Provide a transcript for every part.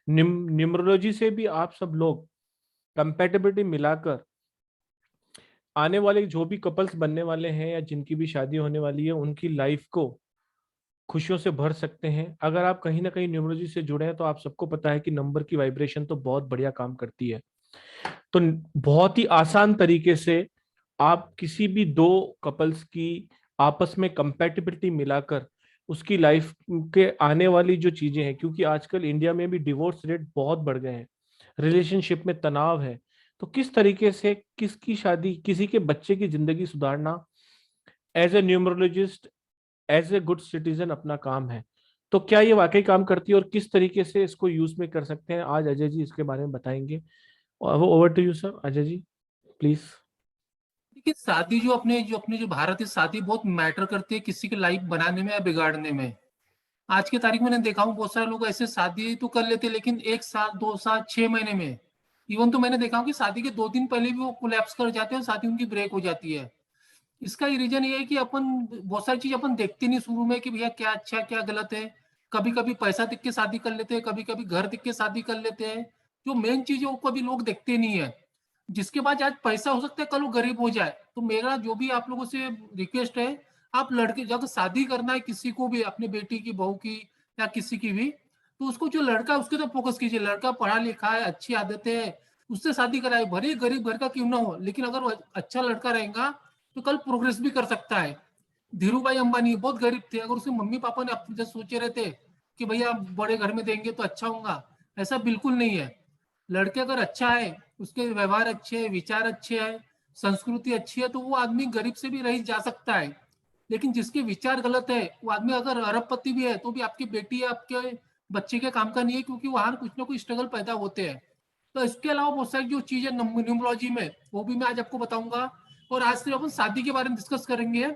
Numerology से भी आप सब लोग कंपेटेबिलिटी मिलाकर आने वाले जो भी कपल्स बनने वाले हैं या जिनकी भी शादी होने वाली है उनकी लाइफ को खुशियों से भर सकते हैं। अगर आप कहीं ना कहीं न्यूमरोलॉजी से जुड़े हैं तो आप सबको पता है कि नंबर की वाइब्रेशन तो बहुत बढ़िया काम करती है। तो बहुत ही आसान तरीके से आप किसी भी दो कपल्स की आपस में कंपैटिबिलिटी मिलाकर उसकी लाइफ के आने वाली जो चीजें हैं, क्योंकि आजकल इंडिया में भी डिवोर्स रेट बहुत बढ़ गए हैं, रिलेशनशिप में तनाव है, तो किस तरीके से किसकी शादी किसी के बच्चे की जिंदगी सुधारना as a numerologist, as a good citizen अपना काम है। तो क्या ये वाकई काम करती है और किस तरीके से इसको यूज में कर सकते हैं, आज अजय जी इसके बारे में बताएंगे। और वो over to you sir, Ajay ji please. देखिए, शादी जो भारत है, शादी बहुत मैटर करती है किसी की लाइफ बनाने में या बिगाड़ने में। आज की तारीख में मैंने देखा हूँ बहुत सारे लोग ऐसे शादी तो कर लेते हैं, लेकिन 1 साल 2 साल 6 महीने में, इवन तो मैंने देखा हूँ कि शादी के 2 दिन पहले भी वो कोलैप्स कर जाते हैं, शादी उनकी ब्रेक हो जाती है। इसका रीजन ये है कि अपन बहुत सारी चीज अपन देखते नहीं शुरू में कि भैया क्या अच्छा क्या गलत है। कभी कभी पैसा दिख के शादी कर लेते हैं, कभी कभी घर दिख के शादी कर लेते हैं। जो मेन चीज है वो कभी लोग देखते नहीं है। जिसके पास आज पैसा हो सकता है कल वो गरीब हो जाए। तो मेरा जो भी आप लोगों से रिक्वेस्ट है, आप लड़के जब शादी करना है किसी को भी, अपने बेटी की बहू की या किसी की भी, तो उसको जो लड़का है उसके तो फोकस कीजिए। लड़का पढ़ा लिखा है, अच्छी आदतें है, उससे शादी कराए, भले गरीब घर का क्यों ना हो, लेकिन अगर वो अच्छा लड़का रहेगा तो कल प्रोग्रेस भी कर सकता है। धीरू भाई अंबानी बहुत गरीब थे, अगर उसके मम्मी पापा ने अपने सोचे रहते कि भैया बड़े घर में देंगे तो अच्छा होगा, ऐसा बिल्कुल नहीं है। लड़के अगर अच्छा है, उसके व्यवहार अच्छे है, विचार अच्छे है, संस्कृति अच्छी है, तो वो आदमी गरीब से भी रह जा सकता है। लेकिन जिसके विचार गलत है, वो आदमी अगर अरबपति भी है तो भी आपकी बेटी या आपके बच्चे के काम का नहीं है, क्योंकि वहां कुछ ना कुछ स्ट्रगल पैदा होते हैं। तो इसके अलावा बहुत सारी जो चीजें न्यूमरोलॉजी में, वो भी मैं आज आपको बताऊंगा। और आज सिर्फ अपन शादी के बारे में डिस्कस करेंगे।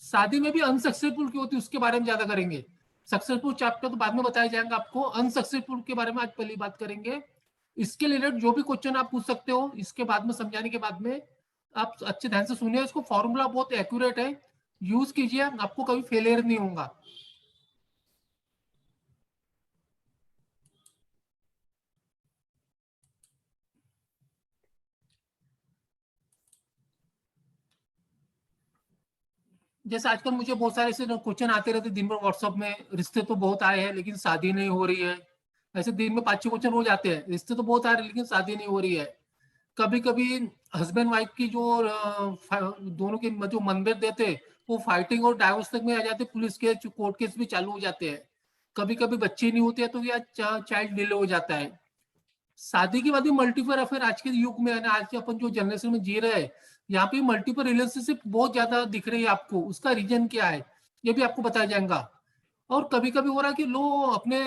शादी में भी अनसक्सेसफुल क्यों होती है उसके बारे में ज्यादा करेंगे। सक्सेसफुल चैप्टर तो बाद में बताया जाएगा आपको, अनसक्सेसफुल के बारे में आज पहली बात करेंगे। इसके रिलेटेड जो भी क्वेश्चन आप पूछ सकते हो, इसके बाद में समझाने के बाद में आप अच्छे ध्यान से सुनिए। इसको फॉर्मूला बहुत एक्यूरेट है, यूज कीजिए, आपको कभी फेलियर नहीं होगा। जैसे आजकल मुझे बहुत सारे ऐसे क्वेश्चन आते रहते दिन भर व्हाट्सएप में, रिश्ते तो बहुत आए हैं लेकिन शादी नहीं हो रही है। ऐसे दिन में 5-6 क्वेश्चन रोज आते हैं, रिश्ते तो बहुत आ रहे हैं लेकिन शादी नहीं हो रही है। कभी कभी हस्बैंड वाइफ की जो दोनों के जो मनभेद देते, वो फाइटिंग और डाइवोर्स तक में आ जाते, पुलिस केस कोर्ट केस भी चालू हो जाते हैं। कभी कभी बच्चे नहीं होते हैं तो या चाइल्ड डिले हो जाता है। शादी के बाद भी मल्टीपल अफेयर आज के युग में है ना, आज के अपन जो जनरेशन में जी रहे हैं, यहाँ पे मल्टीपल रिलेशनशिप बहुत ज्यादा दिख रही है आपको। उसका रीजन क्या है ये भी आपको बताया जाएगा। और कभी कभी हो रहा है कि लोग अपने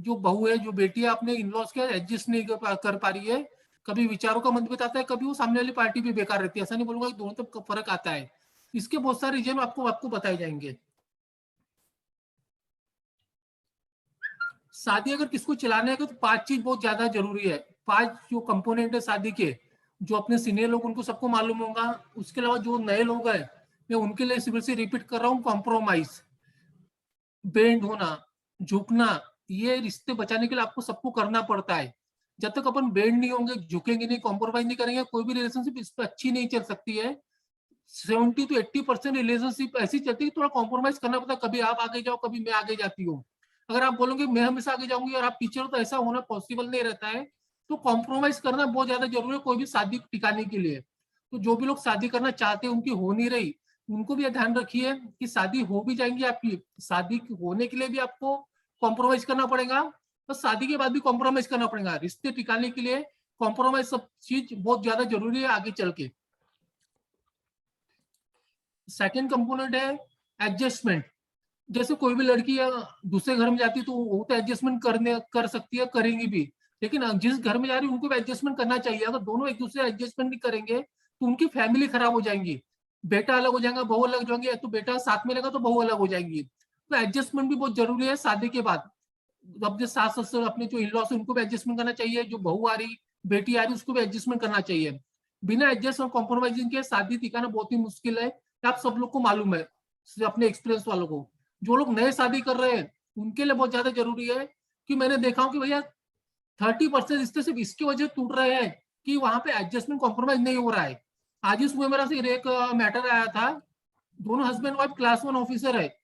जो बहू है, जो बेटी है, अपने इन लॉज के एडजस्ट नहीं कर पा रही है। कभी विचारों का मतभेद आता है, कभी वो सामने वाली पार्टी भी बेकार रहती है। ऐसा नहीं बोलूंगा कि दोनों तरफ फर्क आता है। इसके बहुत सारे रीजन आपको आपको बताए जाएंगे। शादी अगर किसको चलाने का तो 5 चीज बहुत ज्यादा जरूरी है। 5 जो कंपोनेंट है शादी के, जो अपने सीनियर लोग उनको सबको मालूम होगा। उसके अलावा जो नए लोग हैं, मैं उनके लिए फिर से रिपीट कर रहा हूँ, कॉम्प्रोमाइज, बेंड होना, झुकना, ये रिश्ते बचाने के लिए आपको सबको करना पड़ता है। जब तक अपन बेंड नहीं होंगे, झुकेंगे नहीं, कॉम्प्रोमाइज नहीं करेंगे, कोई भी रिलेशनशिप इस पर अच्छी नहीं चल सकती है। 70 to 80% रिलेशनशिप ऐसी चलती है, थोड़ा कॉम्प्रोमाइज करना पड़ता है। कभी आप आगे जाओ, कभी मैं आगे जाती हूँ। अगर आप बोलोगे मैं हमेशा आगे जाऊंगी और आप पीछे हो, तो ऐसा होना पॉसिबल नहीं रहता है। तो कॉम्प्रोमाइज करना बहुत ज्यादा जरूरी है कोई भी शादी टिकाने के लिए। तो जो भी लोग शादी करना चाहते हैं, उनकी हो नहीं रही, उनको भी ध्यान रखिए कि शादी हो भी जाएंगी आपकी, शादी होने के लिए भी आपको कॉम्प्रोमाइज करना पड़ेगा, और शादी के बाद भी कॉम्प्रोमाइज करना पड़ेगा। रिश्ते टिकाने के लिए कॉम्प्रोमाइज सब चीज बहुत ज्यादा जरूरी है आगे चल के। सेकेंड कंपोनेंट है एडजस्टमेंट। जैसे कोई भी लड़की दूसरे घर में जाती है तो वो तो एडजस्टमेंट कर सकती है, करेंगी भी। लेकिन जिस घर में जा रही है उनको भी एडजस्टमेंट करना चाहिए। अगर दोनों एक दूसरे एडजस्टमेंट नहीं करेंगे तो उनकी फैमिली खराब हो जाएंगी। बेटा अलग हो जाएगा, बहू अलग हो जाएंगे, तो बेटा साथ में रहेगा तो बहू अलग हो जाएंगी। तो एडजस्टमेंट भी बहुत जरूरी है शादी के बाद। अब जो सास ससुर अपने जो इन लॉस, उनको भी एडजस्टमेंट करना चाहिए। जो बहू आ रही, बेटी आ रही, उसको भी एडजस्टमेंट करना चाहिए। बिना एडजस्ट और कॉम्प्रोमाइजिंग के शादी टिकाना बहुत ही मुश्किल है। आप सब लोग को मालूम है, अपने एक्सपीरियंस वालों को। जो लोग नए शादी कर रहे हैं उनके लिए बहुत ज्यादा जरूरी है कि मैंने देखा हूं कि भैया 30% रिश्ते सिर्फ इसकी वजह से टूट रहे हैं कि वहां पे एडजस्टमेंट कॉम्प्रोमाइज नहीं हो रहा है। आज ही सुबह मेरा सिर्फ एक मैटर आया था, दोनों हस्बैंड वाइफ क्लास 1 ऑफिसर है,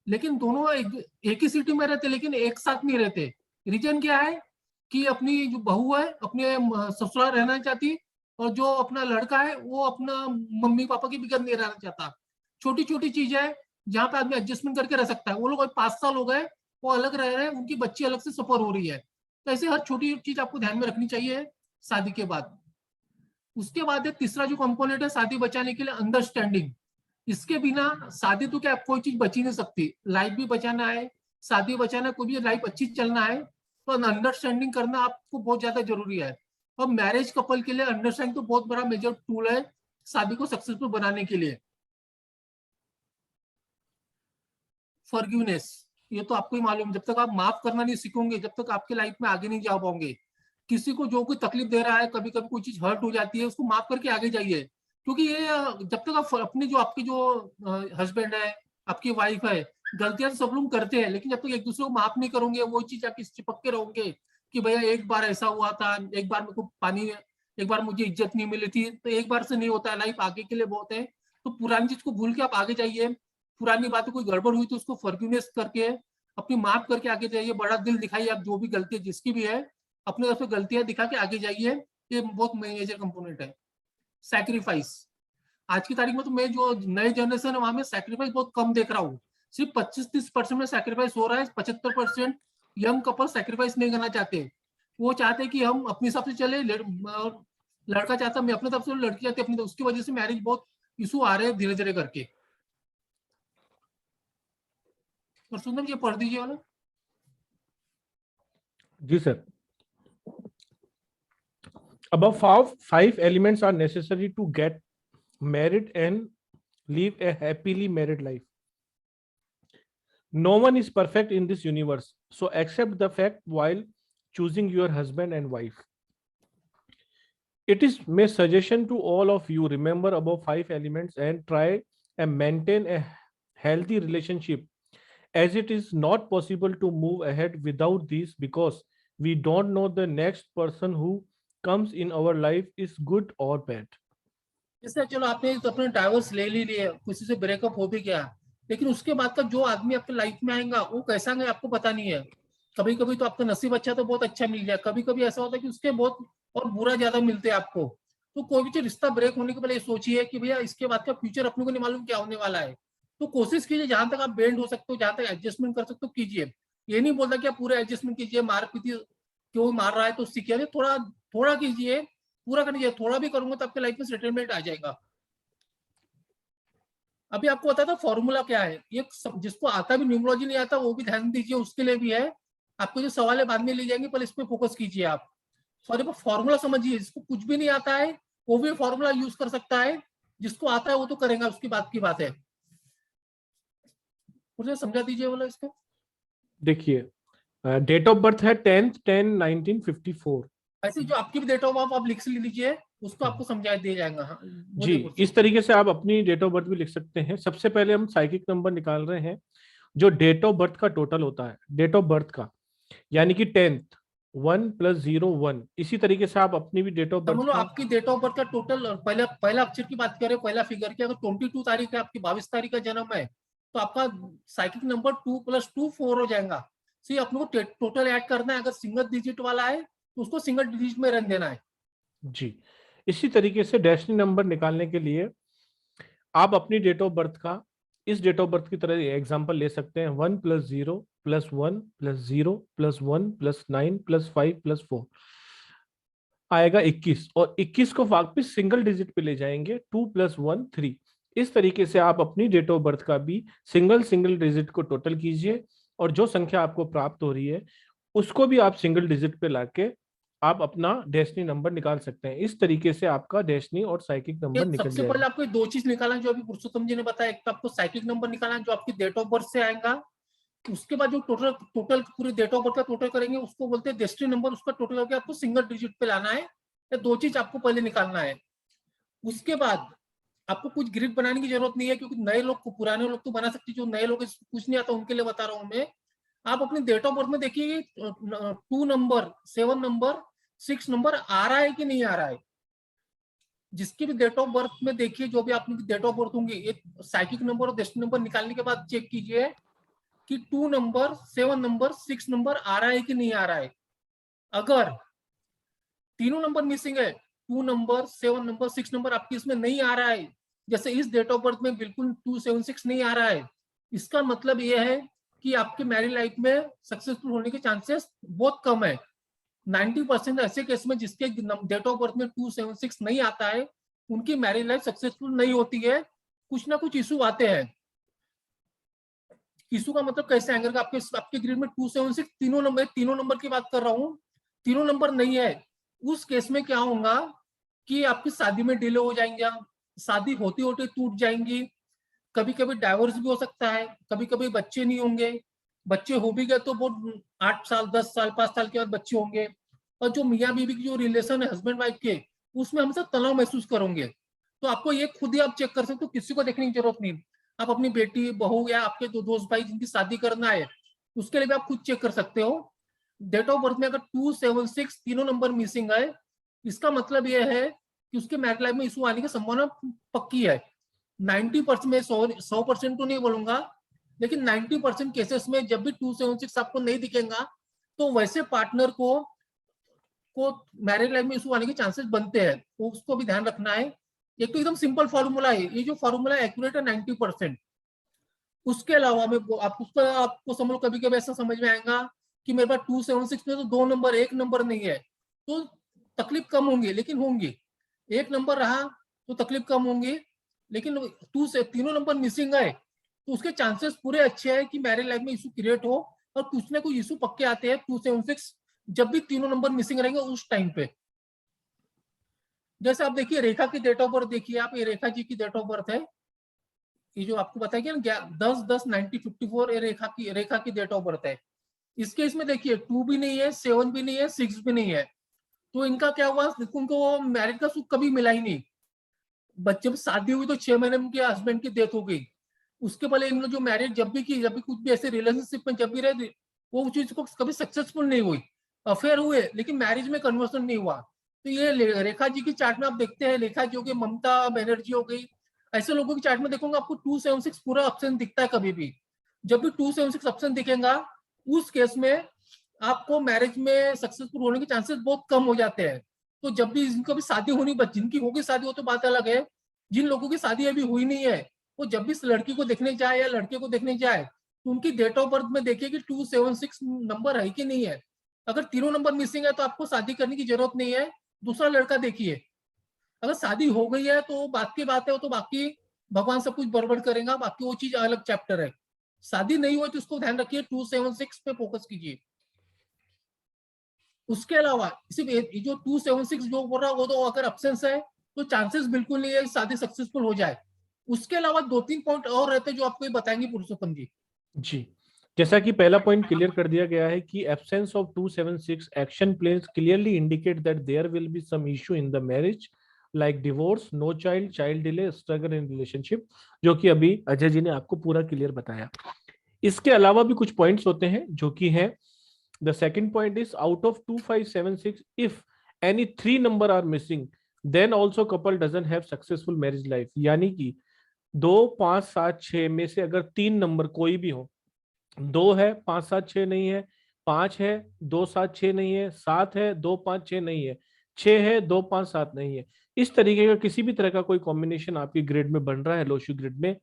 लेकिन दोनों एक ही सिटी में रहते लेकिन एक साथ नहीं रहते। रीजन क्या है कि अपनी जो बहू है अपने ससुराल रहना चाहती, और जो अपना लड़का है वो अपना मम्मी पापा की बिगड़ नहीं रहना चाहता। छोटी छोटी चीजें है जहाँ पे आदमी एडजस्टमेंट करके रह सकता है। वो लोग 5 साल हो गए वो अलग रह रहे हैं, उनकी बच्ची अलग से सफर हो रही है। तो ऐसे हर छोटी चीज आपको ध्यान में रखनी चाहिए शादी के बाद। उसके बाद है तीसरा जो कंपोनेंट है शादी बचाने के लिए, अंडरस्टैंडिंग। इसके बिना शादी तो क्या कोई चीज बची नहीं सकती। लाइफ भी बचाना है, शादी बचाना है, कोई भी लाइफ अच्छी चलना है तो अंडरस्टैंडिंग करना आपको बहुत ज्यादा जरूरी है। और मैरिज कपल के लिए अंडरस्टैंडिंग तो बहुत बड़ा मेजर टूल है शादी को सक्सेसफुल बनाने के लिए। फॉरगिवनेस, ये तो आपको ही मालूम, जब तक आप माफ करना नहीं सीखोगे जब तक आपके लाइफ में आगे नहीं जा पाओगे। किसी को जो कोई तकलीफ दे रहा है, कभी कभी कोई चीज हर्ट हो जाती है, उसको माफ करके आगे जाइए। क्योंकि ये जब तक आप अपने जो आपके जो हस्बैंड है, आपकी वाइफ है, गलतियां तो सब लोग करते हैं, लेकिन जब तक एक दूसरे को माफ नहीं करोगे, वो चीज आप चिपक के रहोगे कि भैया एक बार ऐसा हुआ था, एक बार मेरे को पानी, एक बार मुझे इज्जत नहीं मिली थी, तो एक बार से नहीं होता है। लाइफ आगे के लिए बहुत है। तो पुरानी चीज को भूल के आप आगे जाइए। पुरानी बातें कोई गड़बड़ हुई तो उसको फॉरगिवनेस करके अपनी माफ करके आगे जाइए। बड़ा दिल दिखाइए, आप जो भी गलती है जिसकी भी है अपने तरफ से गलतियां दिखा के आगे जाइए। ये बहुत मेजर कंपोनेंट है। सैक्रिफाइस, आज की तारीख में तो मैं जो नए जनरेशन है वहां में सैक्रिफाइस बहुत कम देख रहा हूँ। सिर्फ 25-30% में सैक्रिफाइस हो रहा है। 75% यंग कपल सैक्रिफाइस नहीं करना चाहते। वो चाहते हैं कि हम अपने हिसाब से चले, लड़का चाहता मैं अपने तरफ से, लड़की चाहती अपनी, उसकी वजह से मैरिज बहुत इशू आ रहे हैं धीरे धीरे करके। और सुंदर जी पढ़ दीजिए वाला। जी sir. Above five elements are necessary to get married and live a happily married life. No one is perfect in this universe, so accept the fact while choosing your husband and wife. It is my suggestion to all of you, remember above five elements and try and maintain a healthy relationship, as it is not possible to move ahead without these, because we don't know the next person who comes in our life is good or bad. जैसे चलो आपने तो अपने divorce ले लिए, किसी से breakup हो भी गया, लेकिन उसके बाद का जो आदमी आपके लाइफ में आएगा वो कैसा है आपको पता नहीं है। कभी कभी तो आपका नसीब अच्छा तो बहुत अच्छा मिल जाए, कभी कभी ऐसा होता है कि उसके बहुत और बुरा ज्यादा मिलते हैं आपको। तो कोई भी रिश्ता ब्रेक होने के पहले सोचिए कि भैया इसके बाद का फ्यूचर अपने को नहीं मालूम क्या होने वाला है। तो कोशिश कीजिए जहां तक आप बेंड हो सकते हो, जहां तक एडजस्टमेंट कर सकते हो कीजिए। ये नहीं बोलता कि आप पूरे एडजस्टमेंट कीजिए, मार पीटी क्यों मार रहा है तो सीखिए, थोड़ा थोड़ा कीजिए, पूरा करना चाहिए। थोड़ा भी करूंगा तो आपके लाइफ में सेटलमेंट आ जाएगा। अभी आपको पता था फॉर्मूला क्या है, ये जिसको आता भी, न्यूमरोलॉजी नहीं आता वो भी ध्यान दीजिए, उसके लिए भी है। आपको जो सवाल है बाद में ले जाएंगे, पर इस पे फोकस कीजिए आप। सॉरी, फॉर्मूला समझिए, जिसको कुछ भी नहीं आता है वो भी फॉर्मूला यूज कर सकता है, जिसको आता है वो तो करेगा, उसकी बात की बात है। मुझे समझा दीजिए बोला इसको। देखिए, डेट ऑफ बर्थ है 10/10/1954। ऐसे जो आपकी भी डेट ऑफ बर्थ आप लिख लीजिए, उसको आपको समझा दिया जाएगा। हाँ, जी, इस तरीके से आप अपनी डेट ऑफ बर्थ भी लिख सकते हैं। सबसे पहले हम साइकिक नंबर निकाल रहे हैं, जो डेट ऑफ बर्थ का टोटल होता है, डेट ऑफ बर्थ का, यानी कि 10th 1 + 0 1। इसी तरीके से आप अपनी भी डेट ऑफ बर्थ समझ लो का, आपकी डेट ऑफ बर्थ का टोटल, पहला पहला अक्षर की बात करें, पहला फिगर की, अगर 22 तारीख है, आपकी 22 तारीख का जन्म है, तो आपका साइकिल नंबर 2 + 2 4 हो जाएगा। तो अपने को टोटल ऐड करना है। अगर सिंगल डिजिट वाला है तो उसको सिंगल डिजिट में रन देना है। जी, इसी तरीके से डेस्टिनी नंबर निकालने के लिए आप अपनी डेट ऑफ बर्थ का इस डेट ऑफ बर्थ की तरह एग्जांपल ले सकते हैं। 1 + 0 + 1 + 0 + 1 + 9 + 5 + 4 आएगा 21, और 21 को वापस सिंगल डिजिट पे ले जाएंगे, 2 + 1 3। इस तरीके से आप अपनी डेट ऑफ बर्थ का भी सिंगल डिजिट को टोटल कीजिए, और जो संख्या आपको प्राप्त हो रही है उसको भी आप सिंगल डिजिट पे लाके आप अपना डेस्टिनी नंबर निकाल सकते हैं। इस तरीके से आपका डेस्टिनी और साइकिक ये नंबर निकल सबसे जाएगा। पहले आपको दो चीज निकालना है, जो अभी पुरुषोत्तम जी ने बताया। एक तो आपको साइक्लिक नंबर निकालना है जो आपकी डेट ऑफ बर्थ से आएगा। उसके बाद जो टोटल टोटल पूरी डेट ऑफ बर्थ का टोटल करेंगे उसको बोलते हैं डेस्टिनी नंबर। उसका टोटल करके आपको सिंगल डिजिट पे लाना है। ये दो चीज आपको पहले निकालना है। उसके बाद आपको कुछ ग्रिड बनाने की जरूरत नहीं है, क्योंकि नए लोग को, पुराने लोग तो बना सकते, जो नए लोग कुछ नहीं आता उनके लिए बता रहा हूं मैं। आप अपनी डेट ऑफ बर्थ में देखिए 2 नंबर, 7 नंबर, 6 नंबर आ रहा है कि नहीं आ रहा है। जिसकी भी डेट ऑफ बर्थ में देखिए, जो भी आपकी डेट ऑफ बर्थ होंगी, एक साइकिक नंबर और डेस्टिनी नंबर निकालने के बाद चेक कीजिए कि 2 नंबर, 7 नंबर, 6 नंबर आ रहा है कि नहीं आ रहा है। अगर तीनों नंबर मिसिंग है, 2 नंबर, 7 नंबर, 6 नंबर आपकी इसमें नहीं आ रहा है, जैसे इस डेट ऑफ बर्थ में बिल्कुल 276 नहीं आ रहा है, इसका मतलब यह है कि आपके मैरिज लाइफ में सक्सेसफुल होने के चांसेस बहुत कम है। 90% ऐसे केस में जिसके डेट ऑफ बर्थ में 276 नहीं आता है, उनकी मैरिज लाइफ सक्सेसफुल नहीं होती है, कुछ ना कुछ इशू आते हैं। इशू का मतलब कैसे आएंगे, आपके आपके ग्रिड में 276 तीनों नंबर की बात कर रहा हूँ, तीनों नंबर नहीं है, उस केस में क्या होगा कि आपकी शादी में डिले हो जाएंगे, शादी होते होते टूट जाएंगी, कभी कभी डाइवोर्स भी हो सकता है, कभी कभी बच्चे नहीं होंगे, बच्चे हो भी गए तो बहुत 8 साल, 10 साल, 5 साल के बाद बच्चे होंगे। और जो मियाँ बीवी की जो रिलेशन है हस्बैंड वाइफ के, उसमें हमेशा तनाव महसूस करेंगे। तो आपको ये खुद ही आप चेक कर सकते हो, किसी को देखने की जरूरत नहीं। आप अपनी बेटी, बहू या आपके दो दोस्त भाई जिनकी शादी करना है, उसके लिए भी आप खुद चेक कर सकते हो। डेट ऑफ बर्थ में अगर 276 तीनों नंबर मिसिंग है, इसका मतलब यह है कि उसके मैरिज लाइफ में इशू आने की संभावना पक्की है। 90% में 100% तो नहीं बोलूंगा, लेकिन 90% केसेस में जब भी 276 आपको नहीं दिखेगा, तो वैसे पार्टनर को मैरिज लाइफ में इशू आने के चांसेस बनते हैं, तो उसको भी ध्यान रखना है। एक तो एकदम सिंपल फॉर्मूला है, ये जो फॉर्मूला एक्यूरेट है 90%। उसके अलावा में आप उसका आपको समझ, कभी कभी ऐसा समझ में आएगा कि मेरे पास 276 में तो 2 नंबर, 1 नंबर नहीं है, तो तकलीफ कम होंगी, लेकिन होंगी। 1 नंबर रहा तो तकलीफ कम होंगी, लेकिन 2 से तीनों नंबर मिसिंग है, तो उसके चांसेस पूरे अच्छे हैं कि मैरिज लाइफ में इशू क्रिएट हो। और कुछ ना कुछ इशू पक्के आते हैं 276 जब भी तीनों नंबर मिसिंग रहेंगे उस टाइम पे। जैसे आप देखिए रेखा की डेट ऑफ बर्थ देखिए, आप ये रेखा जी की डेट ऑफ बर्थ है, ये जो आपको बताया ना 10-10-1954, ये रेखा की डेट ऑफ बर्थ है। इसके इसमें देखिए 2 भी नहीं है, 7 भी नहीं है, 6 भी नहीं है, तो इनका क्या हुआ, उनको मैरिज का सुख कभी मिला ही नहीं। बच्चे शादी हुई तो 6 महीने में उनके हस्बैंड की डेथ हो गई। उसके पहले इन लोग जो मैरिज जब भी की, जब भी कुछ भी ऐसे रिलेशनशिप में जब भी रहे, वो चीज को कभी सक्सेसफुल नहीं हुई। अफेयर हुए लेकिन मैरिज में कन्वर्सन नहीं हुआ। तो ये रेखा जी की चार्ट में आप देखते हैं, रेखा जी हो गई, ममता बनर्जी हो गई, ऐसे लोगों की चार्ट में देखोगे आपको 276 पूरा ऑप्शन दिखता है कभी भी। जब भी 276 ऑप्शन दिखेगा, उस केस में आपको मैरिज में सक्सेसफुल होने के चांसेस बहुत कम हो जाते हैं। तो जब भी जिनको भी शादी होनी, जिनकी होगी शादी हो तो बात अलग है, जिन लोगों की शादी अभी हुई नहीं है, वो जब भी इस लड़की को देखने जाए या लड़के को देखने जाए, तो उनकी डेट ऑफ बर्थ में देखिए कि 276 नंबर है कि नहीं है। अगर तीनों नंबर मिसिंग है तो आपको शादी करने की जरूरत नहीं है, दूसरा लड़का देखिए। अगर शादी हो गई है तो बात की बात है, वो तो बाकी भगवान सब कुछ बरबर करेगा, बाकी वो चीज अलग चैप्टर है। शादी नहीं हुई तो उसको ध्यान रखिए, 276 पे फोकस कीजिए। उसके अलावा सिर्फ जो 276 जो बोल रहा है, वो तो अगर अब्सेंस है तो चांसेस बिल्कुल नहीं है शादी सक्सेसफुल हो जाए। उसके अलावा 2-3 पॉइंट और रहते हैं जो आपको बताएंगे पुरुषोत्तम जी। जी, जैसा कि पहला पॉइंट क्लियर कर दिया गया है कि absence of 276 action plans clearly indicate that there will be some issue in the marriage, like divorce, no child, child delay, struggle in relationship, जो कि अभी अजय जी ने आपको पूरा क्लियर बताया। इसके अलावा भी कुछ पॉइंट्स होते हैं जो कि है, the second point is out of 2576 if any 3 number are missing then also couple doesn't have successful marriage life. यानी कि 2, 5, 7, 6 में से अगर 3 नंबर कोई भी हो, 2 है, 5, 7, 6 नहीं है, 5 है, 2, 7, 6 नहीं है, 7 है, 2, 5, 6 नहीं है, 6 है, 2, 5, 7 नहीं है, इस तरीके का किसी भी तरह का कोई कॉम्बिनेशन आपकी ग्रिड में बन रहा है, लोशु ग्रिड में,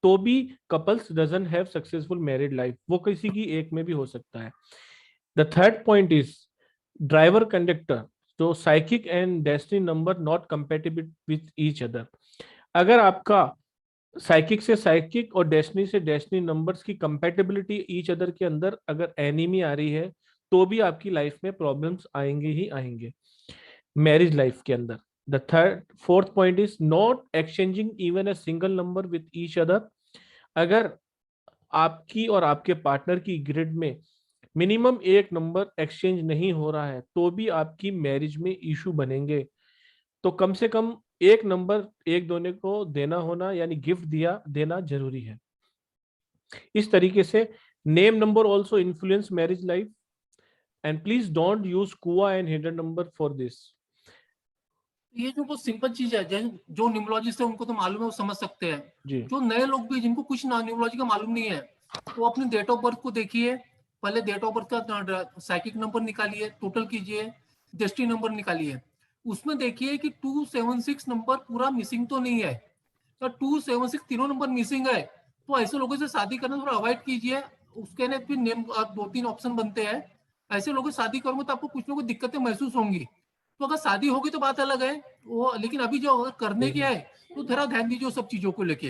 तो भी couples doesn't have successful married life, वो किसी की एक में भी हो सकता है। The third point is driver conductor, तो psychic and destiny number not compatible with each other. अगर आपका साइकिक से साइकिक और डेस्टिनी से डेस्टिनी नंबर्स की कंपेटिबिलिटी ईच अदर के अंदर अगर एनीमी आ रही है, तो भी आपकी लाइफ में प्रॉब्लम्स आएंगे ही आएंगे मैरिज लाइफ के अंदर। The third fourth point is not exchanging even a single number with each other. अगर आपकी और आपके पार्टनर की ग्रिड में मिनिमम एक नंबर एक्सचेंज नहीं हो रहा है, तो भी आपकी मैरिज में इशू बनेंगे। तो कम से कम एक नंबर एक दोनों को देना होना, यानी गिफ्ट दिया देना जरूरी है। इस तरीके से Name number also influence marriage life, and please don't use कुआ and hidden number for this. ये जो बहुत सिंपल चीज है, जो न्यूमरोलॉजिस्ट है उनको तो मालूम है, वो समझ सकते हैं। जी जो नए लोग भी जिनको कुछ न्यूमरोलॉजी का मालूम नहीं है, वो अपने डेट ऑफ बर्थ को देखिए, पहले डेट ऑफ बर्थ का साइकिक नंबर निकालिए, टोटल कीजिए, डेस्टिनी नंबर निकालिए, उसमें देखिए कि 276 नंबर पूरा मिसिंग तो नहीं है। तो 276 तीनों नंबर मिसिंग है, तो ऐसे लोगों से शादी करना थोड़ा अवॉइड कीजिए। उसके लिए फिर नेम 2-3 ऑप्शन बनते हैं, ऐसे लोगों से शादी करोगे तो आपको कुछ ना कुछ दिक्कतें महसूस होंगी। तो अगर शादी होगी तो बात अलग है वो, लेकिन अभी जो अगर करने की है तो थोड़ा ध्यान दीजिए सब चीजों को लेके।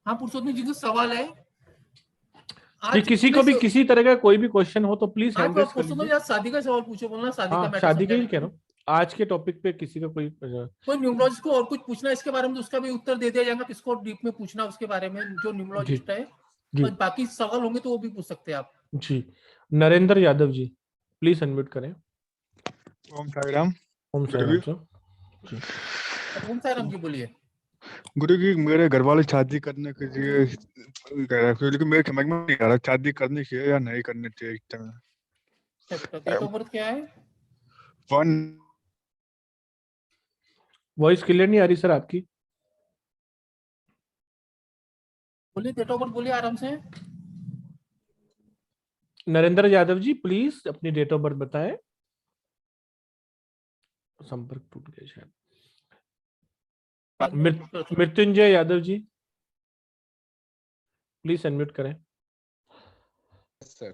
हाँ पुरुषोत्तम जी का सवाल है जी, आज किसी को भी किसी तरह का कोई भी क्वेश्चन हो तो प्लीज हाँ हैंड तो रेस आप कर पुरुषोत्तम लीजिए। जी आज शादी का सवाल पूछो, बोलना शादी का हाँ, मैटर शादी का ही समझाने कह के रहा लिए। हूँ। आज के टॉपिक पे किसी का कोई कोई न्यूमरोलॉजिस्ट को और कुछ पूछना है इसके बारे में तो उसका भी उत्तर दे दिया जाएगा, किसको डीप में पूछना उसके बारे में जो जी न्यूमरोलॉजिस्ट है, जी और बाकी सवाल होंगे तो वो भी पूछ सकते हैं आप। जी, नरेंद्र यादव जी, प्लीज अनम्यूट करें। ओम साई राम। ओम साई राम सर जी। ओम साईराम जी बोलिए। गुरु जी, मेरे घर वाले शादी करने के लिए कह रहे थे, लेकिन मेरे समझ में नहीं आ रहा शादी करनी चाहिए या नहीं करनी चाहिए इस टाइम। डेट ऑफ बर्थ क्या है? वन वॉइस क्लियर नहीं आ रही सर आपकी। बोलिए, डेट ऑफ बर्थ बोलिए आराम से। नरेंद्र यादव जी प्लीज अपनी डेट ऑफ बर्थ बताएं। संपर्क टूट गया शायद। मृत्युंजय यादव जी प्लीज अनम्यूट करें। Sir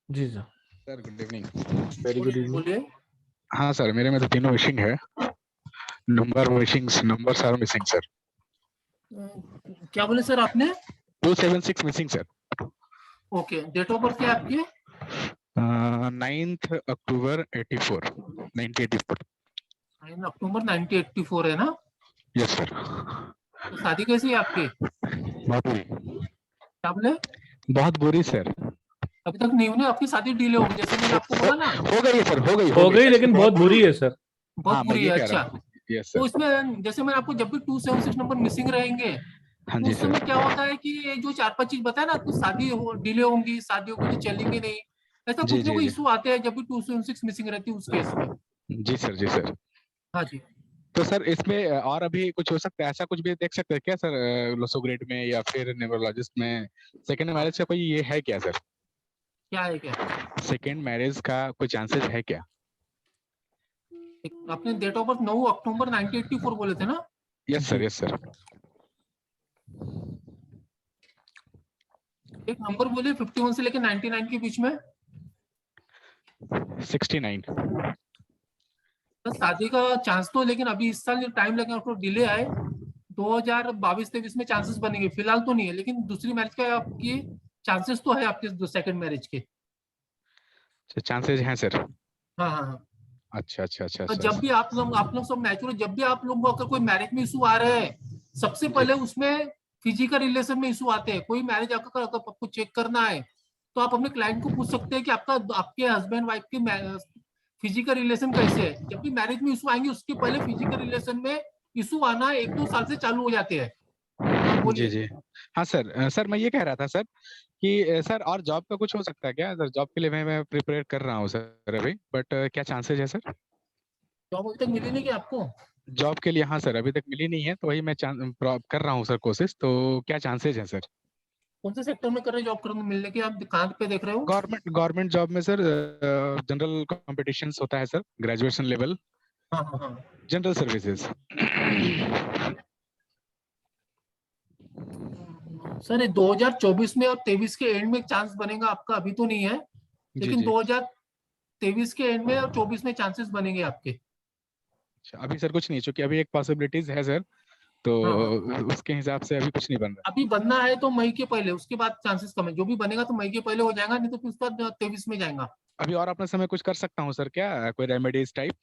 ji sir. Sir good evening. Very good evening. बोलिए। हाँ सर, मेरे में तो तीनों मिसिंग है। Numbers are missing sir. क्या बोले सर आपने? 276 missing sir. Okay, date of birth क्या है आपकी? 9th अक्टूबर 1984। 9 अक्टूबर 1984 है ना? Yes sir. तो शादी कैसी है आपकी? बहुत बुरी। क्या बोले? बहुत बुरी सर। अभी तक नहीं हुई, आपकी शादी डिले होगी जैसे मैंने आपको बोला ना। हो गई है सर, हो गई लेकिन बहुत बुरी है सर। बहुत हाँ, मैं बुरी ये है। कह रहा अच्छा, हूँ। यस तो सर। इसमें जैसे मैंने आपको जब भी 276 नंबर मिसिंग रहेंगे हाँ तो जी उस सर। समय क्या होता है कि ये जो 4-5 चीज बताया ना, तो शादी डिले होंगी, शादी होगी तो चलेंगे नहीं, ऐसा जी कुछ ना जी कोई जी इशू आते हैं जब भी 276 मिसिंग रहती है उस केस में। जी सर। जी सर। हाँ जी। तो सर इसमें और अभी कुछ हो सकता है, ऐसा कुछ भी देख सकते हैं क्या सर, लोसोग्रेड में या फिर न्यूरोलॉजिस्ट में सेकेंड मैरिज का कोई ये है क्या सर? क्या है क्या? सेकेंड मैरिज का कोई चांसेस है क्या? आपने डेट ऑफ बर्थ 9 अक्टूबर 1984 बोले थे ना? Yes sir, yes sir. एक नंबर बोलिए 51 से लेकर 99 के बीच में। 69। तो शादी का चांस तो, लेकिन अभी इस साल जो टाइम लगेगा थोड़ा डिले है, 2022-23 में चांसेस बनेंगे, फिलहाल तो नहीं है, लेकिन दूसरी मैरिज का आपकी चांसेस तो है, आपके सेकंड मैरिज के। चांसेस हैं सर। हाँ हाँ हाँ। अच्छा अच्छा अच्छा तो सर। जब भी आप लोग सब मैच्योर, जब भी आप लोग को अगर कोई मैरिज में इशू आ रहे हैं, सबसे जी। पहले उसमें फिजिकल रिलेशन में इशू आते हैं। कोई मैरिज अगर आपको चेक करना है तो आप अपने क्लाइंट को पूछ सकते हैं कि आपके हस्बैंड वाइफ के फिजिकल रिलेशन कैसे है। जब भी मैरिज में इशू आएंगे उसके पहले फिजिकल रिलेशन में इशू आना 1-2 साल से चालू हो जाते हैं। हाँ जी बोलिए। जी। हाँ सर, सर मैं ये कह रहा था सर कि सर और जॉब का कुछ हो सकता है क्या सर? जॉब के लिए मैं प्रिपेयर कर रहा हूँ सर अभी, बट क्या चांसेस है सर? जॉब अभी तक मिली नहीं क्या आपको? जॉब के लिए हाँ सर, अभी तक मिली नहीं है, तो वही मैं कर रहा हूँ सर कोशिश, तो क्या चांसेस है सर? कौन से सेक्टर में कर रहे हैं जॉब करने मिलने की? आप कहाँ पे देख रहे हो? गवर्नमेंट जॉब में सर, जनरल कॉम्पिटिशन होता है सर, ग्रेजुएशन लेवल, हाँ हाँ हाँ। General services. सर 2024 में और 23 के एंड में चांस बनेगा आपका, अभी तो नहीं है, जी लेकिन जी। 2023 के एंड में और 24 में चांसेस बनेंगे आपके। अच्छा, अभी सर कुछ नहीं, चूंकि अभी एक पॉसिबिलिटीज है सर, तो हाँ हाँ। उसके हिसाब से अभी कुछ नहीं बन रहा। अभी बनना है तो मई के पहले, उसके बाद चांसेस कम है। जो भी बनेगा तो मई के पहले हो जाएगा, नहीं तो फिर उसके बाद 23 में जाएगा। अभी और अपने समय कुछ कर सकता हूँ सर क्या, कोई रेमेडीज टाइप?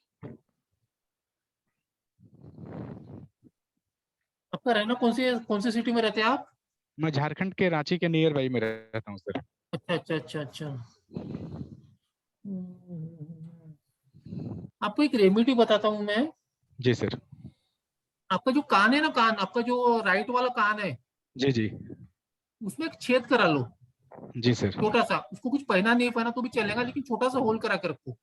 आपका रहना कौन सी सिटी में रहते हैं आप? मैं झारखंड के रांची के नियर बाई में रहता हूँ सर। अच्छा अच्छा अच्छा अच्छा। आपको एक रेमेडी बताता हूँ मैं। जी सर। आपका जो कान है ना, कान आपका जो राइट वाला कान है, जी जी। उसमें एक छेद करा लो। जी सर। छोटा सा, उसको कुछ पहना नहीं पहना तो भी चलेगा, लेकिन छोटा सा होल करा के रखो।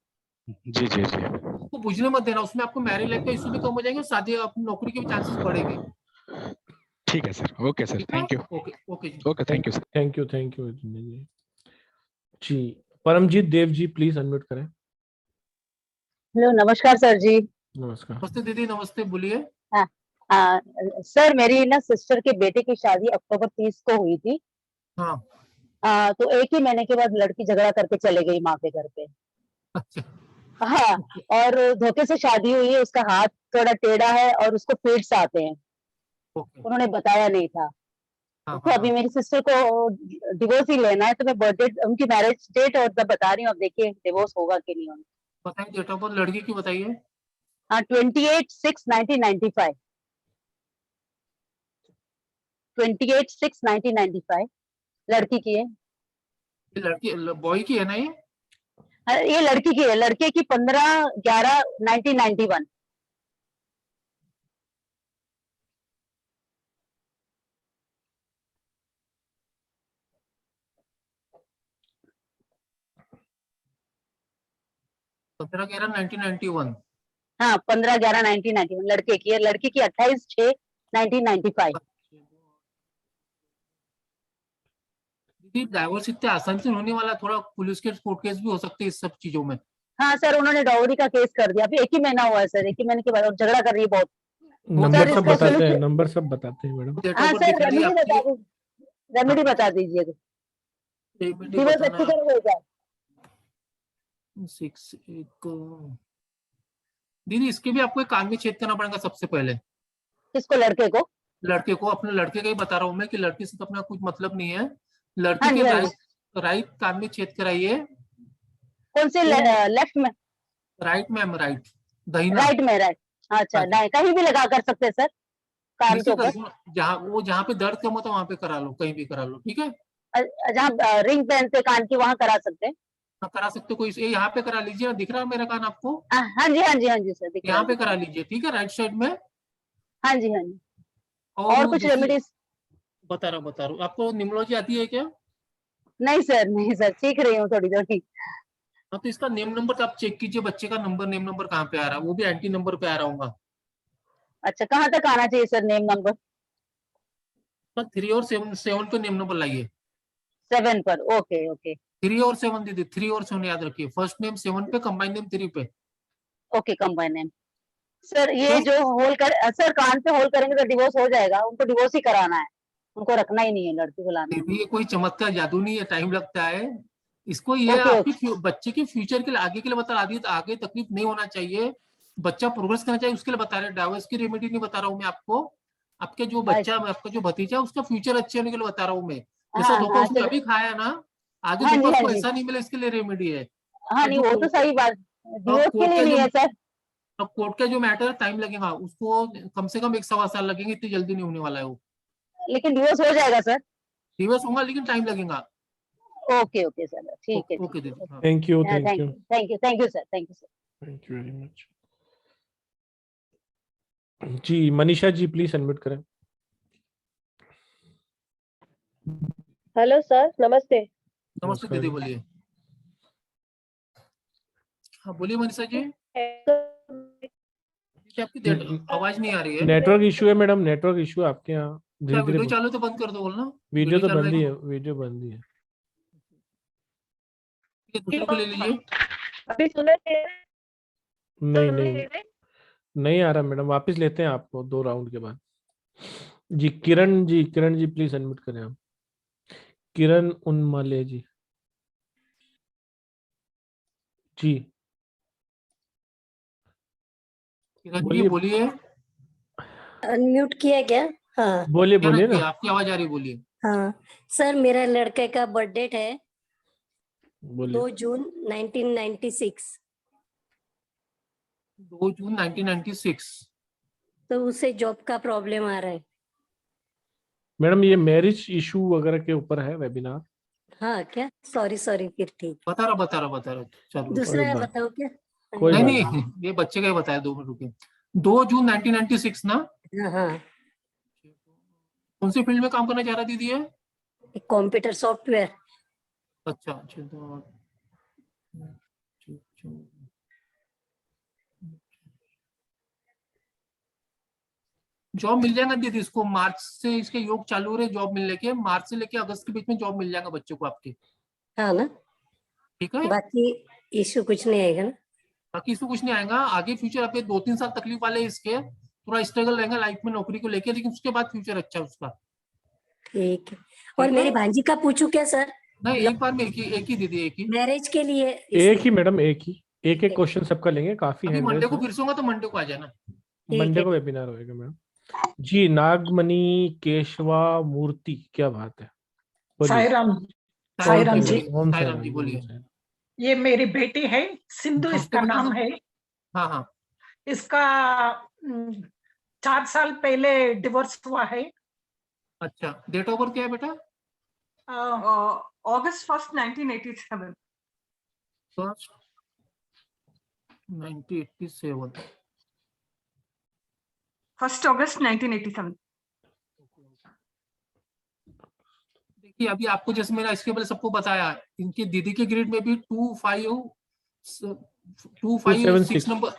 जी जी जी। उसको बुझने मत देना, उसमें आपको मैरिज लाइफ का इशू भी कम हो जाएंगे, शादी अपनी नौकरी के भी चांसेस बढ़ेंगे। ठीक है सर, ओके सर, ठीक है, थैंक यू। ओके ओके जी। Okay, thank you sir. Thank you जी। जी, परमजीत देव जी प्लीज अनम्यूट करें। हेलो, नमस्कार सर जी। नमस्कार। नमस्ते दीदी, नमस्ते, बोलिए। हाँ, आ, सर मेरी ना सिस्टर के बेटे की शादी अक्टूबर 30 को हुई थी। हाँ। तो एक ही महीने के बाद लड़की झगड़ा करके चले गई माँ के घर पे। अच्छा। हाँ, और धोखे से शादी हुई है, उसका हाथ थोड़ा टेढ़ा है और उसको पीड्स आते हैं। ओके। उन्होंने बताया नहीं था। हाँ तो हाँ अभी हाँ, मेरी सिस्टर को डिवोर्स ही लेना है, तो मैं बर्थडे उनकी मैरिज डेट और तब बता रही हूँ, अब देखिए डिवोर्स होगा कि नहीं होगा। बताइए डेट ऑफ बर्थ लड़की की बताइए। 28/6/1995। 28/6/1995 लड़की की है। ये लड़की बॉय की है ना ये? ये लड़की की है, लड़के की 15/11/1991। 15/11/1991। हाँ, 15/11/1991 लड़के की है, लड़की की 28/6/1995। दीदी डाइवोर्स इतने आसान से होने वाला, थोड़ा पुलिस के कोर्ट केस भी हो सकते हैं इस सब चीजों में। हाँ सर, उन्होंने डाउरी का केस कर दिया, अभी एक ही महीना हुआ है सर, एक ही महीने के बाद और झगड़ा कर रही है बहुत। नंबर सर सब इसका बताते हैं, सोल्यूशन, नंबर सब बताते हैं मैडम। डेट ऑफ हाँ बर्थ सर दिखा रही है रेमेडी बता आपकी। दीजिए, रेमेडी हाँ, बता दीजिए, एक मिनट डिवोर्स बताना अच्छी है। तरह हो जाए। 6 एक दीदी, इसके भी आपको एक कान में छेद करना पड़ेगा सबसे पहले। किसको? लड़के को? लड़के को, अपने लड़के का ही बता रहा हूँ मैं कि लड़के से तो अपना कुछ मतलब नहीं है। लड़के हाँ जी, के हाँ जी। राइट कान में छेद कराइए। कौन से? वो लेफ्ट में? राइट मैम, राइट, दहीना। राइट में? राइट, हाँ अच्छा, जी। नहीं कहीं भी लगा कर सकते हैं सर, कान के नीचे कर ऊपर? दो, जहाँ पे दर्द कम होता है वहां पे करा लो, कहीं भी करा लो, ठीक है। जहाँ रिंग पहनते कान की वहां करा सकते हैं? हाँ, करा सकते हो, कोई ये यहाँ पे करा लीजिए ना, दिख रहा है मेरा कान आपको? हाँ जी, हाँ जी, हाँ जी सर, दिख रहा यहाँ है, पे दिख रहा करा है। लीजिए, ठीक है, राइट साइड में। हाँ जी, हाँ जी। और और वो कुछ दूसरी, रेमेडीज? बता रहा हूँ आपको, निमोलॉजी आती है क्या? नहीं सर, नहीं सर, सीख रही हूँ थोड़ी थोड़ी। हाँ, तो इसका नेम नंबर तो आप चेक कीजिए, बच्चे का नंबर, नेम नंबर कहाँ पे आ रहा है, वो भी एंटी नंबर पे आ रहा होगा। अच्छा, कहाँ तक आना चाहिए सर नेम नंबर? 3 और 7 पे नेम नंबर लाइए। 7 पर? Okay okay. 3 और 7 दीदी, 3 और 7 याद रखिए, फर्स्ट नेम 7 पे, कंबाइन नेम 3 पे। Okay, combine name. सर ये तो जो होल कर, सर कान पे होल करेंगे तो डिवोर्स हो जाएगा? उनको डिवोर्स ही कराना है, उनको रखना ही नहीं है, लड़की को लाना है। दीदी ये कोई चमत्कार जादू नहीं है, टाइम लगता है इसको, ये ओके आपके ओके। बच्चे के फ्यूचर के लिए, आगे के लिए बता रही है, आगे तकलीफ नहीं होना चाहिए, बच्चा प्रोग्रेस करना चाहिए, उसके लिए बता रहे हैं, डाइवोर्स की रेमेडी नहीं बता रहा हूँ मैं आपको। आपके जो बच्चा, अच्छा, आपका जो भतीजा है, उसका फ्यूचर अच्छे होने के लिए बता रहा हूँ मैं। जैसा हाँ धोखा हाँ उसने चलो। अभी खाया ना, आगे हाँ धोखा जी, हाँ उसको जी। ऐसा नहीं मिले, इसके लिए रेमेडी है। हाँ और नहीं, जो वो तो कोर्ट सही बात, डिवोर्स के लिए का जो नहीं है सर। कोर्ट का जो मैटर है, टाइम लगेगा उसको, कम से कम 1 सवा साल लगेंगे, इतनी जल्दी नहीं होने वाला है वो। लेकिन डिवोर्स हो जाएगा सर? डिवोर्स होगा लेकिन टाइम लगेगा। ओके ओके सर, ठीक है, ठीक ओके है। दीदी, हाँ। Thank you, thank thank you, you, thank you, thank you sir, thank you sir. Thank you very much. जी, मनीषा जी प्लीज अनम्यूट करें। हेलो सर, नमस्ते। नमस्ते नमस्कार दीदी, जी। बोलिए। हाँ बोलिए मनीषा जी। दीदी, आपकी आवाज नहीं आ रही है। नेटवर्क इशू है मैडम, नेटवर्क इशू है आपके यहाँ, क्या धीरे धीरे वीडियो चालू तो बंद कर दो, बोलना। वीडियो तो चल रहा बंद ही है है, वीडियो बंद ही है। दूसरे को ले लीजिए। अभी सुना नहीं नहीं, नहीं आ रहा मैडम, वापस लेते हैं आपको 2 राउंड के बाद। जी किरण जी, किरण जी प्लीज अनम्यूट करें आप। किरण उनमाले जी। जी किरण जी बोलिए, बोलिए। अनम्यूट किया क्या? हाँ बोलिए, क्या बोलिए रखिए, ना। आपकी आवाज आ रही है, बोलिए। हाँ सर, मेरा लड़के का बर्थडे है बोलिए। 2 जून 1996। 2 जून 1996। तो उसे जॉब का प्रॉब्लम आ रहा है। मैडम ये मैरिज इशू वगैरह के ऊपर है वेबिनार। हाँ क्या? सॉरी सॉरी, फिर ठीक। बता रहा चलो। कोई दूसरा बात, बताओ क्या? कोई नहीं बात नहीं, नहीं। ये बच्चे का ही बताया, 2 मिनट रुके। 2 जून 1996 ना? हाँ हाँ, कौन सी फील्ड में काम करना चाह रहा दीदी है? Computer software. अच्छा जॉब मिल जाएगा दीदी इसको। मार्च से इसके योग चालू हो रहे, जॉब मिलने के। मार्च से लेके अगस्त के बीच में जॉब मिल जाएगा बच्चों को आपके। हाँ ना, ठीक है, बाकी इशू कुछ नहीं आएगा ना। बाकी इसको कुछ नहीं आएगा। आगे फ्यूचर आपके 2-3 साल तकलीफ वाले इसके, थोड़ा स्ट्रगल रहेगा लाइफ में नौकरी को लेके, लेकिन उसके बाद फ्यूचर अच्छा है उसका। ठीक है। और ठीक मेरी है, भांजी का पूछूं क्या सर? नहीं एक बार में एक ही दीदी, एक ही। मैरिज के लिए एक ही मैडम, एक ही, एक एक है। क्वेश्चन सबका लेंगे, काफी अभी हैंड मंडे रेस को है। फिर से होगा तो मंडे को आ जाना। ठीक मंडे है। को वेबिनार होएगा मैडम जी। नागमणि केशवा मूर्ति, क्या बात है, बोलिए। साईराम ओम साईराम जी, साईराम, ओम साईराम साईराम जी जी, ओम बोलिए। साईराम। ये मेरी बेटी है, सिंधु हाँ, इसका उसको नाम बताना। है। हाँ हाँ, इसका 4 साल पहले डिवोर्स हुआ है। अच्छा। डेट ऑफ बर्थ क्या है बेटा? August 1st 1987। 1987। 1st August 1987। देखिए अभी आपको जैसे मैंने इसके पहले सबको बताया, इनकी दीदी के ग्रेड में भी 256 नंबर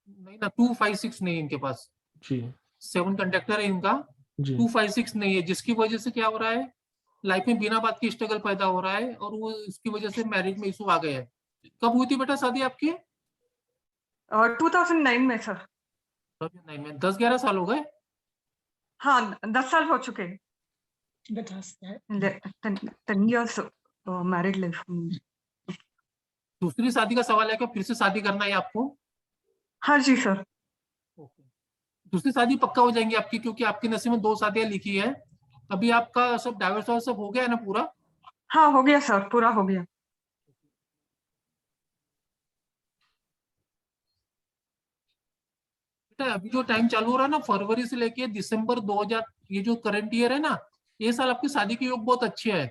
नहीं ना, 256 नहीं इनके पास। जी 7 कंडक्टर है इनका, जी 256 नहीं है, जिसकी वजह से क्या हो रहा है, लाइफ में बिना बात की स्ट्रगल पैदा हो रहा है, और वो इसकी वजह से मैरिज में इशू आ गए हैं। कब हुई थी बेटा शादी आपकी? 2009 में सर। 2009 में। 10-11 साल हो गए। हाँ 10 साल हो चुके हैं। 10 years मैरिड लाइफ। दूसरी शादी का सवाल है क्या, फिर से शादी करना है आपको? हाँ जी सर। दूसरी शादी पक्का हो जाएंगी आपकी, क्योंकि आपके नसीब में 2 शादियां लिखी है। अभी आपका सब डाइवर्स सब हो गया है ना पूरा? हाँ हो गया सर, पूरा हो गया। बेटा अभी जो टाइम चालू हो रहा है ना, फरवरी से लेके दिसंबर 2000, ये जो करंट ईयर है ना, ये साल आपकी शादी के योग बहुत अच्छे है।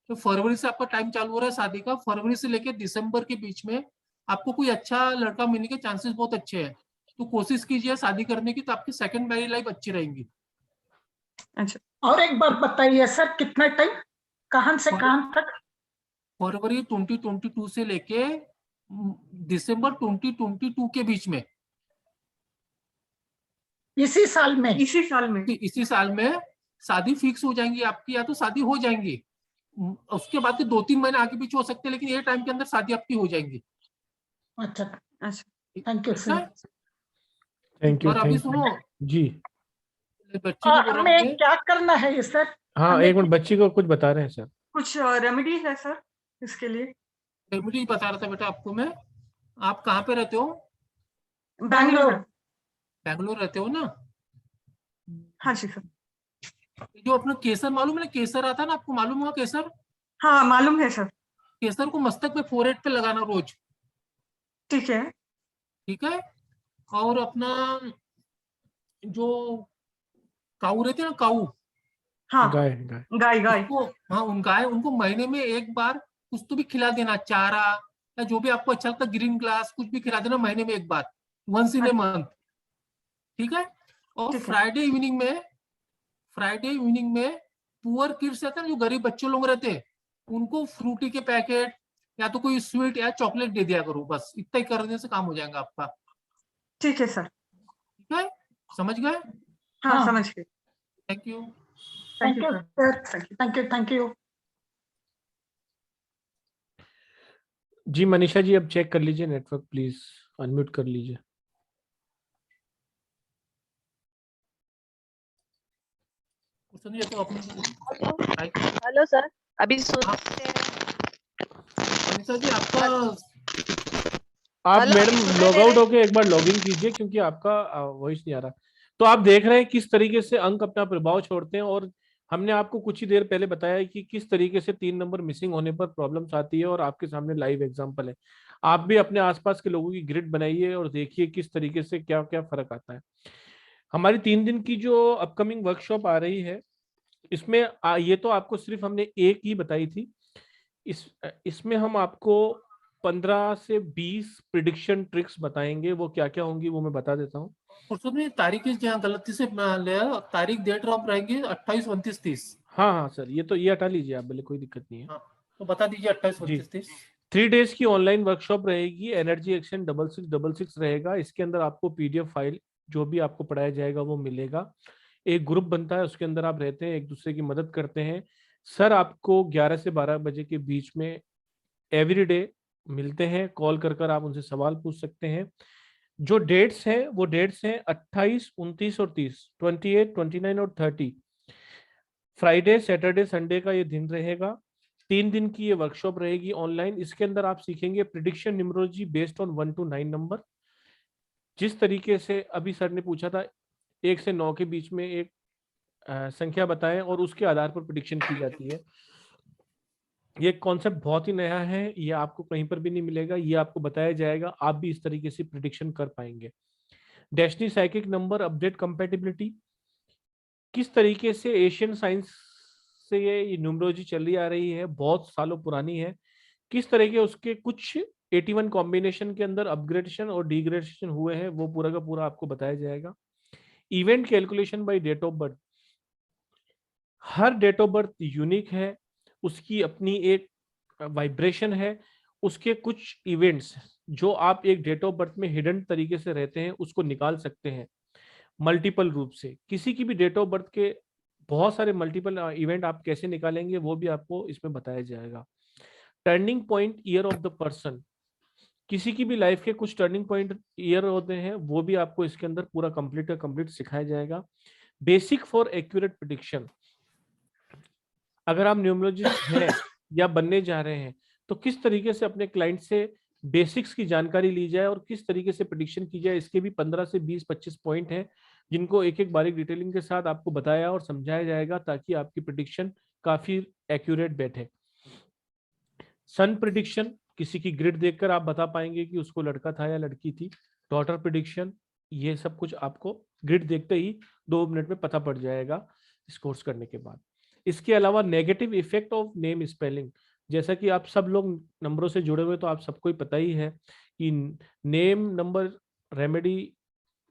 तो फरवरी से आपका टाइम चालू हो रहा है शादी का। फरवरी से लेके दिसंबर के बीच में आपको कोई अच्छा लड़का मिलने के चांसेस बहुत अच्छे हैं। तो कोशिश कीजिए शादी करने की, तो आपकी सेकंड मैरिज लाइफ अच्छी रहेंगी। अच्छा, और एक बार बताइए सर, कितना टाइम, कहां से कहां तक? फरवरी 2022 से लेके दिसंबर 2022 के बीच में, इसी साल में? इसी साल में शादी फिक्स हो जाएंगी आपकी, या तो शादी हो जाएंगी। उसके बाद के 2-3 महीने आगे पीछे हो सकते हैं, लेकिन ये टाइम के अंदर शादी आपकी हो जाएंगी। अच्छा अच्छा, thank you sir. Thank you, और अभी थैंक सुनो, यू जी। बच्ची को बोल रहे हमें क्या करना है सर? हाँ एक मिनट, बच्ची को कुछ बता रहे हैं सर। कुछ रेमेडी है सर इसके लिए? रेमेडी बता रहा था बेटा आपको मैं। आप कहाँ पे रहते हो? बैंगलोर। बैंगलोर रहते हो ना? हाँ जी सर। जो अपना केसर मालूम है ना, केसर आता है ना, आपको मालूम होगा केसर? हाँ मालूम है सर। केसर को मस्तक पे, फोरहेड पे लगाना रोज। ठीक है। ठीक है। और अपना जो काऊ रहते हैं ना, काऊ, हाँ गाय गाय गाय। उसको, हाँ उन गाय, उनको महीने में एक बार कुछ तो भी खिला देना, चारा या जो भी आपको अच्छा लगता है, ग्रीन ग्लास कुछ भी खिला देना महीने में एक बार, वंस इन ए मंथ। ठीक है। और फ्राइडे इवनिंग में पुअर किड्स रहते हैं, जो गरीब बच्चे लोग रहते हैं, उनको फ्रूटी के पैकेट या तो कोई स्वीट या चॉकलेट दे दिया करो। बस इतना ही करने से काम हो जाएगा आपका। ठीक है सर। ठीक है, समझ गए? हाँ समझ गए। Thank you. Thank you sir, thank you. जी मनीषा जी, अब चेक कर लीजिए नेटवर्क, प्लीज अनम्यूट कर लीजिए। तो अपने हेलो सर, अभी सुनते हैं। मनीषा जी आपका, आप हेलो, मैडम सुनाई लॉग दे आउट रहा है? होके एक बार लॉग इन कीजिए, क्योंकि आपका वॉइस नहीं आ रहा। तो आप देख रहे हैं किस तरीके से अंक अपना प्रभाव छोड़ते हैं, और हमने आपको कुछ ही देर पहले बताया कि किस तरीके से 3 नंबर मिसिंग होने पर प्रॉब्लम्स आती है, और आपके सामने लाइव एग्जांपल है। आप भी अपने आसपास के लोगों की ग्रिड बनाइए और देखिए किस तरीके से क्या क्या फर्क आता है। हमारी 3 दिन की जो अपकमिंग वर्कशॉप आ रही है, इसमें ये तो आपको सिर्फ हमने एक ही बताई थी। इसमें हम आपको 15 से 20 प्रिडिक्शन ट्रिक्स बताएंगे। वो क्या क्या होंगी वो मैं बता देता हूँ। और में तारीख जहाँ गलती से ले, तारीख डेट ऑफ रहेंगे 28, 29, 30। हाँ हाँ सर, ये हटा लीजिए आप, बोले कोई दिक्कत नहीं है। हाँ। तो बता दीजिए 28, जी। 29, 30। 3 डेज की ऑनलाइन वर्कशॉप रहेगी, एनर्जी एक्शन 6666 रहेगा। इसके अंदर आपको PDF फाइल जो भी आपको पढ़ाया जाएगा वो मिलेगा। एक ग्रुप बनता है, उसके अंदर आप रहते हैं, एक दूसरे की मदद करते हैं। सर आपको 11 से 12 बजे के बीच में एवरीडे मिलते हैं, कॉल कर आप उनसे सवाल पूछ सकते हैं। जो डेट्स हैं वो डेट्स हैं 28, 29 और 30, 28, 29 और 30। फ्राइडे, सैटरडे, संडे का ये दिन रहेगा। 3 दिन की ये वर्कशॉप रहेगी ऑनलाइन। इसके अंदर आप सीखेंगे prediction numerology based on 1 to 9 number. जिस तरीके से अभी सर ने पूछा था 1 से 9 के बीच में एक संख्या बताएं और उसके आधार पर प्रिडिक्शन की जाती है। ये कॉन्सेप्ट बहुत ही नया है, ये आपको कहीं पर भी नहीं मिलेगा, ये आपको बताया जाएगा, आप भी इस तरीके से प्रिडिक्शन कर पाएंगे। Destiny psychic number update compatibility, किस तरीके से एशियन साइंस से ये न्यूमरोलॉजी चली आ रही है, बहुत सालों पुरानी है, किस तरह के उसके कुछ 81 कॉम्बिनेशन के अंदर अपग्रेडेशन और डिग्रेडेशन हुए हैं, वो पूरा का पूरा आपको बताया जाएगा। Event calculation by date of birth, हर डेट ऑफ बर्थ यूनिक है, उसकी अपनी एक वाइब्रेशन है, उसके कुछ इवेंट्स जो आप एक डेट ऑफ बर्थ में हिडन तरीके से रहते हैं उसको निकाल सकते हैं मल्टीपल रूप से। किसी की भी डेट ऑफ बर्थ के बहुत सारे मल्टीपल इवेंट आप कैसे निकालेंगे वो भी आपको इसमें बताया जाएगा। Turning point year of the person, किसी की भी लाइफ के कुछ टर्निंग पॉइंट ईयर होते हैं, वो भी आपको इसके अंदर पूरा कंप्लीट का कंप्लीट सिखाया जाएगा। बेसिक फॉर एक्यूरेट प्रिडिक्शन, अगर आप न्यूमरोलॉजिस्ट हैं या बनने जा रहे हैं तो किस तरीके से अपने क्लाइंट से बेसिक्स की जानकारी ली जाए और किस तरीके से प्रेडिक्शन की जाए, इसके भी 15 से 20-25 पॉइंट हैं जिनको एक एक बारीक डिटेलिंग के साथ आपको बताया और समझाया जाएगा ताकि आपकी प्रेडिक्शन काफी एक्यूरेट बैठे। सन प्रेडिक्शन, किसी की ग्रिड देखकर आप बता पाएंगे कि उसको लड़का था या लड़की थी। डॉटर प्रेडिक्शन, ये सब कुछ आपको ग्रिड देखते ही 2 मिनट में पता पड़ जाएगा इस कोर्स करने के बाद। इसके अलावा negative effect of name spelling, जैसा कि आप सब लोग नंबरों से जुड़े हुए तो आप सबको ही पता ही है कि name number remedy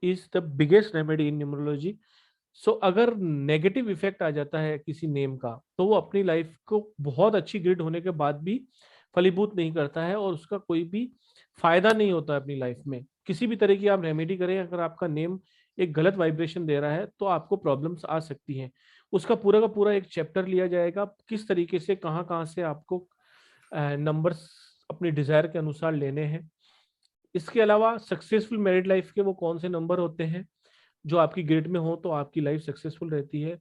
is the biggest remedy in numerology. So अगर नेगेटिव इफेक्ट आ जाता है किसी नेम का तो वो अपनी लाइफ को बहुत अच्छी ग्रिड होने के बाद भी फलीभूत नहीं करता है और उसका कोई भी फायदा नहीं होता है अपनी लाइफ में। किसी भी तरह की आप रेमेडी करें, अगर आपका नेम एक गलत वाइब्रेशन दे रहा है तो आपको प्रॉब्लम्स आ सकती हैं। उसका पूरा का पूरा एक चैप्टर लिया जाएगा, किस तरीके से कहाँ कहाँ से आपको नंबर्स अपनी डिजायर के अनुसार लेने हैं। इसके अलावा सक्सेसफुल मैरिड लाइफ के वो कौन से नंबर होते हैं जो आपकी ग्रिड में हो तो आपकी लाइफ सक्सेसफुल रहती है।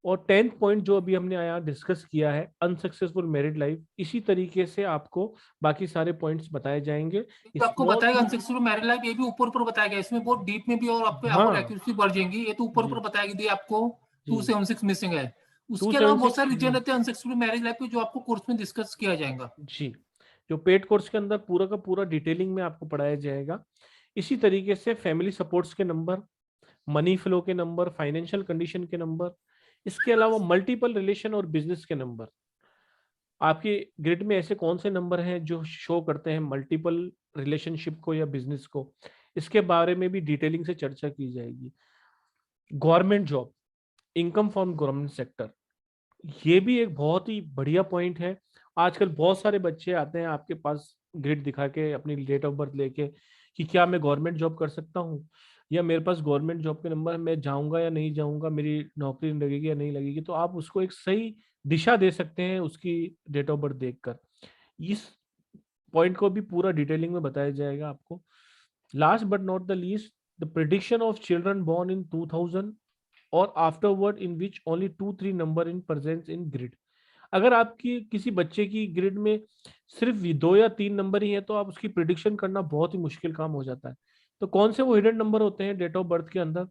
और 10th पॉइंट जो अभी हमने आया डिस्कस किया है अनसक्सेसफुल मैरिड लाइफ, इसी तरीके से आपको बाकी सारे पॉइंट्स बताए जाएंगे। तो आपको बताएगा अनसक्सेसफुल मैरिड लाइफ, ये भी ऊपर ऊपर बताया गया, इसमें बहुत डीप में भी और आपको हाँ, एक्यूरेसी बढ़ जाएगी। ये तो ऊपर ऊपर बताया गया आपको 276 मिसिंग है। उसके 276 अलावा बहुत सारे रीजन रहते हैं अनसक्सेसफुल मैरिज लाइफ के जो आपको कोर्स में डिस्कस किया जाएगा। जी, जो पेड कोर्स के अंदर पूरा का पूरा डिटेलिंग में आपको पढ़ाया जाएगा। इसी तरीके से फैमिली सपोर्ट्स के नंबर, मनी फ्लो के नंबर, फाइनेंशियल कंडीशन के नंबर, इसके अलावा मल्टीपल रिलेशन और बिजनेस के नंबर। आपकी ग्रिड में ऐसे कौन से नंबर हैं जो शो करते हैं मल्टीपल रिलेशनशिप को या बिजनेस को, इसके बारे में भी डिटेलिंग से चर्चा की जाएगी। Government job, income from government sector, ये भी एक बहुत ही बढ़िया पॉइंट है। आजकल बहुत सारे बच्चे आते हैं आपके पास ग्रिड दिखा के अपनी डेट ऑफ बर्थ लेके कि क्या मैं गवर्नमेंट जॉब कर सकता हूँ, या मेरे पास गवर्नमेंट जॉब के नंबर, मैं जाऊंगा या नहीं जाऊंगा, मेरी नौकरी लगेगी या नहीं लगेगी। तो आप उसको एक सही दिशा दे सकते हैं उसकी डेट ऑफ बर्थ देखकर। इस पॉइंट को भी पूरा डिटेलिंग में बताया जाएगा आपको। Last but not the least, the prediction of children born in 2000 और afterward in which only 2-3 number in presence in grid. अगर आपकी किसी बच्चे की ग्रिड में सिर्फ 2 या 3 नंबर ही है तो आप उसकी प्रिडिक्शन करना बहुत ही मुश्किल काम हो जाता है। तो कौन से वो हिडन नंबर होते हैं डेट ऑफ बर्थ के अंदर,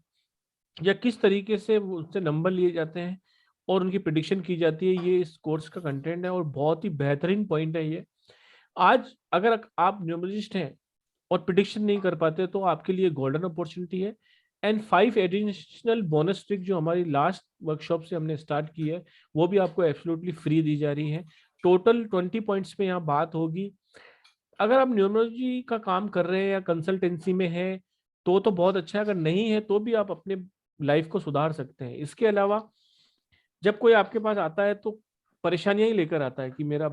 या किस तरीके से उससे नंबर लिए जाते हैं और उनकी प्रिडिक्शन की जाती है, ये इस कोर्स का कंटेंट है और बहुत ही बेहतरीन पॉइंट है ये। आज अगर आप न्यूमरोलॉजिस्ट हैं और प्रिडिक्शन नहीं कर पाते तो आपके लिए गोल्डन अपॉर्चुनिटी है। एंड 5 एडिशनल बोनस ट्रिक जो हमारी लास्ट वर्कशॉप से हमने स्टार्ट की है वो भी आपको एब्सोल्युटली फ्री दी जा रही है। टोटल 20 पॉइंट्स पे यहाँ बात होगी। अगर आप न्यूमरोलॉजी का काम कर रहे हैं या कंसल्टेंसी में हैं तो बहुत अच्छा है, अगर नहीं है तो भी आप अपने लाइफ को सुधार सकते हैं। इसके अलावा जब कोई आपके पास आता है तो परेशानियां ही लेकर आता है कि मेरा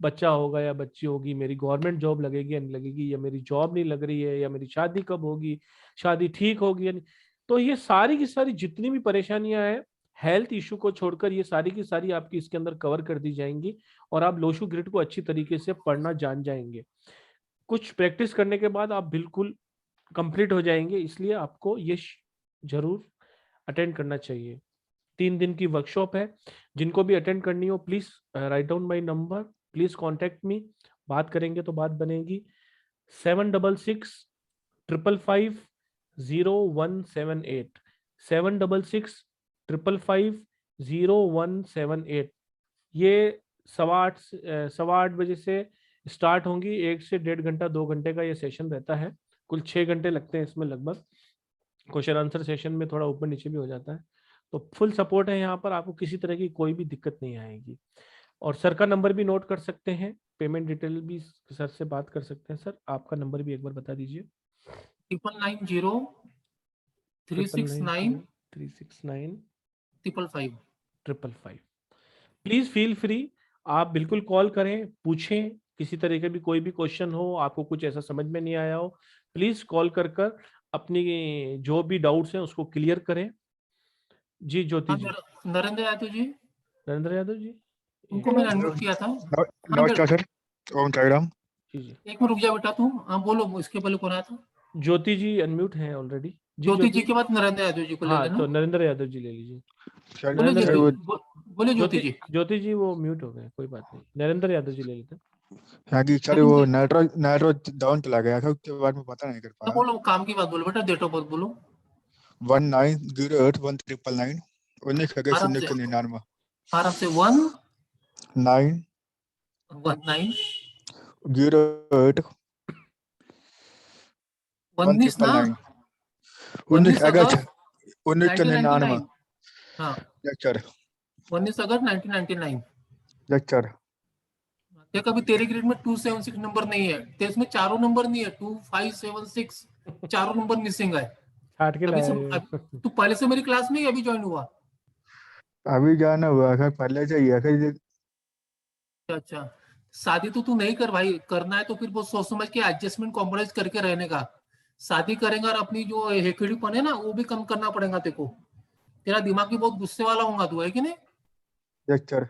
बच्चा होगा या बच्ची होगी, मेरी गवर्नमेंट जॉब लगेगी या नहीं लगेगी, या मेरी जॉब नहीं लग रही है, या मेरी शादी कब होगी, शादी ठीक होगी या नहीं। तो ये सारी की सारी जितनी भी परेशानियां हैं हेल्थ इशू को छोड़कर, ये सारी की सारी आपकी इसके अंदर कवर कर दी जाएंगी और आप लोशु ग्रिड को अच्छी तरीके से पढ़ना जान जाएंगे। कुछ प्रैक्टिस करने के बाद आप बिल्कुल कंप्लीट हो जाएंगे, इसलिए आपको ये जरूर अटेंड करना चाहिए। 3 दिन की वर्कशॉप है, जिनको भी अटेंड करनी हो please write down my number, please contact me, बात करेंगे तो बात बनेगी। 7665550178 7665550178। ये 8:15 बजे से स्टार्ट होंगी, 1 से 1.5 घंटा 2 घंटे का ये सेशन रहता है, कुल 6 घंटे लगते हैं इसमें लगभग। क्वेश्चन आंसर सेशन में थोड़ा ऊपर नीचे भी हो जाता है, तो फुल सपोर्ट है यहाँ पर, आपको किसी तरह की कोई भी दिक्कत नहीं आएगी। और सर का नंबर भी नोट कर सकते हैं, पेमेंट डिटेल भी सर से बात कर सकते हैं। सर आपका नंबर भी एक बार बता दीजिए। 990369 प्लीज फील फ्री, आप बिल्कुल कॉल करें, पूछें, किसी तरह के भी कोई भी क्वेश्चन हो, आपको कुछ ऐसा समझ में नहीं आया हो, प्लीज कॉल कर अपनी जो भी डाउट्स हैं उसको क्लियर करें। जी ज्योति जी। नरेंद्र यादव जी, नरेंद्र यादव जी, उनको मैंने अनम्यूट किया था। नमस्कार सर, ओम साई राम। जी जी, एक मिनट रुक जा बेटा तू, हाँ बोलो, इसके पहले कौन आया था? ज्योति जी अनम्यूट हैं ऑलरेडी। ज्योति जी के बाद नरेंद्र यादव जी को ले हाँ, लेना। तो नरेंद्र यादव जी ले लीजिए। बोले ज्योति जी। ज्योति जी वो म्यूट हो गए, कोई बात नहीं, नरेंद्र यादव जी ले लेते हैं। हाँ जी सर, वो नेटवर्क डाउन चला गया था, उसके बाद में पता नहीं कर पाया। बोलो काम की बात बोलो बेटा, डेट ऑफ बर्थ बोलो। 19081999 1999 आराम से 1 9 19 08 19 ना 19 अगस्त 1999। हाँ लेक्चर 19 अगस्त 1999। लेक्चर देख अभी तेरे ग्रेड में 276 नंबर नहीं है, तो इसमें चारों नंबर नहीं है, 2576 चारों नंबर मिसिंग है। तू पहले से मेरी क्लास में ही अभी ज्वाइन हुआ? अभी जाना हुआ है, पहले से ही है। अच्छा, शादी तो तू नहीं कर भाई, करना है तो फिर बहुत सोच समझ के एडजस्टमेंट कॉम्प्रोमाइज करके रहने का। शादी करेगा और अपनी जो हेकड़ीपन है ना वो भी कम करना पड़ेगा तेरे को। तेरा दिमाग भी बहुत गुस्से वाला होगा तू, है कि नहीं? लेक्चर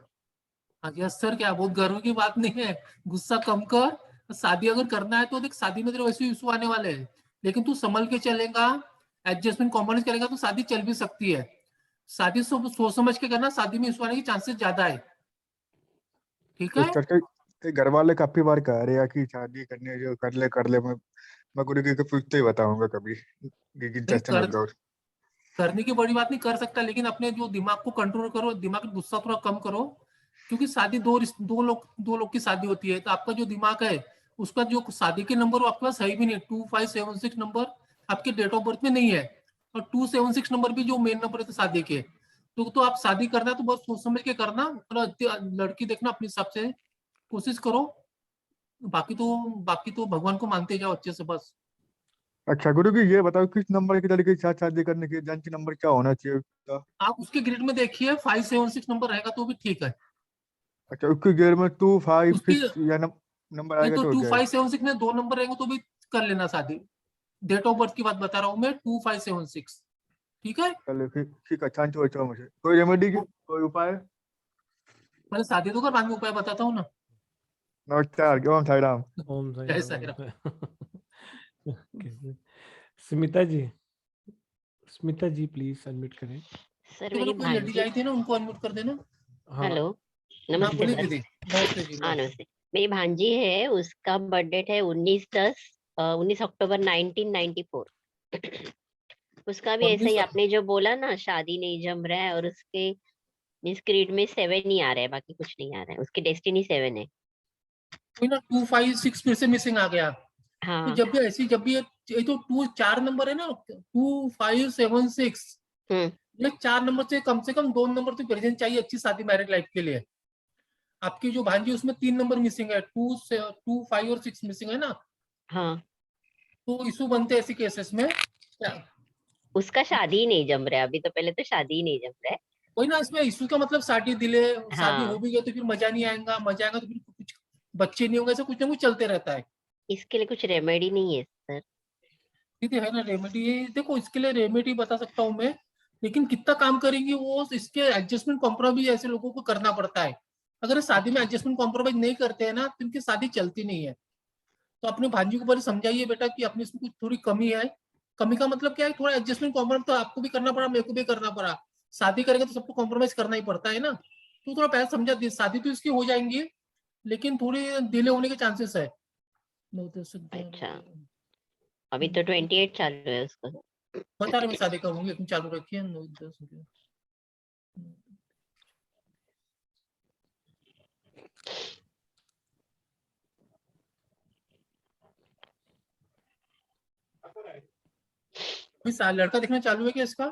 यस सर, क्या बहुत गर्व की बात नहीं है, गुस्सा कम कर। शादी अगर करना है तो देख, शादी में तेरे वैसे इशू आने वाले हैं, लेकिन तू संभल के चलेगा, एडजस्टमेंट कॉम्प्रोमाइज करेगा तो शादी चल भी सकती है। शादी सोच समझ के करना, शादी में इशू आने के चांसेस ज्यादा है, ठीक है? घर वाले काफी बार कह रहे हैं कि शादी करनी है, जो कर ले। मैं गुरु जी को पूछते ही बताऊंगा कभी। करने की बड़ी बात नहीं, कर सकता, लेकिन अपने जो दिमाग को कंट्रोल करो, दिमाग का गुस्सा थोड़ा कम करो, क्योंकि शादी दो लोग की शादी होती है, तो आपका जो दिमाग है उसका जो शादी के नंबर वो आपके पास है भी नहीं। 2576 नंबर आपके डेट ऑफ बर्थ में नहीं है, और 276 नंबर भी जो मेन नंबर है शादी के। तो आप शादी करना है तो बहुत सोच समझ के करना, और लड़की देखना अपने हिसाब से कोशिश करो, बाकी तो भगवान को मानते जाओ अच्छे से बस। अच्छा गुरु जी, ये बताओ किस नंबर की लड़की के साथ शादी करने की जांच नंबर क्या होना चाहिए? आप उसके ग्रेड में देखिए, 576 नंबर रहेगा तो भी ठीक है। अच्छा, उसके ग्रेड में 256 या नंबर आएगा तो 2576 में 2 नंबर रहेंगे तो भी कर लेना शादी। डेट ऑफ बर्थ की बात बता रहा हूँ मैं, 2576, ठीक है? चलो ठीक है, चांस हो मुझे कोई रेमेडी की कोई उपाय? पहले शादी तो कर, बाद में उपाय बताता हूँ ना। नमस्कार, ओम साई राम। ओम जय साई राम। स्मिता जी प्लीज अनम्यूट करें। सर मेरी भांजी आई थी ना, उनको अनम्यूट कर देना। हेलो नमस्ते सर। हाँ नमस्ते, मेरी भांजी है, उसका बर्थडे है 19 अक्टूबर 1994। उसका भी ऐसा ही आपने जो बोला ना, शादी नहीं जम रहा है, और उसके मिस ग्रेड में 7 ही आ रहा है, बाकी कुछ नहीं आ रहा है, उसकी डेस्टिनी 7 है। कोई ना 256 फिर से मिसिंग आ गया। हाँ, तो जब भी ये तो 4 नंबर है ना, 2576, ये 4 नंबर से कम 2 नंबर तो प्रेजेंट चाहिए अच्छी शादी मैरिड लाइफ के लिए। आपकी जो भांजी उसमें 3 नंबर मिसिंग है, 2, 5 और 6 मिसिंग है ना। हाँ, तो इशू बनते हैं ऐसे केसेस में। उसका शादी ही नहीं जम रहा है अभी, तो पहले तो शादी ही नहीं जम रहा है। कोई ना, इसमें इशू का मतलब शादी डिले, शादी हाँ। हो भी गया तो फिर मजा नहीं आएगा, मजा आएगा तो फिर कुछ बच्चे नहीं होंगे, ऐसे कुछ ना कुछ चलते रहता है। इसके लिए कुछ रेमेडी नहीं है सर? दीदी है ना रेमेडी, देखो इसके लिए रेमेडी बता सकता हूँ मैं, लेकिन कितना काम करेंगी वो, इसके एडजस्टमेंट कॉम्प्रोमाइज ऐसे लोगों को करना पड़ता है। अगर शादी में एडजस्टमेंट कॉम्प्रोमाइज नहीं करते हैं ना तो इनकी शादी चलती नहीं है। तो अपने भांजी को पहले समझाइए बेटा कि अपने इसमें कुछ थोड़ी कमी है। कमी का मतलब क्या है, थोड़ा एडजस्टमेंट कॉम्प्रोमाइज तो आपको भी करना पड़ा, मेरे को भी करना पड़ा। शादी करेंगे तो सबको कॉम्प्रोमाइज करना ही पड़ता है ना। तो थोड़ा पहले समझा दी, शादी तो इसकी हो जाएंगी लेकिन थोड़ी डिले होने के चांसेस है। अच्छा, अभी तो 28 चालू है उसका। बता रहे मैं शादी करूंगी, तुम चालू रखिए 9 10। लड़का देखना चालू है क्या इसका?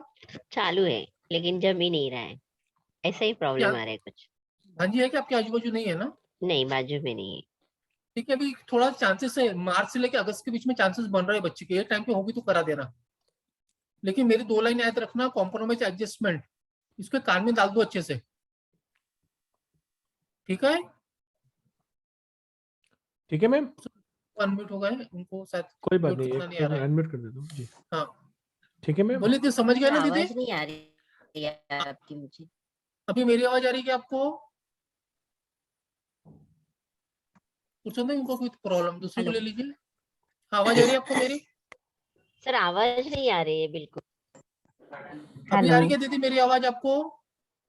चालू है लेकिन जम ही नहीं रहा है, ऐसा ही प्रॉब्लम आ रहा है कुछ। हाँ जी, है कि आपके आजू बाजू नहीं है ना? नहीं, बाजू में नहीं है। ठीक है, अभी थोड़ा चांसेस है, मार्च से लेकर अगस्त के बीच में चांसेस बन रहे हैं बच्चे के, ये टाइम पे होगी तो करा देना। लेकिन मेरी 2 लाइन याद रखना, कॉम्प्रोमाइज एडजस्टमेंट, इसके कान में डाल दो अच्छे से, ठीक है? ठीक है मैम, अनम्यूट हो गए उनको शायद, कोई बात म्यूट नहीं, करना नहीं आ रहा है। अनम्यूट कर देता हूँ जी। हाँ ठीक है मैम, बोलिए दीदी, समझ गए ना दीदी? आवाज नहीं आ रही है आपकी मुझे। अभी मेरी आवाज आ रही है क्या आपको? कुछ नहीं, उनको कोई प्रॉब्लम, दूसरी को ले लीजिए। हाँ, आवाज आ रही है आपको मेरी? सर आवाज नहीं आ रही है बिल्कुल। अभी आ रही है दीदी मेरी आवाज आपको?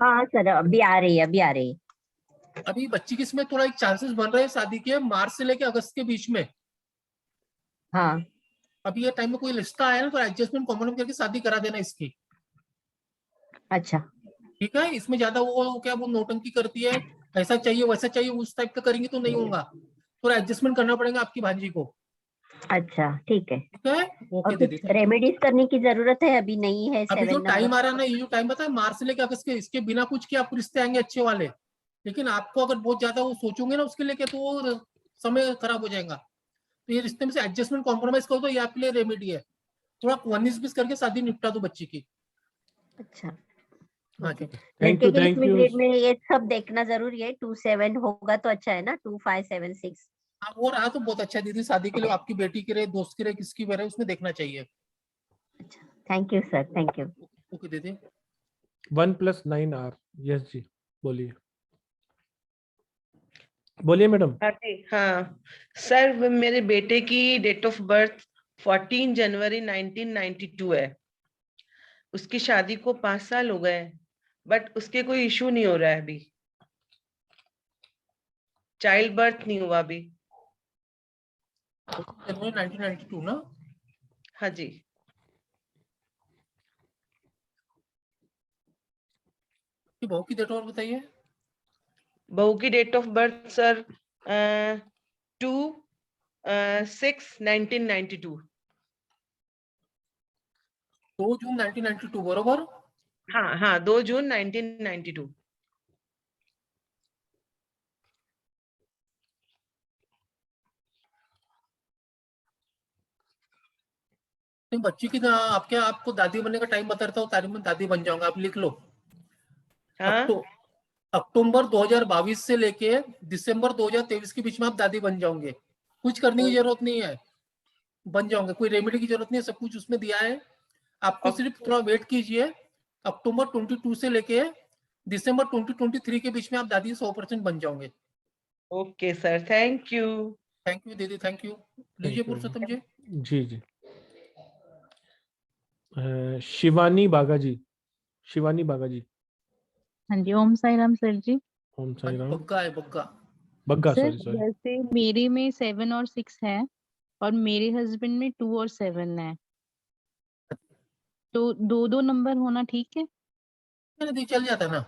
हाँ सर, अभी आ रही है, अभी आ रही है। अभी बच्ची की इसमें थोड़ा एक चांसेस बन रहे हैं शादी के, मार्च से लेके अगस्त के बीच में। हाँ अभी ये टाइम में कोई रिश्ता आया ना तो एडजस्टमेंट कॉम्प्रोमाइज करके शादी करा देना इसकी, अच्छा ठीक है? इसमें ज्यादा वो क्या वो नौटंकी करती है, ऐसा चाहिए वैसा चाहिए, उस टाइप का करेंगे तो नहीं होगा। थोड़ा एडजस्टमेंट करना पड़ेगा आपकी भांजी को, अच्छा ठीक है। ठीक है? और ओके दीदी, कुछ रेमेडीज करने की जरूरत है? अभी नहीं है अभी जो 7 टाइम आ नंबर। रहा है ना, ये जो टाइम बताया मार्च से लेकर अगस्त के, इसके बिना कुछ किए आपको रिश्ते आएंगे अच्छे वाले। लेकिन आपको अगर बहुत ज्यादा वो सोचोगे ना उसके लेके तो वो समय खराब हो जाएगा। तो ये रिश्ते में से एडजस्टमेंट कॉम्प्रोमाइज करो तो ये आपके लिए रेमेडी है। थोड़ा 19-20 करके शादी निपटा दो बच्ची की। अच्छा हाँ जी, थैंक लड़के यू, के थैंक इसमें यू। ग्रेड में ये सब देखना जरूरी है। 2-7 होगा तो अच्छा है ना, 2-5-7-6। हाँ वो रहा तो बहुत अच्छा है दीदी, शादी के लिए आपकी बेटी के लिए, दोस्त के लिए, किसकी भी रहे उसमें देखना चाहिए। अच्छा thank you sir, thank you. Okay दीदी। 1+9R, यस जी, बोलिए बोलिए मैडम। अरे हाँ सर, मेरे बेटे की डेट ऑफ बर्थ 14 जनवरी 1992 है। उसकी शादी को 5 साल हो गए, बट उसके कोई इशू नहीं हो रहा है अभी, चाइल्ड बर्थ नहीं हुआ अभी। 1992 ना? हाँ जी। बहू की डेट और बताइए। बहू की डेट ऑफ बर्थ सर 2/6/1992। 2 जून 1992 बरोबर? हाँ हाँ, 2 जून 1992। नहीं, बच्ची की आपके आपको दादी बनने का टाइम बता रहा हूँ, तारीख में दादी बन जाऊंगा, आप लिख लो। हाँ अक्टूबर 2022 से लेके दिसंबर 2023 के बीच में आप दादी बन जाओगे। कुछ करने की जरूरत नहीं है, बन जाओगे, कोई रेमेडी की जरूरत नहीं है, सब कुछ उसमें दिया है। आपको सिर्फ थोड़ा वेट कीजिए, अक्टूबर 22 से लेके दिसंबर 2023 के बीच में आप दादी 100% बन जाओगे। Okay sir, thank you. Thank you दीदी, थैंक यू। लीजिए पुरुषोत्तम जी। जी जी। शिवानी बागा जी, शिवानी बागा जी। हाँ जी, ओम साई राम सर जी। ओम साई राम। बग्गा है, बग्गा। Bagga, sir sorry. जैसे मेरे में 7 और 6 है और मेरे हस्बैंड में 2 और 7 है, तो 2-2 नंबर होना ठीक है? दी चल जाता ना।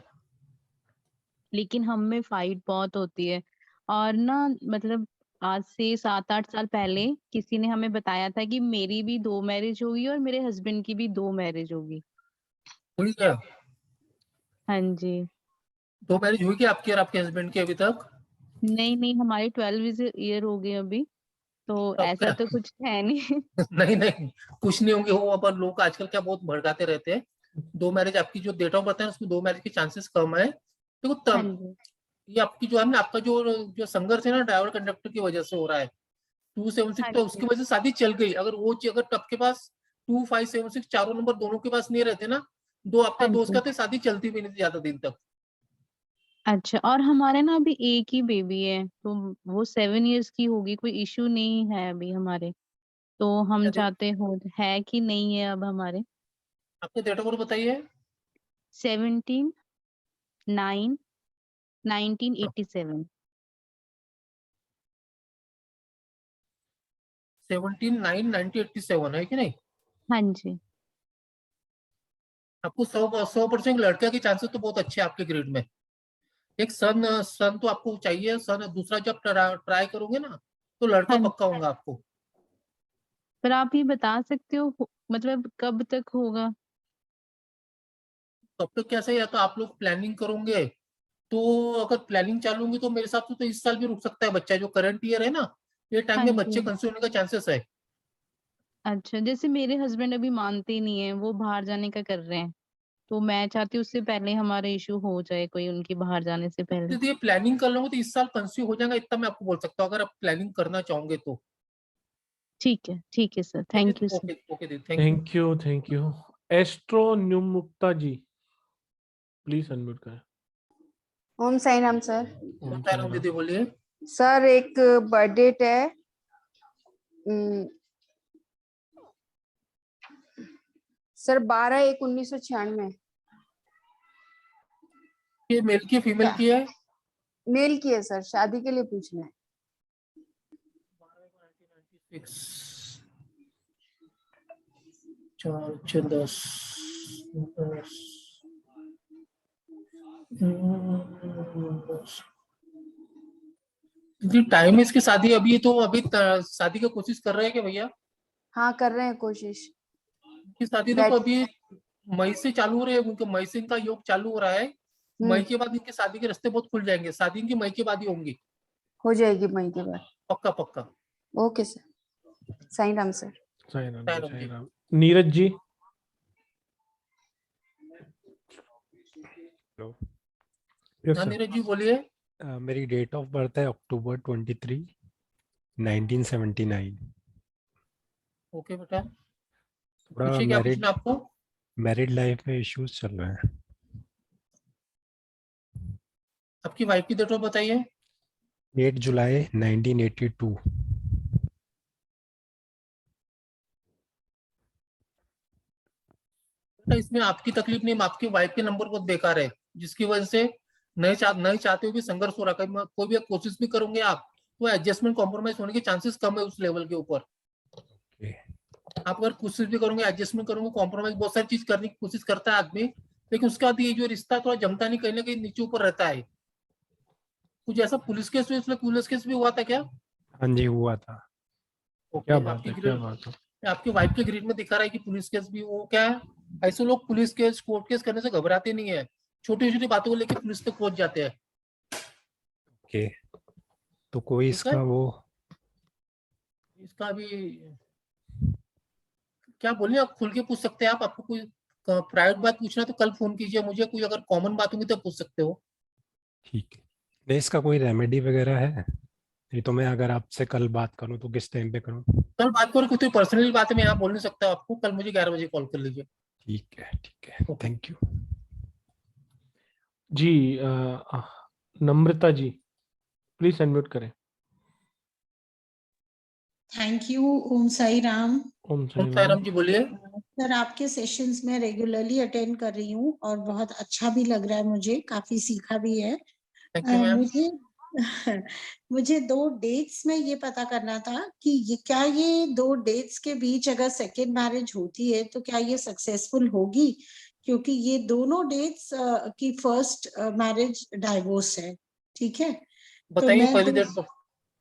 लेकिन हम में फाइट बहुत होती है। और ना मतलब आज से 7-8 साल पहले किसी ने हमें बताया था कि मेरी भी 2 मैरिज होगी और मेरे हस्बैंड की भी 2 मैरिज होगी। हुई क्या? हाँ जी। 2 मैरिज हुई क्या आपकी और आपके हस्बैंड की अभी तक? नहीं नहीं, हमारे 12 ईयर हो गए अभी, तो अब ऐसा क्या? तो कुछ है नहीं। नहीं नहीं, कुछ नहीं होंगे, वो अपन लोग आजकल क्या बहुत भड़काते रहते हैं। 2 मैरिज आपकी जो डेट ऑफ बर्थ है उसमें 2 मैरिज के चांसेस कम है। देखो हाँ तब जी। ये आपकी जो है ना, आपका जो जो संघर्ष है ना ड्राइवर कंडक्टर की वजह से हो रहा है। 276 हाँ तो जी। उसकी वजह से शादी चल गई। अगर आपके पास 2576 चारों नंबर दोनों के पास नहीं रहते ना, दो आपका हाँ दोस्त जी। का, तो शादी चलती भी नहीं थी ज्यादा दिन तक। अच्छा, और हमारे ना अभी एक ही बेबी है, तो वो 7 इयर्स की होगी, कोई इशू नहीं है अभी हमारे। तो हम चाहते हो, है कि नहीं है अब हमारे? आपका डेट ऑफ बर्थ बताइए। 17/9/1987। 17/9/1987 है कि नहीं? हाँ जी। आपको 100% लड़का के चांसेस तो बहुत अच्छे हैं आपके ग्रेड में। एक सन सन तो आपको चाहिए, सन दूसरा जब ट्राई करोगे ना तो लड़का हाँ, पक्का होगा आपको। पर आप ये बता सकते हो मतलब कब तक होगा? तब तक कैसे, या तो आप लोग प्लानिंग करोगे, तो अगर प्लानिंग चालू होगी तो मेरे हिसाब से तो इस साल भी रुक सकता है बच्चा। जो करंट ईयर है ना, ये टाइम हाँ में बच्चे जी। कंसीव होने का चांसेस है। अच्छा, जैसे मेरे हस्बैंड अभी मानते ही नहीं है, वो बाहर जाने का कर रहे हैं, तो मैं चाहती हूँ उससे पहले हमारा इशू हो जाए, कोई उनकी बाहर जाने से पहले। यदि प्लानिंग कर लोगे तो इस साल कंसीव हो जाएगा, इतना मैं आपको बोल सकता हूँ, अगर आप प्लानिंग करना चाहोगे तो। ठीक है sir, thank you sir. Okay okay दी, thank you. Thank you. Astro न्युमुक्ता जी, प्लीज अनम्यूट करें। ओम साई राम सर। ओम साई राम। दीदी बोलिए। सर एक बर्थडे है, सर 12/1/1996। ये मेल की फीमेल की है? मेल की है सर, शादी के लिए पूछना है। 4/6/10। जी टाइम है इसकी शादी अभी, तो अभी शादी की कोशिश कर रहे हैं क्या भैया? हाँ कर रहे हैं कोशिश। की शादी देखो अभी मई से चालू हो रही है, उनके मई से इनका योग चालू हो रहा है। मई के बाद इनके शादी के रास्ते बहुत खुल जाएंगे। शादी इनकी मई के बाद ही होंगी। हो जाएगी मई के बाद। पक्का पक्का। Okay sir, Sai Ram sir. Sai Ram ji, Sai Ram. Neeraj ji. Hello. हाँ नीरज जी बोलिए। मेरी डेट ऑफ बर्थ है अक्टूबर 23, 1979। ओके बेटा, थोड़ा पूछिए क्या पूछना आपको। मैरिड लाइफ में इश्यूज चल रहे हैं। आपकी वाइफ की डेट ऑफ बताइए। 8 जुलाई 1982। इसमें आपकी तकलीफ नहीं, आपकी वाइफ के नंबर बहुत बेकार है, जिसकी वजह से नहीं चाहते हुए भी संघर्ष हो रहा है। कोई भी कोशिश भी करोगे आप, तो एडजस्टमेंट कॉम्प्रोमाइज होने के चांसेस कम है उस लेवल के ऊपर। आप अगर कोशिश भी करोगे, एडजस्टमेंट करोगे, कॉम्प्रोमाइज बहुत सारी चीज करने की कोशिश करता है आदमी, लेकिन उसके बाद ये जो रिश्ता थोड़ा जमता नहीं, कहीं ना कहीं नीचे ऊपर रहता है। कुछ ऐसा पुलिस केस भी हुआ था क्या? हाँ जी हुआ था। क्या बात है, क्या बात है। आपकी वाइफ के ग्रीड में दिखा रहा है कि पुलिस केस भी, वो क्या है, ऐसे लोग पुलिस केस कोर्ट केस करने से घबराते नहीं है, छोटी छोटी बातों को लेकर पुलिस तक पहुंच जाते हैं। ओके, तो कोई इसका भी क्या बोलिए, आप खुल के पूछ सकते हैं। आपको कोई प्राइवेट बात पूछना तो कल फोन कीजिए मुझे, कोई अगर कॉमन बात होगी तो पूछ सकते हो। ठीक है। नहीं, इसका कोई रेमेडी वगैरह है? नहीं तो मैं अगर आपसे कल बात करूं तो किस टाइम पे करूं? कल बात करो, कोई पर्सनल बात है मैं यहाँ बोल नहीं सकता आपको। कल मुझे 11 बजे कॉल कर लीजिए। ठीक है, थैंक यू। जी नम्रता जी, प्लीज अनम्यूट करें। Thank you. ओम साई राम। ओम साई राम जी बोलिए। सर आपके सेशंस में रेगुलरली अटेंड कर रही हूँ और बहुत अच्छा भी लग रहा है, मुझे काफी सीखा भी है। मुझे 2 डेट्स में ये पता करना था कि क्या ये 2 डेट्स के बीच अगर सेकेंड मैरिज होती है तो क्या ये सक्सेसफुल होगी, क्योंकि ये दोनों डेट्स की फर्स्ट मैरिज डाइवोर्स है। ठीक है, बताइए पहली डेट।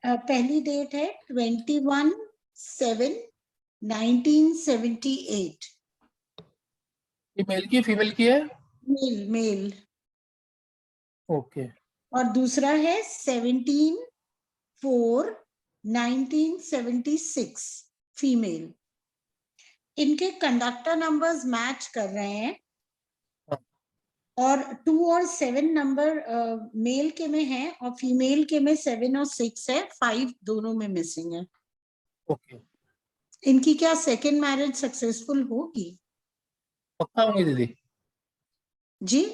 पहली डेट है 21/7/1978। ये मेल की फीमेल की है? मेल। ओके। और दूसरा है 17/4/1976 फीमेल। इनके कंडक्टर नंबर्स मैच कर रहे हैं और 2 और 7 नंबर मेल के में है और फीमेल के में 7 और 6 है, 5 दोनों में मिसिंग है। ओके, इनकी क्या सेकंड मैरिज सक्सेसफुल होगी? पक्का होंगे दीदी, जी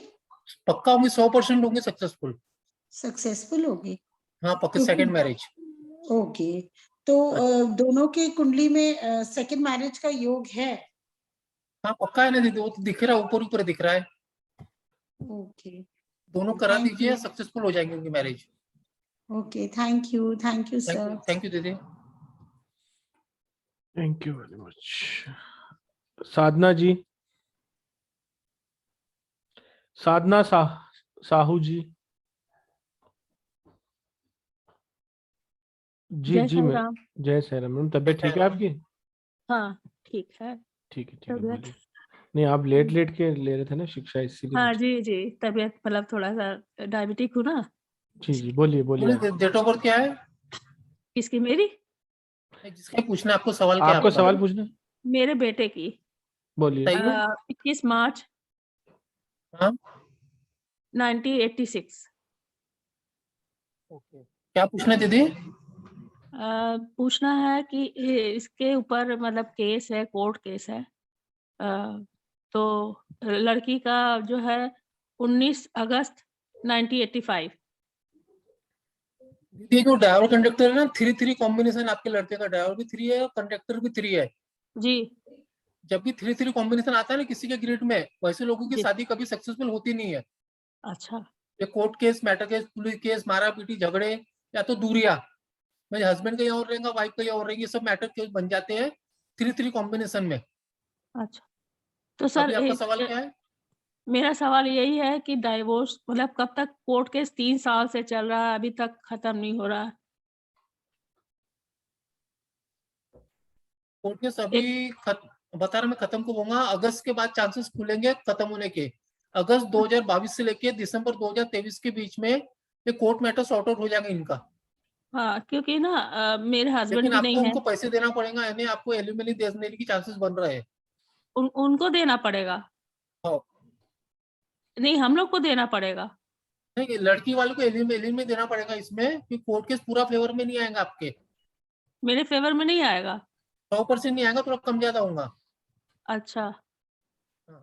पक्का होंगे, 100% होंगे सक्सेसफुल। सक्सेसफुल होगी। हाँ पक्का, सेकंड मैरिज। ओके, तो दोनों के कुंडली में सेकंड मैरिज का योग है? हाँ पक्का है ना दीदी, वो तो दिख रहा है, ऊपर ऊपर दिख रहा है। ओके, दोनों करा Thank दीजिए, you. सक्सेसफुल हो जाएंगे उनकी marriage. Okay, thank you sir. Thank you दीदी। Thank you very much. साधना जी, साधना साहू जी। जी जय जी साईं मैं, राम। जय साईं राम। मैम तबीयत ठीक है आपकी? हाँ ठीक है ठीक है, ठीक है, तबीयत। बोलिए। नहीं, आप लेट के ले रहे थे ना शिक्षा, इसीलिए हाँ पूछा। जी जी, तबीयत मतलब थोड़ा सा डायबिटिक हूँ ना। जी जी, बोलिए बोलिए आप। डेट ऑफ बर्थ क्या है? किसकी? मेरी? जिसका पूछना है आपको, सवाल क्या है आपको आपका? सवाल पूछना है? मेरे बेटे की बोलिए। बताइए। 21 मार्च हाँ 1986। ओके, क्या पूछना है दीदी? पूछना है कि इसके ऊपर मतलब केस है, कोर्ट केस है। तो लड़की का जो है 19 अगस्त 1985। ये जो ड्राइवर कंडक्टर है ना, 3-3 कॉम्बिनेशन, आपके लड़के का ड्राइवर भी 3 है, कंडक्टर भी 3 है। जी जब भी 3-3 कॉम्बिनेशन आता है ना किसी के ग्रिड में, वैसे लोगों की जी। शादी कभी सक्सेसफुल होती नहीं है। अच्छा ये court case, matter case, police case, मारा पीटी, झगड़े, या तो दूरिया, मेरे हस्बैंड कहीं और रहेगा, वाइफ कहीं और रहेगी, ये सब मैटर केस बन जाते हैं 3-3 कॉम्बिनेशन में। अच्छा, तो सर अभी आपका सवाल क्या है? मेरा सवाल यही है कि डाइवोर्स मतलब कब तक? कोर्ट केस 3 साल से चल रहा है, अभी तक खत्म नहीं हो रहा है। कोर्ट केस अभी बता रहा, मैं खत्म कब होगा? अगस्त के बाद चांसेस खुलेंगे खत्म होने के। अगस्त 2022 से लेके दिसंबर 2023 के बीच में ये कोर्ट मैटर सॉर्ट आउट हो जाएगा इनका। हाँ, क्योंकि ना मेरे हस्बैंड लेकिन भी आपको नहीं है। उनको पैसे देना पड़ेगा, यानी आपको एलिमनी देने की चांसेस बन रहे हैं। उनको देना पड़ेगा? हाँ। नहीं, हम लोग को देना पड़ेगा। नहीं, लड़की वालों को एलिमनी देना पड़ेगा इसमें, कि कोर्ट केस पूरा फेवर में नहीं आएगा आपके। मेरे फेवर में नहीं आएगा? 100% नहीं आएगा, थोड़ा कम ज्यादा होगा। अच्छा,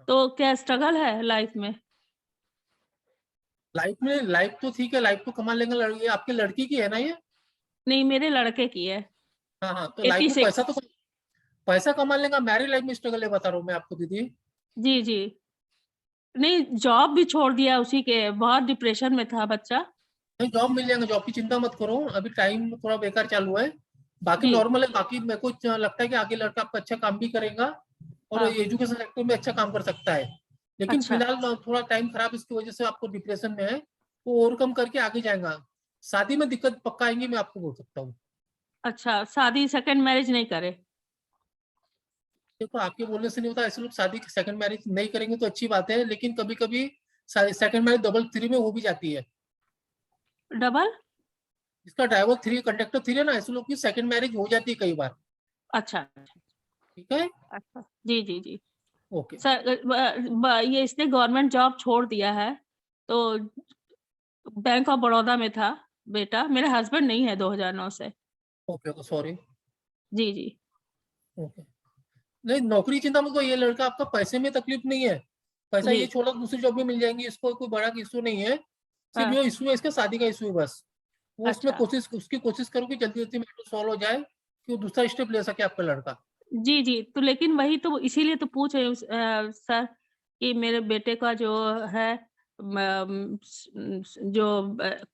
तो क्या स्ट्रगल है लाइफ में? लाइफ तो ठीक है, लाइफ तो कमा लेंगे। लड़की आपकी लड़की की है ना ये? नहीं, मेरे लड़के की है। हाँ हाँ, तो लाइफ में 86। पैसा कमा लेगा। मैरिड लाइफ में स्ट्रगल है, बता रहा हूँ मैं आपको दीदी। जी जी। नहीं, जॉब भी छोड़ दिया उसी के, बहुत डिप्रेशन में था बच्चा। नहीं, जॉब मिल जाएगा, जॉब की चिंता मत करो। अभी टाइम थोड़ा बेकार चालू है, बाकी जी नॉर्मल है। बाकी मेरे को लगता है कि आगे लड़का आपका अच्छा काम भी करेगा और हाँ। एजुकेशन सेक्टर में अच्छा काम कर सकता है। लेकिन अच्छा फिलहाल थोड़ा टाइम खराब इसकी वजह से आपको डिप्रेशन में है, वो ओवरकम करके आगे जाएगा। शादी में दिक्कत पक्का आएंगी, मैं आपको बोल सकता हूँ। अच्छा, शादी सेकंड मैरिज नहीं करे? देखो, आपके बोलने से नहीं होता, ऐसे लोग शादी सेकंड मैरिज नहीं करेंगे तो अच्छी बात है, लेकिन कभी कभी सेकंड मैरिज डबल 3 में हो भी जाती है। डबल? जिसका ड्राइवर 3, कंडक्टर 3 है ना, ऐसे लोग की सेकंड मैरिज हो जाती है कई बार। अच्छा ठीक है। अच्छा। जी जी जी। ओके। सर ये इसने गवर्नमेंट जॉब छोड़ दिया है, तो बैंक ऑफ बड़ौदा में था बेटा। मेरे हस्बैंड नहीं है 2009 से। Okay, sorry. जी जी। ओके, नहीं, नौकरी की चिंता मत करो, ये लड़का आपका पैसे में तकलीफ नहीं है। पैसा जी ये छोड़ा, दूसरी जॉब भी मिल जाएंगी, इसको कोई बड़ा इशू नहीं है। सिर्फ हाँ। जो इशू है इसका शादी का इशू है बस। वो उसमें अच्छा उसकी कोशिश करो कि जल्दी जल्दी मैटर सॉल्व हो जाए, कि वो दूसरा स्टेप ले सके आपका लड़का। जी जी, तो लेकिन वही तो इसीलिए तो पूछ रही हूँ सर कि मेरे बेटे का जो है जो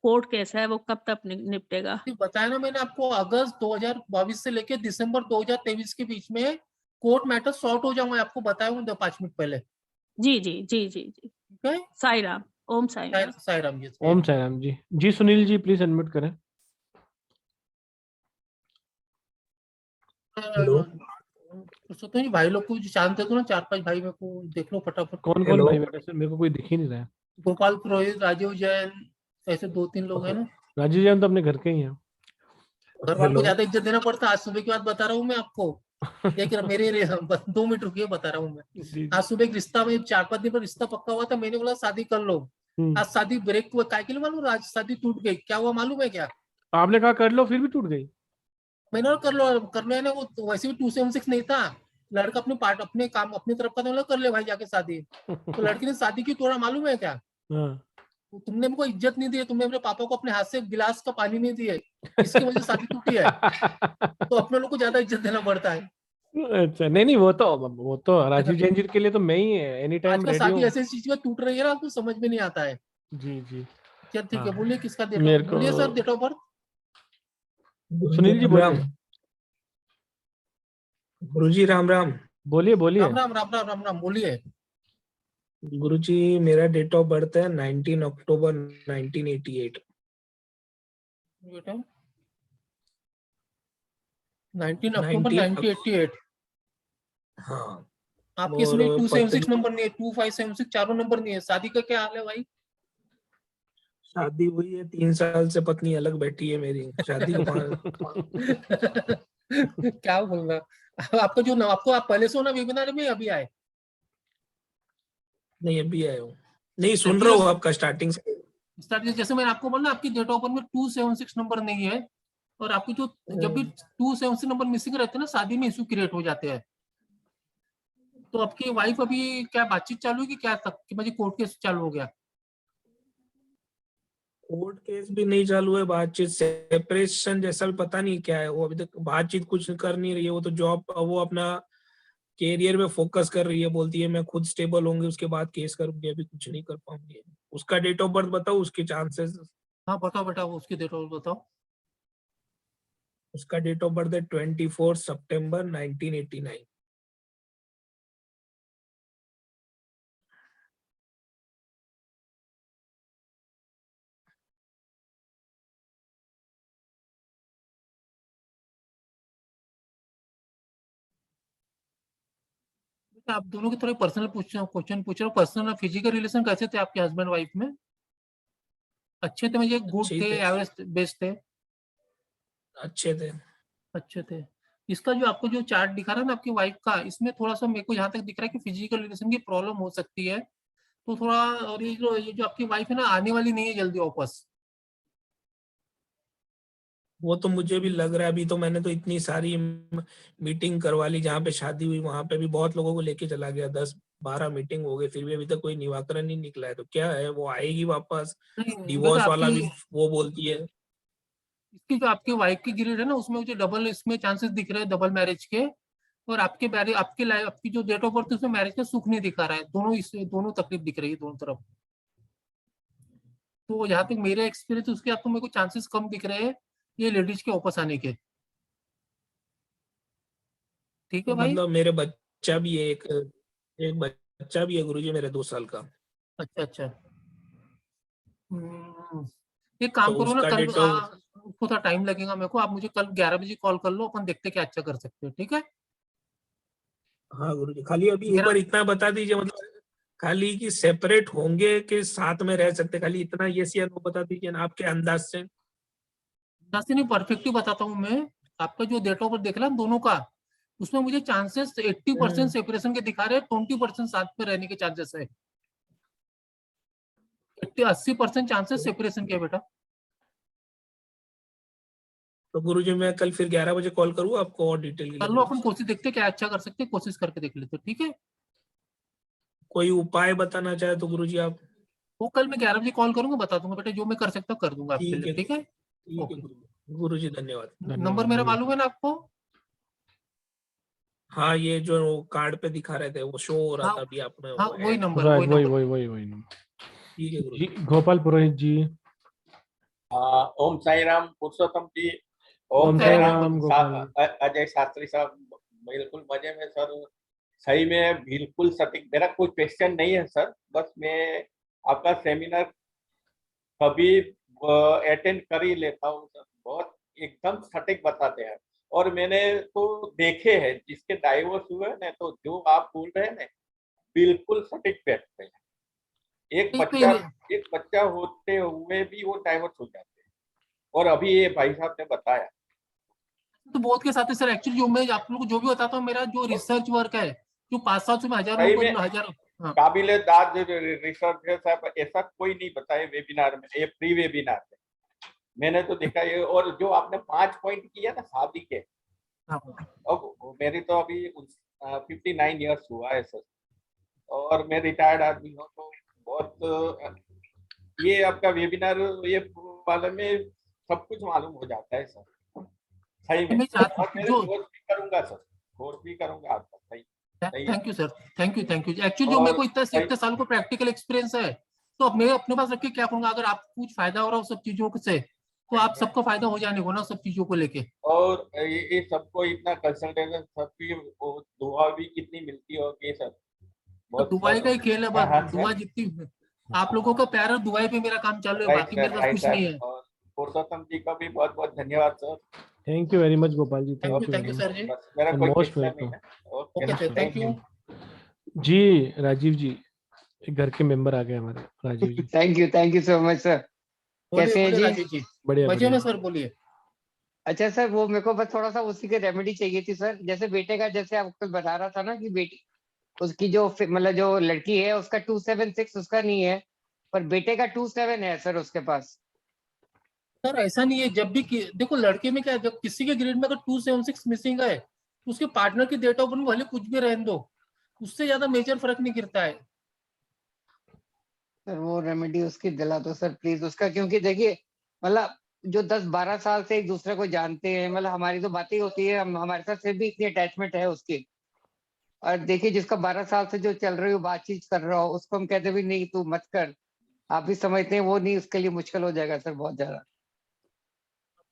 कोर्ट केस है वो कब तक निपटेगा? बताया ना मैंने आपको, अगस्त 2022 से लेके दिसंबर 2023 के बीच में कोर्ट मैटर सॉर्ट हो जाऊंगा। आपको बताया हूँ 5 मिनट पहले। जी जी जी जी जी। ठीक है। साई राम। ओम साई राम। साई राम जी। ओम साई राम जी। जी सुनील जी, प्लीज अनम्यूट करें। हेलो। तो जी भाई लोग को जानते हो ना, 4-5 भाई मेरे को देख लो फटाफट। कौन कौन भाई बेटा सर? मेरे को कोई दिख ही नहीं रहा है। गोपाल पुरोहित, राजीव जैन, ऐसे 2-3 लोग हैं ना। राजीव जैन तो अपने घर के ही हैं। घर वालों को ज्यादा इज्जत देना पड़ता है, आज सुबह की बात बता रहा हूँ मैं आपको। देख रहा मेरे बस 2 मिनट रुकिए, बता रहा हूँ मैं। जी आज सुबह एक रिश्ता में 4-5 दिन पर रिश्ता पक्का हुआ था, मैंने बोला शादी कर लो। आज शादी ब्रेक हुआ, काय के लिए मालूम? आज शादी टूट गई, क्या हुआ मालूम है क्या? आपने कहा कर लो, फिर भी टूट गई। मैंने बोला कर लो है ना, वो तो वैसे भी 276 नहीं था, लड़का अपने पार्ट अपने काम अपनी तरफ का, तो बोला कर ले भाई जाके शादी। तो लड़की ने शादी क्यों तोड़ा मालूम है क्या? हाँ। तुमने हमको इज्जत नहीं दी है, तुमने अपने पापा को अपने हाथ से गिलास का पानी नहीं दिए, इसकी वजह से शादी टूटी है। तो अपने लोग को ज्यादा इज्जत देना पड़ता है। अच्छा, नहीं नहीं, वो तो राजीव जैन जी के लिए तो मैं ही एनी टाइम आजकल रेडी शादी हूँ। ऐसी चीज में टूट रही है ना, आपको समझ में नहीं आता है। जी जी। चल ठीक है, हाँ। बोलिए किसका मेरे को बोलिए sir date of birth. Sunil ji बोलिए। गुरुजी राम राम। बोलिए बोलिए। राम राम राम राम राम राम, बोलिए। गुरुजी मेरा डेट ऑफ बर्थ है 19 अक्टूबर 1988। बेटा 19 अक्टूबर 1988। हाँ। आपके इसमें और 276 नंबर नहीं है, 2576 चारों नंबर नहीं है। शादी का क्या हाल है भाई? शादी हुई है 3 साल से, पत्नी अलग बैठी है मेरी। शादी को क्या बोल रहा? आपका जो आपको आप पहले से हो ना वेबिनार में, अभी आए? नहीं अभी आया हूँ, नहीं सुन रहा हूँ आपका स्टार्टिंग से। जैसे मैंने आपको बोला, आपकी डेट ऑफ बर्थ में 276 नंबर नहीं है, और आपकी जो जब भी 276 नंबर मिसिंग रहते हैं ना, शादी में इशू क्रिएट हो जाते हैं। तो आपकी वाइफ अभी क्या बातचीत चालू है कि क्या तक कि मुझे कोर्ट केस चालू हो गया? कोर्ट केस भी नहीं चालू है, बातचीत सेपरेशन जैसा भी पता नहीं क्या है। वो अभी तक बातचीत कुछ कर नहीं रही है। वो तो जॉब, वो अपना कैरियर में फोकस कर रही है। बोलती है मैं खुद स्टेबल होंगी उसके बाद केस करूंगी, अभी कुछ नहीं कर पाऊंगी। उसका डेट ऑफ बर्थ बताओ, उसके चांसेस। हाँ बताओ बेटा, उसकी डेट ऑफ बर्थ बताओ। उसका डेट ऑफ बर्थ है 24 सितंबर 1989। आप दोनों की थोड़े पर्सनल क्वेश्चन पूछ रहा हूँ। पर्सनल फिजिकल रिलेशन कैसे थे आपके हस्बैंड वाइफ में? अच्छे थे, मुझे गुड थे, एवरेज बेस्ट थे? अच्छे थे। अच्छे थे। इसका जो आपको जो चार्ट दिखा रहा है ना आपकी वाइफ का, इसमें थोड़ा सा मेरे को जहाँ तक दिख रहा है कि फिजिकल रिलेशन की प्रॉब्लम हो सकती है। तो थोड़ा, और ये जो आपकी वाइफ है ना, आने वाली नहीं है जल्दी वापस। वो तो मुझे भी लग रहा है। अभी तो मैंने तो इतनी सारी मीटिंग करवा ली, जहाँ पे शादी हुई वहां पे भी बहुत लोगों को लेके चला गया। 10-12 मीटिंग हो गई, फिर भी अभी तक कोई निवाकरण नहीं निकला है। तो क्या है, वो आएगी वापस? डिवोर्स वाला भी वो बोलती है। इसकी जो आपकी वाइफ की ग्रेड है ना, उसमें मुझे डबल इसमें चांसेस दिख रहे हैं, डबल मैरिज के। और आपके आपकी लाइफ, आपकी जो डेट ऑफ बर्थ है उसमें मैरिज का सुख नहीं दिखा रहा है। दोनों तकलीफ दिख रही है दोनों तरफ। तो जहाँ तक मेरा एक्सपीरियंस, उसके आपको मेरे को चांसेस कम दिख रहे हैं ये लेडीज के वापस आने के। ठीक है भाई? मतलब मेरे बच्चा भी है, एक बच्चा भी है गुरुजी मेरे 2 साल का। अच्छा अच्छा। एक काम तो करो ना, उसका कल डेट ऑफ, उसको थोड़ा टाइम लगेगा मेरे को। आप मुझे कल 11 बजे कॉल कर लो, अपन देखते क्या अच्छा कर सकते हैं। ठीक है? हाँ गुरुजी, खाली अभी एक बार इतना बता दीजिए, मतलब खाली कि सेपरेट होंगे कि साथ में रह सकते, खाली इतना यस या नो बता दीजिए ना आपके अंदाज से। नहीं, परफेक्टली बताता हूँ मैं। आपका जो डेट ऑफ बर्थ देख रहा है दोनों का, उसमें मुझे चांसेस 80% सेपरेशन के दिखा रहे हैं, 20% साथ में रहने के चांसेस है। 80% चांसेस सेपरेशन के बेटा। तो गुरुजी मैं कल फिर 11 बजे कॉल करूँ आपको और डिटेल के कर लिए? लो, अपन कोशिश देखते क्या अच्छा कर सकते, कोशिश करके देख लेते। ठीक है? कोई उपाय बताना चाहे तो गुरुजी आप? वो कल मैं 11 बजे कॉल करूंगा, बता दूंगा बेटा, जो मैं कर सकता कर दूंगा आपके लिए। ठीक है? ठीक है गुरुजी, धन्यवाद। नंबर मेरा मालूम है ना आपको? हाँ, ये जो कार्ड पे दिखा रहे थे वो शो हो रहा था अभी आपने। हाँ वही नंबर, वही नंबर। ठीक है जी, गोपाल पुरोहित जी। ओम साई राम पुरुषोत्तम जी। ओम साई राम गोपाल। अजय शास्त्री साहब बिल्कुल मजे में सर। सही में बिल्कुल सटीक। मेरा कोई क्वेश्चन नहीं है सर, बस मैं आपका सेमिनार कभी अटेंड कर ही लेता हूँ सर। बहुत एकदम सटीक बताते हैं, और मैंने तो देखे हैं जिसके डाइवोर्स हुए ना, तो जो आप बोल रहे हैं ना बिल्कुल सटीक बैठते हैं। एक बच्चा होते हुए भी वो डाइवोर्स हो जाते हैं, और अभी ये भाई साहब ने बताया। तो बोथ के साथ सर एक्चुअली जो मैं आप लोगों को जो भी बताता हूँ, मेरा जो रिसर्च वर्क है जो 500 से हजारों सही को में हजारों काबिले दाद रिसर्च है साहब, ऐसा कोई नहीं बताए वेबिनार में, ये प्री वेबिनार में मैंने तो देखा ये। और जो आपने 5 पॉइंट किया ना शादी के, अब मेरी तो अभी 59 इयर्स हुआ है सर, और मैं रिटायर्ड आदमी हूँ, तो बहुत ये आपका वेबिनार ये वाले में सब कुछ मालूम हो जाता है सर, सही में। और मेरे कोर्स भी करूंगा सर, कोर्स भी करूंगा आपका, सही। Thank you sir, thank you actually जो मेरे को इतने साल को प्रैक्टिकल एक्सपीरियंस है, तो अब मैं अपने पास रख के क्या करूंगा, अगर आपको कुछ फायदा हो रहा हो सब चीजों से, तो आप सबको फायदा हो जाने को ना सब चीजों को लेके। और ये सबको इतना कंसल्टेशन सबकी दुआ भी कितनी मिलती होगी सर, बहुत दुआई का ही खेल है, बस दुआ सर। जितनी आप लोगों का प्यार और दुआई पे मेरा काम चालू है, बाकी मेरे पास कुछ नहीं है। और पुरुषोत्तम जी का भी बहुत बहुत धन्यवाद sir. Thank you very much Gopal ji, thank you sir ji, मेरा कोई मोस्ट क्वेश्चन नहीं वेलकम। है। ओके थैंक यू जी। राजीव जी, घर के मेंबर आ गए हमारे, Rajiv ji. Thank you so much sir. कैसे हैं जी? राजीव जी बढ़िया मजे में बढ़िया। सर, बोलिए। अच्छा सर, वो मेरे को बस थोड़ा सा उसी की रेमेडी चाहिए थी सर। जैसे बेटे का, जैसे आपको बता रहा था ना कि बेटी उसकी जो मतलब जो लड़की है उसका 276 उसका नहीं है, पर बेटे का 27 है सर उसके पास। सर ऐसा नहीं है, जब भी देखो लड़के में क्या है, जब किसी के ग्रेड में अगर 276 मिसिंग है, तो उसके पार्टनर की डेट ऑफ बर्थ भले कुछ भी रहने दो, उससे ज्यादा मेजर फर्क नहीं गिरता है। सर वो रेमेडी उसकी दिला दो सर प्लीज उसका, क्योंकि देखिए मतलब जो 10-12 साल से एक दूसरे को जानते हैं, मतलब हमारी तो बातें होती है, हमारे साथ फिर भी इतनी अटैचमेंट है उसकी। और देखिए जिसका 12 साल से जो चल रही हो, बातचीत कर रहा हो, उसको हम कहते भी नहीं तू मत कर, आप भी समझते हैं वो नहीं, उसके लिए मुश्किल हो जाएगा सर बहुत ज्यादा।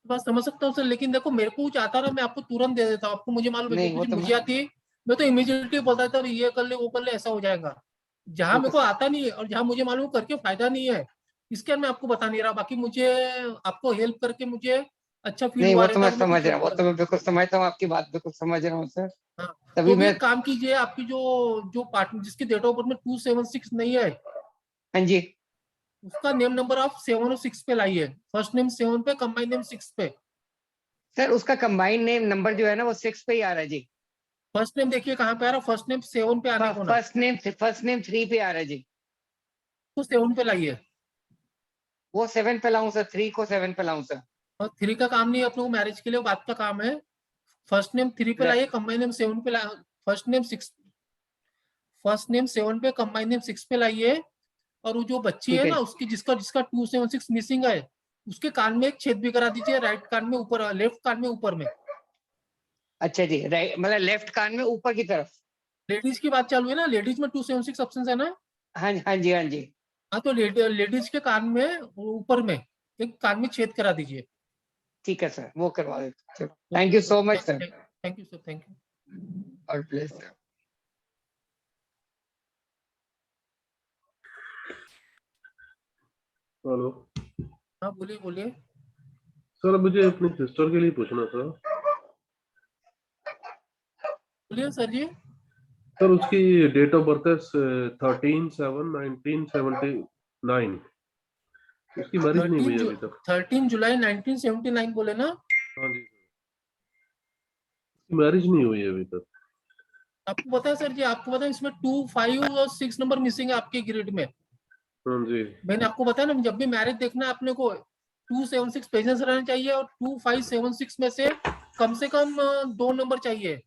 बस समझ सकता हूँ सर, लेकिन देखो मेरे को कुछ आता रहा मैं आपको तुरंत दे देता हूँ, आपको मुझे मालूम है जो नहीं वो कुछ तो मुझे आती है मैं तो इमीडिएटली बोलता था ये कर ले वो कर ले, ऐसा हो जाएगा। जहां मेरे को आता नहीं है और जहां मुझे मालूम करके फायदा नहीं है, इसके मैं आपको बता नहीं रहा, बाकी मुझे आपको हेल्प करके मुझे अच्छा फील नहीं हुआ वो तो रहता मैं है और मैं समझ कुछ रहा हेल्प हूँ, वो कर तो दूँ। मैं बिल्कुल समझता हूँ, आपकी बात बिल्कुल समझ रहा हूँ सर। हाँ, तभी तो भी मैं एक काम कीजिए, आपकी जो जो पार्टनर जिसकी डेट ऑफ बर्थ में 276 नहीं है, हाँ जी उसका नेम नंबर आप 7 और 6 पे लाइए। फर्स्ट नेम 7 पे, कंबाइंड नेम 6 पे। सर, उसका कंबाइंड नेम नंबर जो है ना वो 6 पे ही आ रहा है जी। फर्स्ट नेम देखिए कहाँ पे आ रहा है, फर्स्ट नेम 7 पे आने को ना, फर्स्ट नेम 3 पे आ रहा है जी। तो 7 पे लाइए। वो 7 पे लाऊं सर, 3 को 7 पे लाऊं सर? और 3 का काम नहीं है अपने को, मैरिज के लिए बात का काम है। फर्स्ट नेम 3 पे लाइए, कंबाइंड नेम 7 पे लाइए। फर्स्ट नेम 7 पे, कंबाइंड नेम 6 पे लाइए। और वो जो बच्ची ठीक है है ना उसकी जिसका 276 मिसिंग है, उसके कान में एक छेद भी करा दीजिए, राइट कान में ऊपर, लेफ्ट कान में ऊपर में। अच्छा जी, राइट मतलब लेफ्ट कान में ऊपर की तरफ। लेडीज की बात चालू है ना, लेडीज में 276 ऑप्शन है ना। हाँ हाँ जी हाँ जी। हाँ, तो लेडीज के कान में ऊपर में एक कान में छेद करा दीजिए। ठीक है सर, वो करवा देते। Thank you so much sir. Thank you sir, thank you. और प्लीज सर। हेलो। हाँ बोलिए बोलिए। सर मुझे अपनी सिस्टर के लिए पूछना था। बोलिए सर जी। सर उसकी डेट ऑफ बर्थ है 13/7/1979। उसकी मैरिज नहीं हुई अभी तक। 13 जुलाई 1979 बोले ना। हाँ जी, उसकी मैरिज नहीं हुई अभी तक। आपको पता है सर जी, आपको पता है इसमें 2, 5 और 6 नंबर मिसिंग है आपके ग्रिड में। हाँ जी। मैंने आपको बताया ना, जब भी मैरिज देखना है अपने को 276 पेजेंस रहना चाहिए, और 2576 में से कम 2 नंबर चाहिए।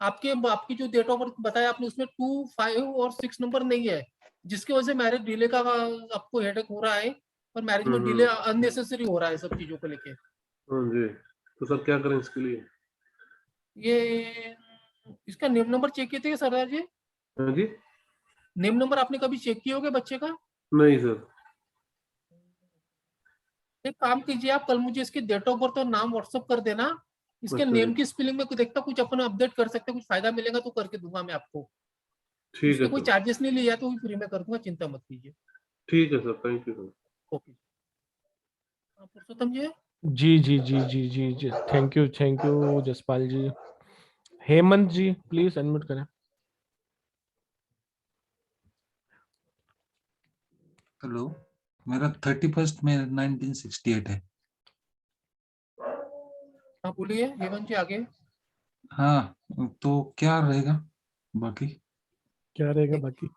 आपकी जो डेट ऑफ बर्थ बताया आपने उसमें 2, 5 और 6 नंबर नहीं है, जिसकी वजह से मैरिज डिले का आपको हेडेक हो रहा है, और मैरिज में डिले अननेसेसरी हो रहा है सब चीजों को लेके। हाँ जी, तो सर क्या करें इसके लिए? ये इसका नेम नंबर चेक किए थे सरदार जी? हाँ जी। नेम नंबर आपने कभी चेक किए होगे बच्चे का? नहीं सर। एक काम कीजिए, आप कल मुझे इसकी डेट ऑफ बर्थ और नाम व्हाट्सअप कर देना। इसके अच्छा नेम जी, की स्पेलिंग में देखता कुछ अपन अपडेट कर सकते, कुछ फायदा मिलेगा तो करके दूंगा मैं आपको। ठीक है उसके कोई सर। चार्जेस नहीं लिए जाते, वो फ्री में कर दूंगा, चिंता मत कीजिए। ठीक है sir, thank you sir. Okay Purushottam ji. जी जी जी जी जी जी, thank you Jaspal ji. Hemant ji please unmute करें। हेलो, मेरा 31 में 1968 है। हाँ बोलिए हेमंत जी आगे। हाँ, तो क्या रहेगा बाकी? क्या रहेगा बाकी?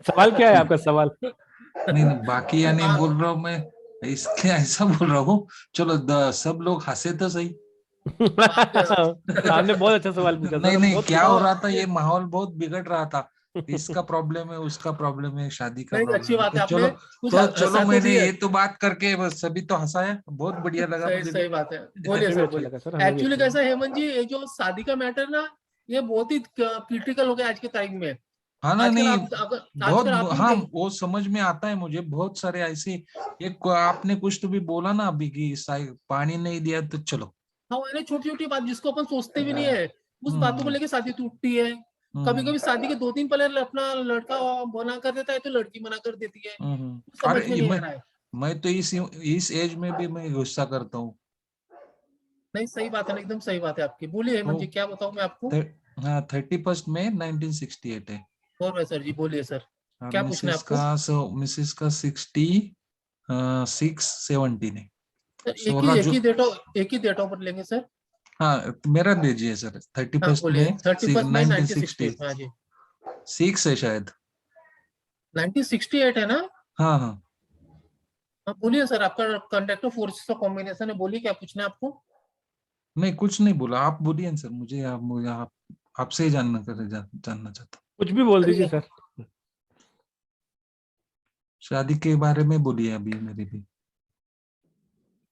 सवाल क्या है आपका सवाल? नहीं नहीं, बाकी या नहीं बोल रहा हूँ मैं, इसके ऐसा बोल रहा हूँ। चलो सब लोग हंसे तो सही। आपने बहुत अच्छा सवाल पूछा नहीं सर, हम नहीं, बहुत क्या खुश हो हैं। रहा था, ये माहौल बहुत बिगड़ रहा था। इसका प्रॉब्लम है, उसका प्रॉब्लम है, शादी का नहीं अच्छी प्रॉब्लम है, बात तो है, चलो आपने कुछ तो चलो हंसा तो मैंने दिया। ये तो बात करके बस सभी तो हंसाया, बहुत बढ़िया लगा सही मुझे भी। सही बात है, बोलिए हमें भी सर अच्छा बोलिए। लगा सर, हमें भी एक्चुअली अच्छा लगा। कैसा है हेमंत जी, ये जो शादी का मैटर ना, ये बहुत ही क्रिटिकल हो गया आज के टाइम में। हाँ ना, आजकल नहीं आप अगर आजकल बहुत, आपने हाँ देख, वो समझ में आता है मुझे, बहुत सारे ऐसे। एक आपने कुछ तो भी बोला ना अभी कि पानी नहीं दिया तो चलो। हाँ मैंने छोटी छोटी बात जिसको अपन सोचते भी नहीं है, उस बातों को हम्म लेके शादी टूटती है। कभी हम्म कभी शादी के 2 दिन पहले अपना लड़का मना कर देता है तो लड़की मना कर देती है, समझ में अरे नहीं आ रहा है। मैं तो इस एज में भी मैं गुस्सा करता हूँ। नहीं सही बात है ना, एकदम सही बात है आपकी। बोलिए हेमंत तो जी क्या बताऊं मैं आपको। हाँ, 31 मई 1968 है। और भाई सर जी बोलिए सर, और क्या पूछना है आपको। मिसेस का 66 17 है। सर 16 जो, एक ही डेट ऑफ बर्थ लेंगे सर। हाँ मेरा दीजिए सर, थर्टी हाँ फर्स्ट बोलिए, में 31 मई 1960 1968, हाँ जी। 6 है शायद। 1968 है ना। हाँ हाँ। हाँ बोलिए सर, आपका कंडक्टर फोर्सेस का कॉम्बिनेशन है, बोलिए क्या पूछना है आपको। नहीं कुछ नहीं बोला, आप बोलिए ना सर, मुझे आपसे ही जानना चाहता हूँ। कुछ भी बोल दीजिए अरे सर। शादी के बारे में बोलिए अभी मेरी भी।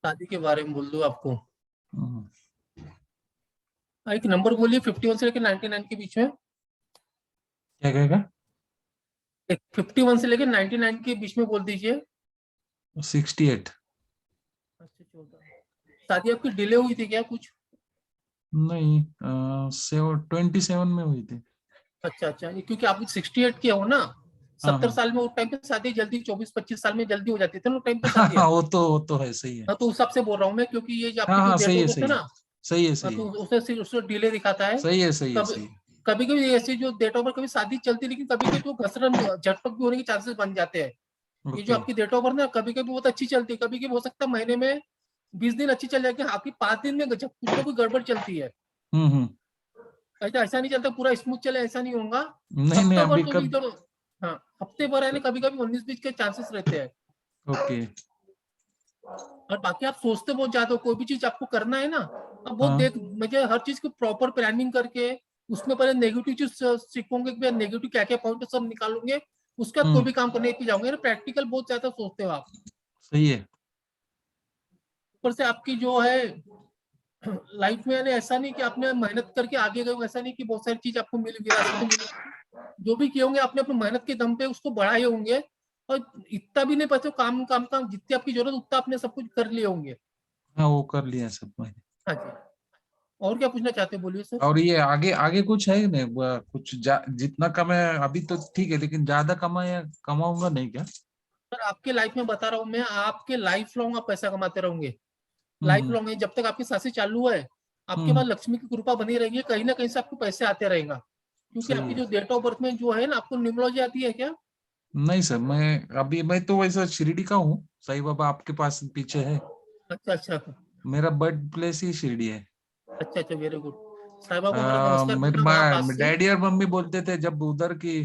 शादी के बारे में बोल दो आपको। हम्म, एक नंबर बोलिए 51 से लेकर 99 के बीच में। क्या कहेगा? एक 51 से लेकर 99 के बीच में बोल दीजिए। 68। अच्छा 14। शादी आपकी डिले हुई थी क्या कुछ। नहीं 27 में हुई थी। अच्छा अच्छा, ये क्योंकि आप 68 के हो ना। हाँ 70 हाँ साल में उस टाइम पे शादी जल्दी, 24-25 साल में जल्दी हो जाती थी ना उस टाइम पे हाँ हाँ, शादियाँ। वो तो है, सही है। हाँ तो उस हिसाब से बोल रहा हूँ मैं, क्योंकि ये जो हाँ आपकी जो हाँ, डेट सही ऑफ है बर्थ है सही है, ना। सही है हाँ सही तो है, उससे डिले दिखाता है। सही है सही है कभी सही है। कभी कभी ऐसी जो डेट ऑफ बर्थ, कभी शादी चलती है लेकिन कभी कभी तो घसरन झटपट भी होने के चांसेस बन जाते हैं। ये जो ओके। आपकी डेट ऑफ बर्थ ना कभी कभी बहुत अच्छी चलती है, कभी कभी हो सकता है महीने में 20 दिन अच्छी चल जाएगी, आपकी 5 दिन में कुछ ना कुछ गड़बड़ चलती है। हम्म। ऐसा ऐसा नहीं चलता पूरा स्मूथ चले, ऐसा नहीं होगा। नहीं नहीं, हफ्ता भर अभी तो कब? इधर, हाँ हफ्ते भर है ना, कभी कभी 19-20 के चांसेस रहते हैं। ओके। और बाकी आप सोचते बहुत ज्यादा हो, कोई भी चीज आपको करना है ना, आप बहुत हाँ मुझे हर चीज की प्रॉपर प्लानिंग करके उसमें पहले नेगेटिव चीज सीखोगे कि नेगेटिव क्या क्या पॉइंट सब निकालोगे, उसके बाद कोई भी काम करने पे जाओगे ना। प्रैक्टिकल बहुत ज्यादा सोचते हो आप। सही है। ऊपर से आपकी जो है लाइफ में यानी ऐसा नहीं कि आपने मेहनत करके आगे गए हो, ऐसा नहीं कि बहुत सारी चीज आपको मिल विरासत में मिली। जो भी किए होंगे आपने अपनी मेहनत के दम पे उसको बढ़ाए होंगे। और इतना भी नहीं पता, काम काम काम जितनी आपकी जरूरत उतना आपने सब कुछ कर लिए होंगे। हाँ वो कर लिया सब मैंने। हाँ जी। और क्या पूछना चाहते हैं, बोलिए सर। और ये आगे आगे कुछ है नहीं, कुछ जितना कमाए अभी तो ठीक है, लेकिन ज्यादा कमाऊंगा नहीं क्या? सर आपके लाइफ में बता रहा हूँ मैं, आपके लाइफ लॉन्ग आप पैसा कमाते रहोगे। लाइफ हम्म लॉन्ग है, जब तक आपकी सांसें चालू है आपके हम्म। पास लक्ष्मी की कृपा बनी रहेगी, कहीं ना कहीं से आपको पैसे आते रहेगा। क्योंकि सही आपकी है। जो डेट ऑफ बर्थ में जो है ना, आपको न्यूमरोलॉजी आती है क्या। नहीं सर, मैं तो वैसा शिरडी का हूँ, साईं बाबा आपके पास पीछे है। अच्छा अच्छा मेरा बर्थ प्लेस ही शिरडी है। अच्छा अच्छा, वेरी गुड। साईं बाबा को मेरा नमस्कार मेरी बोलना वहाँ पास से। डैडी और मम्मी बोलते थे जब उधर की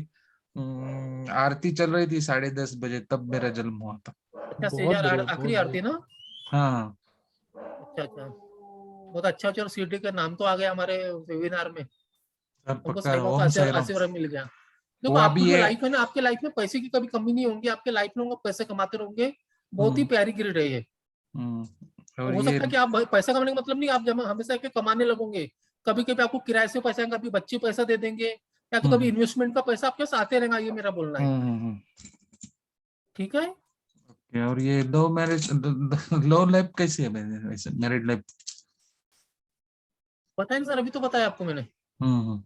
आरती चल रही थी 10:30 बजे, तब मेरा जन्म हुआ था। अच्छा बहुत सेजा बढ़िया, बहुत आखिरी बढ़िया। आरती ना। हाँ अच्छा अच्छा, बहुत अच्छा। चलो सीडी का नाम तो आ गया हमारे वेबिनार में, सर, हमको पक्का साईं बाबा ओम का साईं राम। आशीर्वाद मिल गया। देखो वो आपकी अभी जो ये लाइफ है ना, आपके लाइफ में पैसे की कभी कमी नहीं होगी, आपके लाइफ में पैसे कमाते रहोगे। बहुत ही हम्म प्यारी ग्रिड है ये। और हो ये सकता है कि आप पैसा कमाने का मतलब नहीं, आप जब हमेशा के कमाने लगोगे। कभी कभी आपको किराए से पैसा, कभी बच्चे पैसा दे देंगे, या तो कभी हम्म इन्वेस्टमेंट का पैसा आपके साथ आते रहेगा, ये मेरा बोलना है। हम्म। ठीक है। और ये लो लाइफ कैसी है मेरे, वैसे मैरिड लाइफ? बताया ना सर, अभी तो बताया आपको मैंने। हम्म।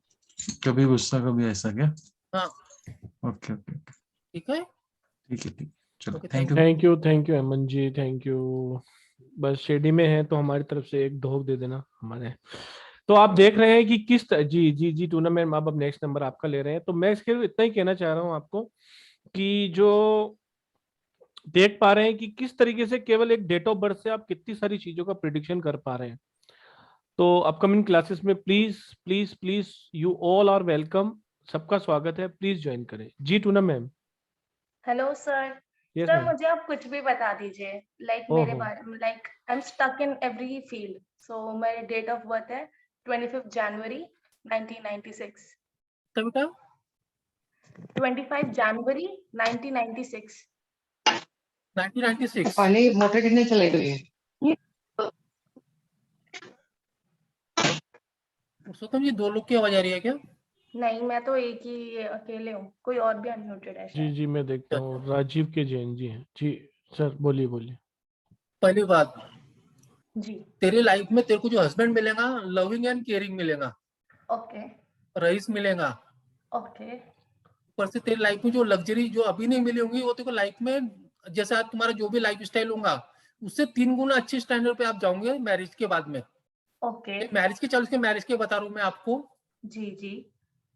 कभी गुस्सा कभी ऐसा क्या? हाँ ओके ओके ओके। ठीक है। ठीक है ठीक। चलो okay thank thank you. You. Thank you Hemant ji, thank you. बस शिरडी में है तो हमारी तरफ से एक ढोक दे देना हमारे। तो आप देख रहे हैं कि जी जी जी टूर्नामेंट, अब नेक्स्ट नंबर आपका ले रहे हैं, तो मैं इसके लिए इतना ही कहना चाह रहा हूँ आपको कि जो देख पा रहे हैं कि किस तरीके से केवल एक डेट ऑफ बर्थ से आप कितनी सारी चीजों का प्रिडिक्शन कर पा रहे हैं। तो अपकमिंग क्लासेस में please please please you all are welcome, सबका स्वागत है, प्लीज ज्वाइन करें। जी टूना ma'am. Hello sir. Yes sir ma'am. मुझे आप कुछ भी बता दीजिए, लाइक मेरे ओहो। बारे में, like I am stuck in every field. So मेरी डेट ऑफ बर्थ है 25 जनवरी 1996। बेटा 25 जनवरी 1996। 1996। पानी मोटर कितने चले गई? पुरुषोत्तम जी, दो लोग की आवाज आ रही है क्या? नहीं, मैं तो एक ही अकेले हूँ, कोई और भी अनम्यूटेड है जी शायद। जी मैं देखता हूँ, राजीव के जैन जी हैं। जी सर बोलिए बोलिए। पहली बात, जी तेरी लाइफ में तेरे को जो हस्बैंड मिलेगा, लविंग एंड केयरिंग मिलेगा, ओके रईस मिलेगा। ओके ऊपर से तेरी लाइफ में जो लग्जरी जो अभी नहीं मिली होंगी, वो तेरे को लाइफ में, जैसा तुम्हारा जो भी लाइफ स्टाइल होगा, उससे 3 गुना अच्छे स्टैंडर्ड पे आप जाओगे मैरिज के बाद में। ओके। मैरिज के, चल के मैरिज के बता रहा हूँ मैं आपको। जी जी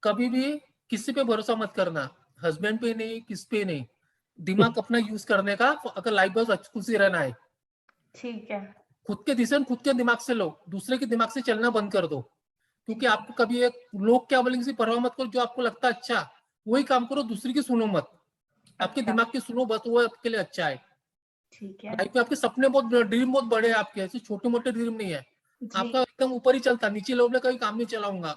कभी भी किसी पे भरोसा मत करना, हस्बैंड पे नहीं, किस पे नहीं। दिमाग अपना यूज करने का, अगर लाइफ बस खुशी रहना है। ठीक है। खुद के डिसीजन खुद के दिमाग से लो, दूसरे के दिमाग से चलना बंद कर दो। क्योंकि आपको कभी एक लोग क्या बोलेंगे से परवाह मत करो, जो आपको लगता है अच्छा वही काम करो, दूसरी की सुनो मत। आपके अच्छा दिमाग की सुनो, बस वो आपके लिए अच्छा है। ठीक है। लाइफ में आपके सपने बहुत, ड्रीम बहुत बड़े हैं आपके, ऐसे छोटे मोटे ड्रीम नहीं है। जी आपका एकदम ऊपर ही चलता, नीचे लेवल में कभी काम नहीं चलाऊंगा।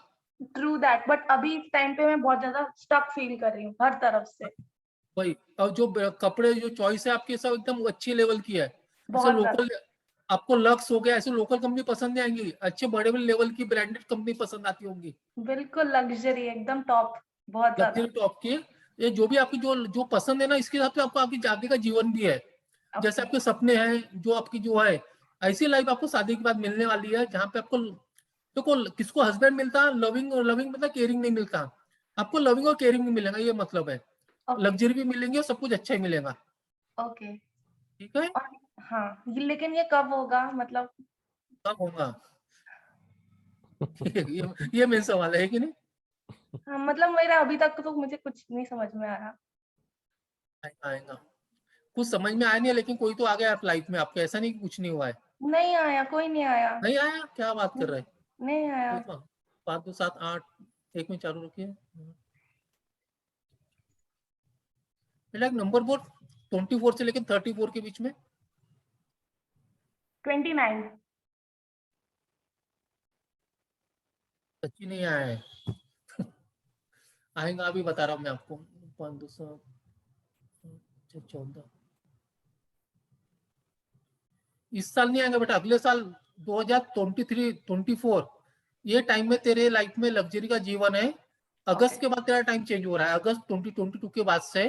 ट्रू दैट, बट अभी इस टाइम पे मैं बहुत ज्यादा स्टक फील कर रही हूँ हर तरफ से। वही, और जो कपड़े जो चॉइस है आपकी, सब एकदम अच्छी लेवल की है। ऐसे बहुत ज्यादा। लोकल, आपको लक्स हो गया, ऐसे लोकल कंपनी पसंद नहीं आएंगी, अच्छे बड़े बड़े लेवल की ब्रांडेड कंपनी पसंद आती होंगी, बिल्कुल लग्जरी, एकदम टॉप, बहुत ज्यादा। लग्जरी टॉप की। ये जो भी आपकी जो जो पसंद है ना, इसके हिसाब से आपको आपकी आगे का जीवन भी है। जैसे आपके सपने हैं, जो आपकी जो है, ऐसी लाइफ आपको शादी के बाद मिलने वाली है, जहाँ पे आपको देखो, किसको हस्बैंड मिलता है लविंग, और लविंग मतलब केयरिंग नहीं मिलता। आपको लविंग और केयरिंग नहीं मिलेगा, ये मतलब है। ओके लग्जरी भी मिलेंगे और सब कुछ अच्छा ही मिलेगा। ओके। ठीक है। और हाँ, लेकिन ये कब होगा, मतलब कब होगा? ये मेन सवाल है कि नहीं? हाँ, मतलब मेरा अभी तक तो मुझे कुछ नहीं समझ में आ रहा। आएगा, कुछ समझ में आया नहीं है, लेकिन कोई तो आ गया आप लाइफ में आपके, ऐसा नहीं कि कुछ नहीं हुआ है। नहीं आया, कोई नहीं आया। नहीं आया? क्या बात कर रहे हैं? नहीं आया। 5 2 7 8, एक में चालू रखिए। बेटा एक नंबर बोर्ड 24 से लेकर 34 के बीच में। 29। सच्ची नहीं आया है। आएगा, अभी बता रहा हूँ मैं आपको। 5 2 7 14। इस साल नहीं आएगा बेटा, अगले साल 2023 24, ये टाइम में तेरे लाइफ में लग्जरी का जीवन है। अगस्त के बाद तेरा टाइम चेंज हो रहा है, अगस्त 2022 के बाद से।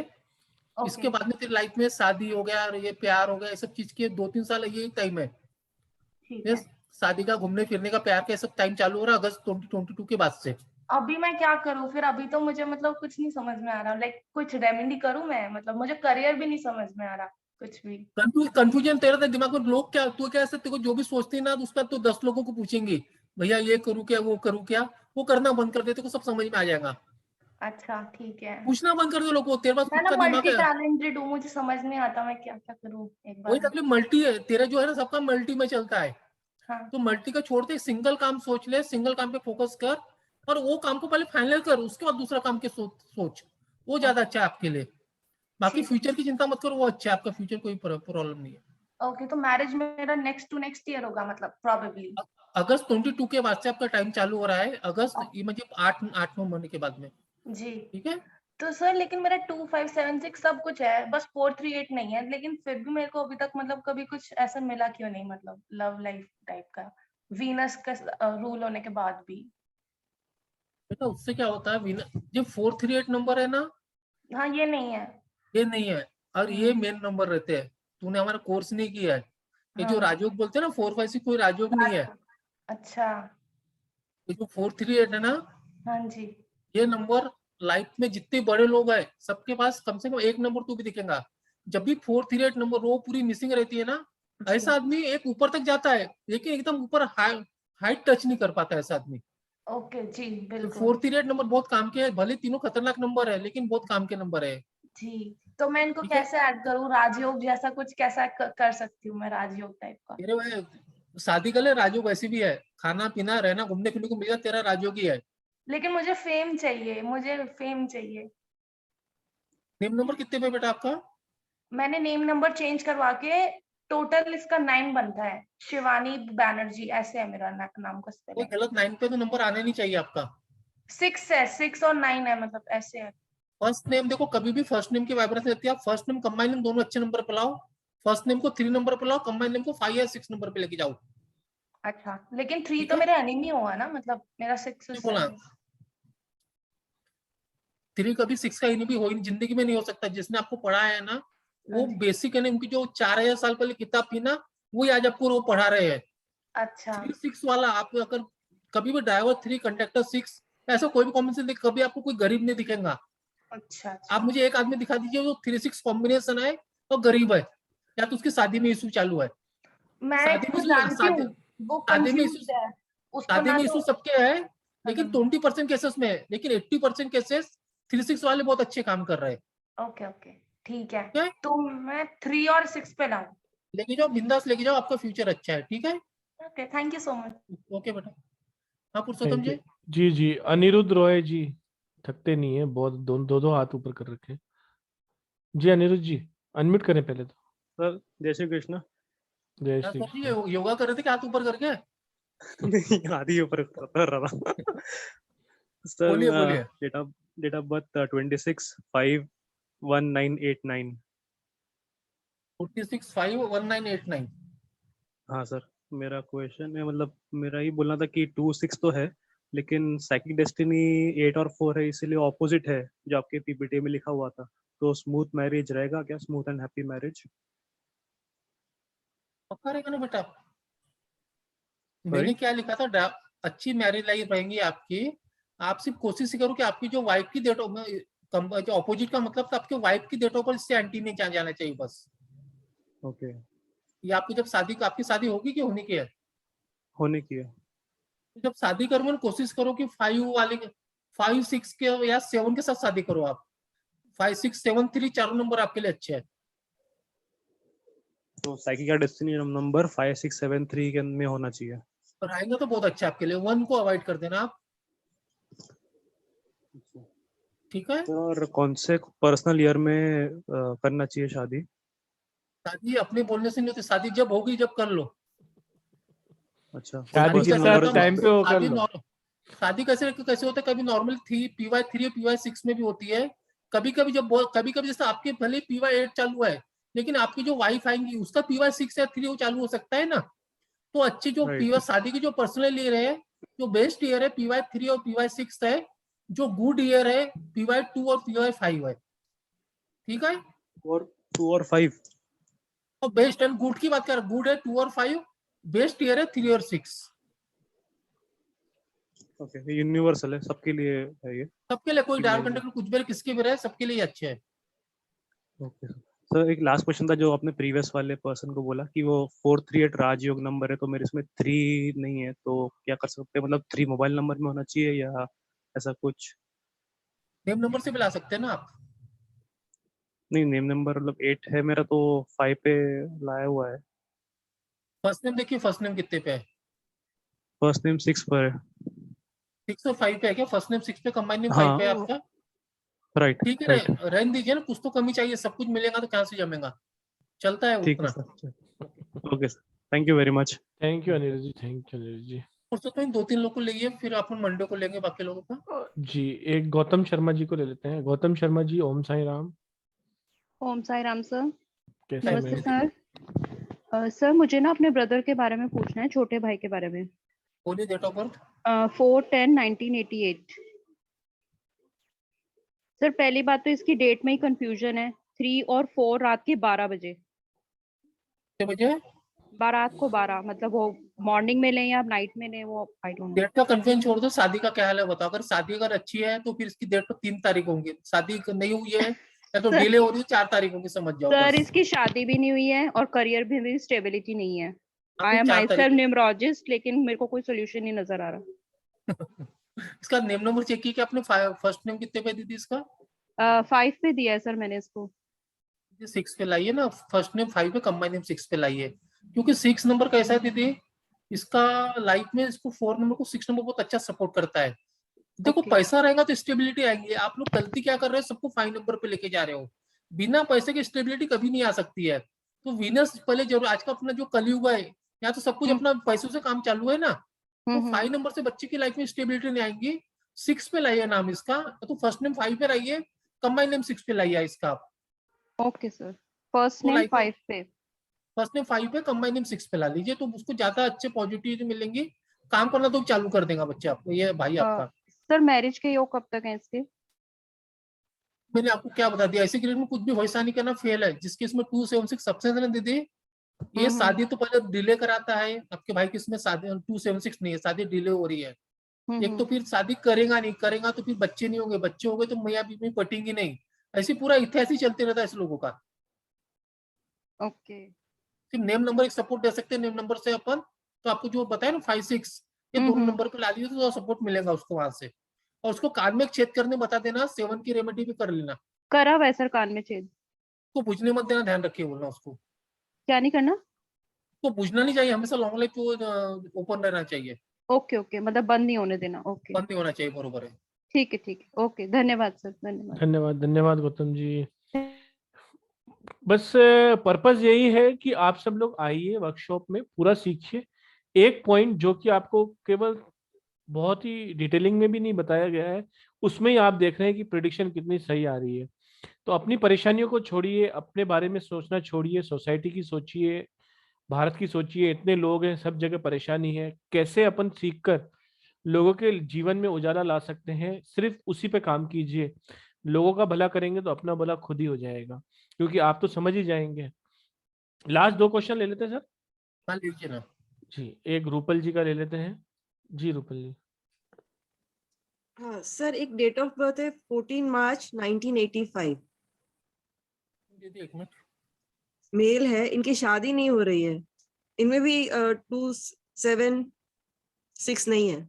इसके बाद में तेरी लाइफ में शादी हो गया, और ये प्यार हो गया, ये सब चीज के 2-3 साल यही टाइम है। ठीक ये है। शादी का, घूमने फिरने का, प्यार का सब टाइम चालू हो रहा है अगस्त 2022 के बाद से। अभी मैं क्या करूँ फिर? अभी तो मुझे मतलब कुछ नहीं समझ में आ रहा, लाइक कुछ रेमेडी करूँ मैं? मतलब मुझे करियर भी नहीं समझ में आ रहा कुछ भी। कंफ्यूजन तेरा दिमाग में, लोग क्या, तू क्या ऐसे, तेरे को जो भी सोचती है ना, उसका तो 10 लोगों को पूछेंगे, भैया ये करूँ क्या, वो करूँ क्या, वो करना बंद कर दे, तेरे को सब समझ में आ जाएगा। अच्छा ठीक है। पूछना बंद कर दो लोगों को, तेरे पास मैं खुद ना का दिमाग मल्टी है। टैलेंटेड हूँ, मुझे समझ नहीं आता मैं क्या क्या करूँ एक बार वही में। तकलीफ मल्टी है, तेरा जो है ना सबका मल्टी में चलता है। हाँ तो मल्टी का छोड़ते सिंगल काम सोच ले, सिंगल काम पे फोकस कर, और वो काम को पहले फाइनल कर, उसके बाद दूसरा काम के सोच, वो ज्यादा अच्छा है आपके लिए। बाकी ठीक। फ्यूचर की चिंता मत करो, वो अच्छा है आपका फ्यूचर, कोई प्रॉब्लम नहीं है। ओके, तो मैरिज मेरा नेक्स्ट टू नेक्स्ट ईयर होगा मतलब प्रोबेबली। अगस्त 22 के बाद से आपका टाइम चालू हो रहा है, अगस्त ये मतलब 8 महीने के बाद में। जी ठीक है। तो सर, लेकिन मेरा 2576 सब कुछ है, बस 438 नहीं है, लेकिन फिर भी मेरे को अभी तक मतलब कभी कुछ ऐसा मिला क्यों नहीं, मतलब लव लाइफ टाइप का, वीनस का रूल होने के बाद भी। बेटा उससे क्या होता है, जो 438 नंबर है ना, हाँ ये नहीं है। ये नहीं है, और ये मेन नंबर रहते हैं। तूने हमारा कोर्स नहीं किया है। ये जो हाँ राजयोग बोलते हैं ना, 456 कोई राजयोग नहीं है। अच्छा। ये जो 438 है ना, हाँ जी। ये नंबर लाइफ में जितने बड़े लोग हैं, सबके पास कम से कम एक नंबर तू भी दिखेगा। जब भी 438 नंबर रो पूरी मिसिंग रहती है ना, ऐसा आदमी एक ऊपर तक जाता है, लेकिन एकदम ऊपर हाइट टच नहीं कर पाता ऐसा आदमी। ओके जी तो बिल्कुल। 438 नंबर बहुत काम के है, भले तीनों खतरनाक नंबर है, लेकिन बहुत काम के नंबर है। जी तो मैं इनको ठीक है। कैसे ऐड करूँ? राजयोग जैसा कुछ कैसा कर सकती हूँ मैं, राजयोग टाइप का? तेरे भाई शादी कर ले, राजयोग वैसी भी है, खाना पीना रहना घूमने फिरने को मिल जाए, तेरा राजयोग ही है। लेकिन मुझे फेम चाहिए, मुझे फेम चाहिए। नेम नंबर कितने पे बेटा आपका? मैंने नेम नंबर चेंज करवा के टोटल इसका 9 बनता है, शिवानी बैनर्जी ऐसे है मेरा नाम का कोई स्पेलिंग। गलत 9 पे तो नंबर आने नहीं चाहिए आपका। 6 है, 6 और 9 है, मतलब ऐसे है। फर्स्ट नेम देखो, कभी भी फर्स्ट नेम की वाइब्रेशन रहती है, आप फर्स्ट नेम कंबाइन नेम दोनों अच्छे नंबर पे लाओ। फर्स्ट नेम को 3 नंबर पे लाओ, कंबाइन नेम को 5 या 6 नंबर पे लेके जाओ। अच्छा, लेकिन 3 तो मेरा एनिमी हुआ ना, मतलब मेरा 6 और बोला 7। 3 कभी 6 का एनिमी हो ही जिंदगी में नहीं हो सकता। जिसने आपको पढ़ाया है ना, वो बेसिक है ना, उनकी जो 4000 साल पहले किताब थी ना, वही आज आपको वो पढ़ा रहे हैं। अच्छा 3-6 वाला आप अगर कभी भी ड्राइवर 3 कंडक्टर 6 ऐसा कोई भी कॉम्बिनेशन देख, कभी आपको कोई गरीब नहीं दिखेगा। अच्छा आप मुझे एक आदमी दिखा दीजिए जो 3-6 कॉम्बिनेशन है और गरीब है, या तो उसकी शादी में इशू चालू है। मैं शादी इसको में जानती हूँ, वो कंफ्यूज है, उसको ना इशू तो सबके है, लेकिन 20% केसेस में है, लेकिन 80% केसेस 3-6 वाले बहुत अच्छे काम कर रहे हैं। ओके ओके ठीक है, तो मैं 3 और 6 पे लाऊं। लेके जाओ, बिंदास लेके जाओ, आपका फ्यूचर अच्छा है। ठीक है, okay, thank you so much. Okay बेटा। हाँ पुरुषोत्तम थैंक यू जी। जी। जी अनिरुद्ध रॉय जी, थकते नहीं है बहुत, दो हाथ ऊपर कर रखे हैं। जी अनिरुद्ध जी, अनम्यूट करें पहले तो। सर जय श्री कृष्ण। जय क्या श्री सर जी, कृष्ण। योगा कर रहे थे क्या हाथ ऊपर करके? नहीं, आधी ऊपर कर रहा था। सर बोलिए बोलिए। Date of birth 26/5/1989। 26/5/1989। हाँ सर, मेरा क्वेश्चन है, मतलब मेरा ही बोलना था कि 2-6 तो है, लेकिन साइकिक डेस्टिनी 8 और 4 है, इसीलिए ऑपोजिट है जो आपके पीपीटी में लिखा हुआ था। तो स्मूथ मैरिज रहेगा क्या? स्मूथ एंड हैप्पी मैरिज पक्का रहेगा ना बेटा? मैंने क्या लिखा था, अच्छी मैरिज लाइफ रहेंगी आपकी। आप सिर्फ कोशिश ही करो कि आपकी जो वाइफ की डेट जो ऑपोजिट का मतलब था, आपके वाइफ की डेट ऑफ बर्थ इससे एंटी नहीं जाना चाहिए बस। ओके। ये आपकी जब आपकी शादी होगी कि होने की है? होने की है। जब शादी करोगे ना, कोशिश करो कि 5, 6 के या 7 के साथ शादी करो आप। 5, 6, 7, 3 चारों नंबर आपके लिए अच्छे हैं। तो साइकिक का डेस्टिनी नंबर 5, 6, 7, 3 के में होना चाहिए। रहेंगे तो बहुत अच्छा आपके लिए। 1 को अवॉइड कर देना आप। ठीक है। और कौन से पर्सनल ईयर में करना चाहिए शादी? शादी अपने बोलने से नहीं होती, शादी जब होगी जब कर लो। अच्छा, शादी पर्सनल जितना नंबर टाइम पे हो कर लो। शादी कैसे होता है, कभी नॉर्मल PY3 और PY6 में भी होती है। कभी कभी जैसे आपके भले PY8 चालू है, लेकिन आपकी जो वाइफ आएंगी उसका PY6 या 3 वो चालू हो सकता है ना। तो अच्छी जो शादी की जो पर्सनल ईयर है, जो बेस्ट ईयर है PY3 और PY6 है। जो गुड ईयर है PY2 और PY5 है। ठीक है। और 2 और 5 और बेस्ट एंड गुड की बात कर, गुड है 2 और 5, बेस्ट ईयर है 3 और 6। ओके, ये यूनिवर्सल है, सबके लिए है ये? सबके लिए, कोई डार्क कंडक्टर कुछ भी किसके भी रहे, सबके लिए अच्छे है। ओके सर, एक लास्ट क्वेश्चन था, जो आपने प्रीवियस वाले पर्सन को बोला कि वो 438 राजयोग नंबर है, तो मेरे इसमें 3 नहीं है, तो क्या कर सकते हैं? मतलब 3 मोबाइल नंबर में होना चाहिए या ऐसा कुछ? नेम नंबर से भी ला सकते हैं ना आप। नहीं, नेम नंबर मतलब 8 है मेरा, तो 5 पे लाया हुआ है। फर्स्ट नेम देखिए, फर्स्ट नेम कितने पे है? फर्स्ट नेम 6 पर है। 6 और 5 पे है क्या? फर्स्ट नेम 6 पे, कंबाइन नेम 5 हाँ, पे है आपका। राइट ठीक है, राइट। रहने दीजिए ना, कुछ तो कमी चाहिए। सब कुछ मिलेगा तो कहाँ से जमेगा, चलता है ठीक है उतना। Sir. Okay sir, thank you very much. Thank you Aniruddh ji, thank you Aniruddh ji. और तो इन 2-3 लोग को लेइए, फिर अपन मंडे को लेंगे बाकी लोगों का। जी एक गौतम शर्मा जी को ले लेते हैं। गौतम शर्मा जी, ओम साई राम। ओम साई राम सर। कैसे नमस्ते हैं? सर। सर मुझे ना अपने ब्रदर के बारे में पूछना है, छोटे भाई के बारे में। बोलिए डेट ऑफ बर्थ। 4/10/1988। सर पहली बात तो इसकी डेट में ही कंफ्यूजन है। 3 और 4 रात के 12 बजे। कितने बजे? रात को 12, मतलब वो मॉर्निंग में लें या नाइट में लें, वो आई डोंट नो। डेट का कंफ्यूजन छोड़ दो, शादी का क्या हाल है बताओ। अगर शादी अगर अच्छी है तो फिर इसकी डेट तो 3 तारीख होंगी। शादी नहीं हुई है या तो डिले हो रही है, 4 तारीख होंगी, समझ जाओ सर बस। इसकी शादी भी नहीं हुई है और करियर भी मेरी स्टेबिलिटी नहीं है। आई एम 4 माई तारीख सेल्फ न्यूमरोलॉजिस्ट, लेकिन मेरे को कोई सोल्यूशन नहीं नजर आ रहा। इसका नेम नंबर चेक किया कि आपने फर्स्ट नेम कितने पे दी थी इसका? 5 पे दिया है सर मैंने इसको। 6 पे लाइए ना, फर्स्ट नेम 5 पे, कंबाइन नेम 6 पे लाइए। क्योंकि 6 नंबर कैसा है दीदी, इसका लाइफ में इसको 4 नंबर को 6 नंबर बहुत अच्छा सपोर्ट करता है। देखो पैसा रहेगा तो स्टेबिलिटी आएंगी। आप लोग गलती क्या कर रहे हो, सबको 5 नंबर पे लेके जा रहे हो। बिना पैसे के स्टेबिलिटी कभी नहीं आ सकती है। तो वीनस पहले जरूर, आज का अपना जो कलयुग है यहाँ तो सब कुछ अपना पैसों से काम चालू है ना, तो 5 नंबर से बच्चे की लाइफ में स्टेबिलिटी नहीं आएंगी। 6 पे लाइए नाम इसका, तो फर्स्ट नेम 5 पे लाइए, कंबाइन नेम 6 पे लाइए इसका आप। ओके सर, फर्स्ट तो नेम लाइफ 5 पे, फर्स्ट नेम 5 पे, कंबाइन नेम 6 पे ला लीजिए, तो उसको ज्यादा अच्छे पॉजिटिव मिलेंगी। काम करना तो चालू कर देगा बच्चे आपको, ये भाई आपका। सर मैरिज के योग कब तक है इसके? मैंने आपको क्या बता दिया, ऐसे ग्रेड में कुछ भी वैसा नहीं करना, फेल है। जिसके इसमें 276 सबसे ज्यादा दीदी, ये शादी तो पहले डिले कराता है। आपके भाई की इसमें शादी 276 नहीं है, शादी डिले हो रही है। एक तो फिर शादी करेगा नहीं, करेगा तो फिर बच्चे नहीं होंगे, बच्चे होंगे तो मैया बीवी पटेंगी नहीं। ऐसे पूरा इतिहास ही चलते रहता है ऐसे लोगों का। ओके, सिर्फ नेम नंबर एक सपोर्ट दे सकते हैं, नेम नंबर से अपन, तो आपको जो बताया ना 5 6 ये दोनों नंबर पे ला लीजिए तो सपोर्ट मिलेगा उसको वहां से। और उसको कान में छेद करने बता देना, 7 की रेमेडी भी कर लेना। करा हुआ है सर कान में छेद? तो बुझने मत देना, ध्यान रखिए बोलना उसको। क्या नहीं करना? तो बुझना नहीं चाहिए, हमेशा लॉन्ग लाइफ को ओपन रहना चाहिए। ओके ओके, मतलब बंद नहीं होने देना। ओके, बंद नहीं होना चाहिए, बरोबर है। ठीक है ठीक है, ओके, धन्यवाद सर, धन्यवाद। धन्यवाद, धन्यवाद गौतम जी। बस पर्पस यही है कि आप सब लोग आइए वर्कशॉप में, पूरा सीखिए। एक पॉइंट जो कि आपको केवल बहुत ही डिटेलिंग में भी नहीं बताया गया है, उसमें ही आप देख रहे हैं कि प्रेडिक्शन कितनी सही आ रही है। तो अपनी परेशानियों को छोड़िए, अपने बारे में सोचना छोड़िए, सोसाइटी की सोचिए, भारत की सोचिए। इतने लोग हैं, सब जगह परेशानी है, कैसे अपन सीखकर लोगों के जीवन में उजाला ला सकते हैं, सिर्फ उसी पे काम कीजिए। लोगों का भला करेंगे तो अपना भला खुद ही हो जाएगा, क्योंकि आप तो समझ ही जाएंगे। लास्ट 2 क्वेश्चन ले लेते हैं सर। हाँ लीजिए ना जी, एक रूपल जी का ले लेते हैं। जी रूपल जी। हाँ सर, एक डेट ऑफ बर्थ है 14 मार्च 1985। दीदी एक मिनट। मेल है, इनकी शादी नहीं हो रही है। इनमें भी 276 नहीं है।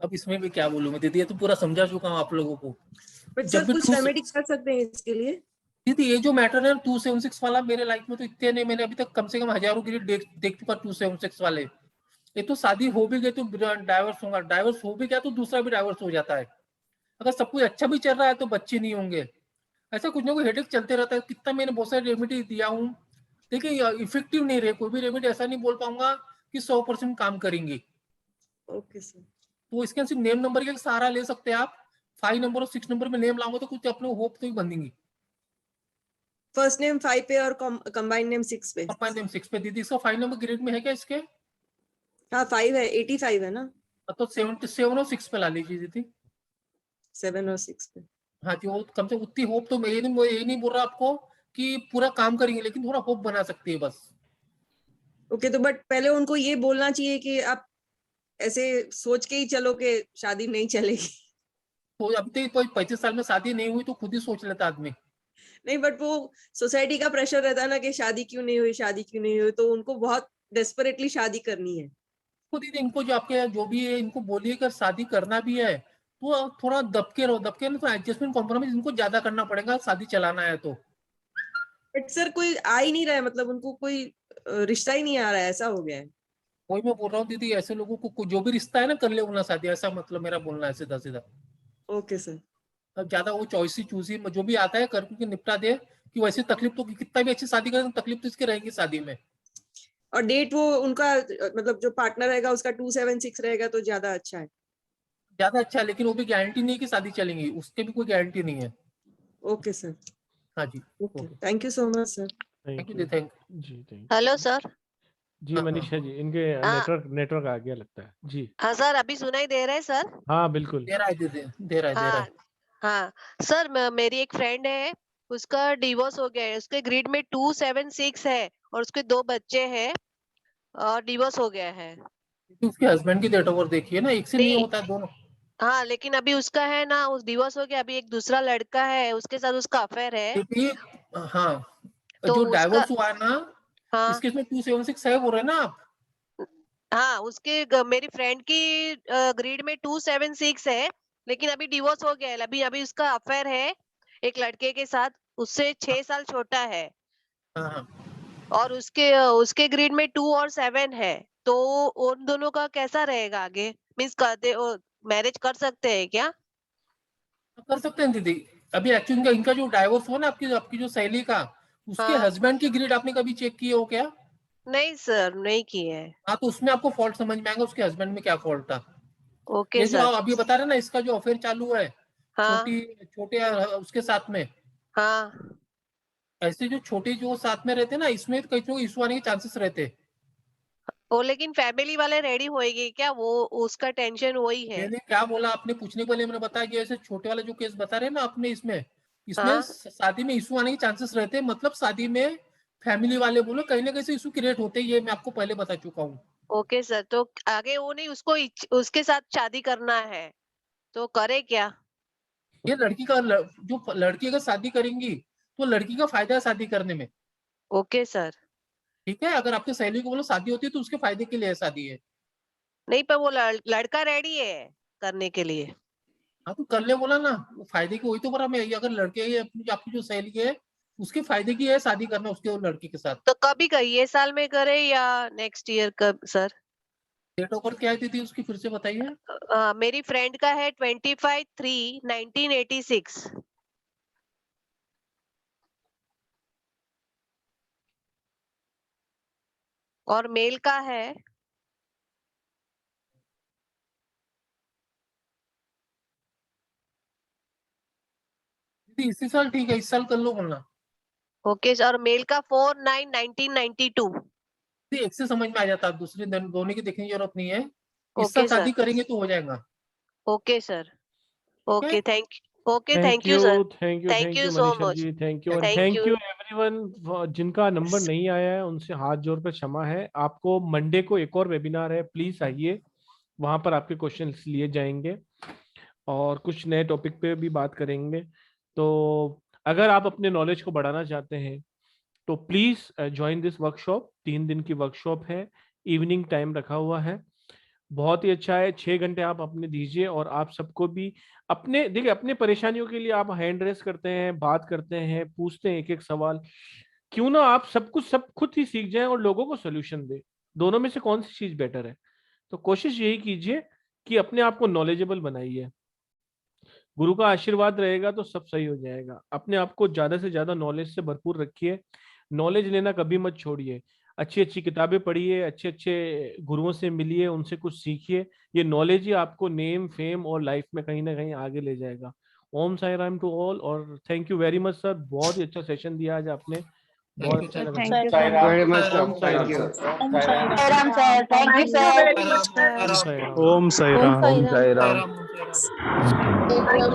अब इसमें भी क्या बोलूं मैं दीदी, ये तो पूरा समझा चुका हूँ आप लोगों को। बट सर कुछ रेमेडी कर सकते हैं इसके लिए? दीदी ये जो मैटर है 276 वाला, मेरे लाइफ में तो इतने नहीं, मैंने अभी तक कम से कम हजारों के लिए देख चुका 276 वाले। ये तो शादी हो भी गई तो डाइवर्स होगा, डाइवर्स हो भी गया तो दूसरा भी डाइवर्स हो जाता है। अगर सब कुछ अच्छा भी चल रहा है तो बच्चे नहीं होंगे। ऐसा कुछ ना कोई हेडेक चलते रहता है। कितना मैंने बहुत सारे रेमेडी दिया हूँ, देखिए इफेक्टिव नहीं रहे। कोई भी रेमेडी ऐसा नहीं बोल पाऊंगा कि 100% काम करेंगे। Okay sir. तो इसके सिर्फ नेम नंबर का सहारा ले सकते हैं आप। 5 नंबर और 6 नंबर में नेम लाऊंगा तो कुछ अपने होप तो ही बनेंगी। फर्स्ट नेम 5 पे और कंबाइंड नेम 6 पे। कंबाइंड नेम 6 पे। दीदी इसका 5 नंबर ग्रेड में है क्या इसके? हाँ 5 है, 85 है ना। तो 7 और 6 पे ला लीजिए दीदी। 7 और 6 पे। हाँ जी, वो कम से उतनी होप तो मैं ये नहीं बोल रहा आपको कि पूरा काम करेंगे, लेकिन थोड़ा होप बना सकती है बस। ओके, तो बट पहले उनको ये बोलना चाहिए कि आप ऐसे सोच के ही चलो कि शादी नहीं चलेगी। तो अब तक कोई 35 साल में शादी नहीं हुई तो खुद ही सोच लेता आदमी। नहीं, बट वो सोसाइटी का प्रेशर रहता है ना कि शादी क्यों नहीं हुई, शादी क्यों नहीं हुई, तो उनको बहुत डेस्परेटली शादी करनी है। खुद ही इनको जो आपके जो भी है इनको बोलिए कि शादी करना भी है तो थोड़ा दबके रहो, दबके ना तो एडजस्टमेंट कॉम्प्रोमाइज इनको ज्यादा करना पड़ेगा शादी चलाना है तो। बट सर कोई आ ही नहीं रहा है, मतलब उनको कोई रिश्ता ही नहीं आ रहा है, ऐसा हो गया है। वही मैं बोल रहा हूँ दीदी, ऐसे लोगों को जो भी रिश्ता है ना कर ले ना शादी, ऐसा मतलब मेरा बोलना है सीधा सीधा। Okay sir. अब ज्यादा वो चॉइसी चूसी जो भी आता है करके निपटा दे, कि वैसे तकलीफ तो कितना भी अच्छी शादी करें तकलीफ तो इसके रहेगी शादी में। और डेट वो उनका मतलब जो पार्टनर रहेगा उसका 276 रहेगा तो ज्यादा अच्छा है। ज्यादा अच्छा है, लेकिन वो भी गारंटी नहीं है कि शादी चलेंगी, उसके भी कोई गारंटी नहीं है। Okay sir. हाँ जी, okay, thank you so much sir. Thank you thank जी थैंक हेलो सर। जी मनीषा जी, इनके नेटवर्क आ गया लगता है जी। हाँ सर, अभी सुनाई दे रहा है सर? हाँ बिल्कुल दे रहा है दीदी, दे रहा है। हाँ सर, मेरी एक फ्रेंड है, उसका डिवोर्स हो गया है। उसके ग्रिड में 276 है और उसके 2 बच्चे हैं और डिवोर्स हो गया है। उसके हस्बैंड की डेट ऑफ बर्थ देखिए ना, एक से नहीं होता है दोनों। हाँ, लेकिन अभी उसका है ना, उस डिवोर्स हो गया, अभी एक दूसरा लड़का है, उसके साथ उसका अफेयर है। हाँ तो जो डाइवोर्स हुआ है ना, हाँ, इसके इसमें 276 है बोल रहे हैं ना आप? हाँ, मेरी फ्रेंड की ग्रिड में 276 है, लेकिन अभी डिवोर्स हो गया है। अभी उसका अफेयर है एक लड़के के साथ, उससे 6 साल छोटा है। हाँ और उसके ग्रिड में 2 और 7 है, तो उन दोनों का कैसा रहेगा आगे? मीन्स करते मैरिज कर सकते हैं क्या? कर सकते हैं दीदी। अभी एक्चुअली इनका जो डाइवोर्स हुआ ना, आपकी जो सहेली का, उसके हाँ। हस्बैंड की ग्रिड आपने कभी चेक किए हो क्या? नहीं सर, नहीं की है। हाँ, तो उसमें आपको फॉल्ट समझ में आएगा उसके हस्बैंड में क्या फॉल्ट था। ओके ये जो सर। आप अभी बता रहे ना, इसका जो अफेयर चालू है हाँ। छोटे उसके साथ में, हाँ। ऐसे जो छोटे जो साथ में रहते हैं ना, इसमें कई तो इशू आने के चांसेस रहते हैं। वो लेकिन फैमिली वाले रेडी होएगी क्या? वो उसका टेंशन वही है। मैंने क्या बोला, आपने पूछने के पहले मैंने बताया कि ऐसे छोटे वाला जो केस बता रहे हैं ना आपने, इसमें हाँ। शादी में इशू आने के चांसेस रहते हैं। मतलब शादी में फैमिली वाले बोलो कहीं ना कहीं से इशू क्रिएट होते हैं, ये मैं आपको पहले बता चुका हूँ। ओके सर, तो आगे वो नहीं, उसको उसके साथ शादी करना है, तो करे क्या? ये जो लड़की अगर शादी करेंगी तो लड़की का फायदा है शादी करने में। Okay sir. ठीक है, अगर आपके सहेली को बोलो शादी होती है तो उसके फायदे के लिए शादी है। नहीं, पर वो लड़का रेडी है करने के लिए। हाँ, तो कर ले बोला ना, फायदे की वही तो बोला मैं। अगर लड़के आपकी जो सहेली है उसके फायदे की है शादी करना उसके और लड़की के साथ। तो कभी कर, ये साल में करे या नेक्स्ट ईयर कब सर? डेट ऑफ बर्थ क्या है दीदी उसकी, फिर से बताइए। मेरी फ्रेंड का है 25/3/1986। और मेल का है दीदी इसी साल ठीक है, इस साल कर लो बोलना। ओके सर, और मेल का 4/9/1992। एक से समझ में आ जाता है, दूसरे दोनों की देखने की जरूरत नहीं है। इस ओके साल शादी सर। करेंगे तो हो जाएगा। Okay sir. Okay, thank you. Okay, thank you sir. You, thank you, thank thank you you so Manisha much. जी, थैंक यू। और thank thank you. You everyone जिनका नंबर नहीं आया है, उनसे हाथ जोड़कर क्षमा है। आपको मंडे को एक और वेबिनार है, प्लीज आइए, वहां पर आपके क्वेश्चंस लिए जाएंगे और कुछ नए टॉपिक पे भी बात करेंगे। तो अगर आप अपने नॉलेज को बढ़ाना चाहते हैं तो प्लीज ज्वाइन दिस वर्कशॉप। 3 दिन की वर्कशॉप है, इवनिंग टाइम रखा हुआ है, बहुत ही अच्छा है। 6 घंटे आप अपने दीजिए और आप सबको भी अपने देखिए, अपने परेशानियों के लिए आप हैंड रेस करते हैं, बात करते हैं, पूछते हैं एक एक सवाल। क्यों ना आप सब खुद ही सीख जाएं और लोगों को सोल्यूशन दे। दोनों में से कौन सी चीज बेटर है? तो कोशिश यही कीजिए कि अपने आप को नॉलेजेबल बनाइए। गुरु का आशीर्वाद रहेगा तो सब सही हो जाएगा। अपने आप को ज्यादा से ज्यादा नॉलेज से भरपूर रखिए। नॉलेज लेना कभी मत छोड़िए। अच्छी अच्छी किताबें पढ़िए, अच्छे अच्छे गुरुओं से मिलिए, उनसे कुछ सीखिए। ये नॉलेज ही आपको नेम फेम और लाइफ में कहीं ना कहीं आगे ले जाएगा। ओम साई राम टू ऑल, और thank you very much sir, बहुत ही अच्छा सेशन दिया आज आपने, बहुत अच्छा लगा। Thank you very much, sir. Thank you. Sairam sir, thank you sir. Om Sai Ram. Om Sai Ram. Om Sai Ram. Thank you.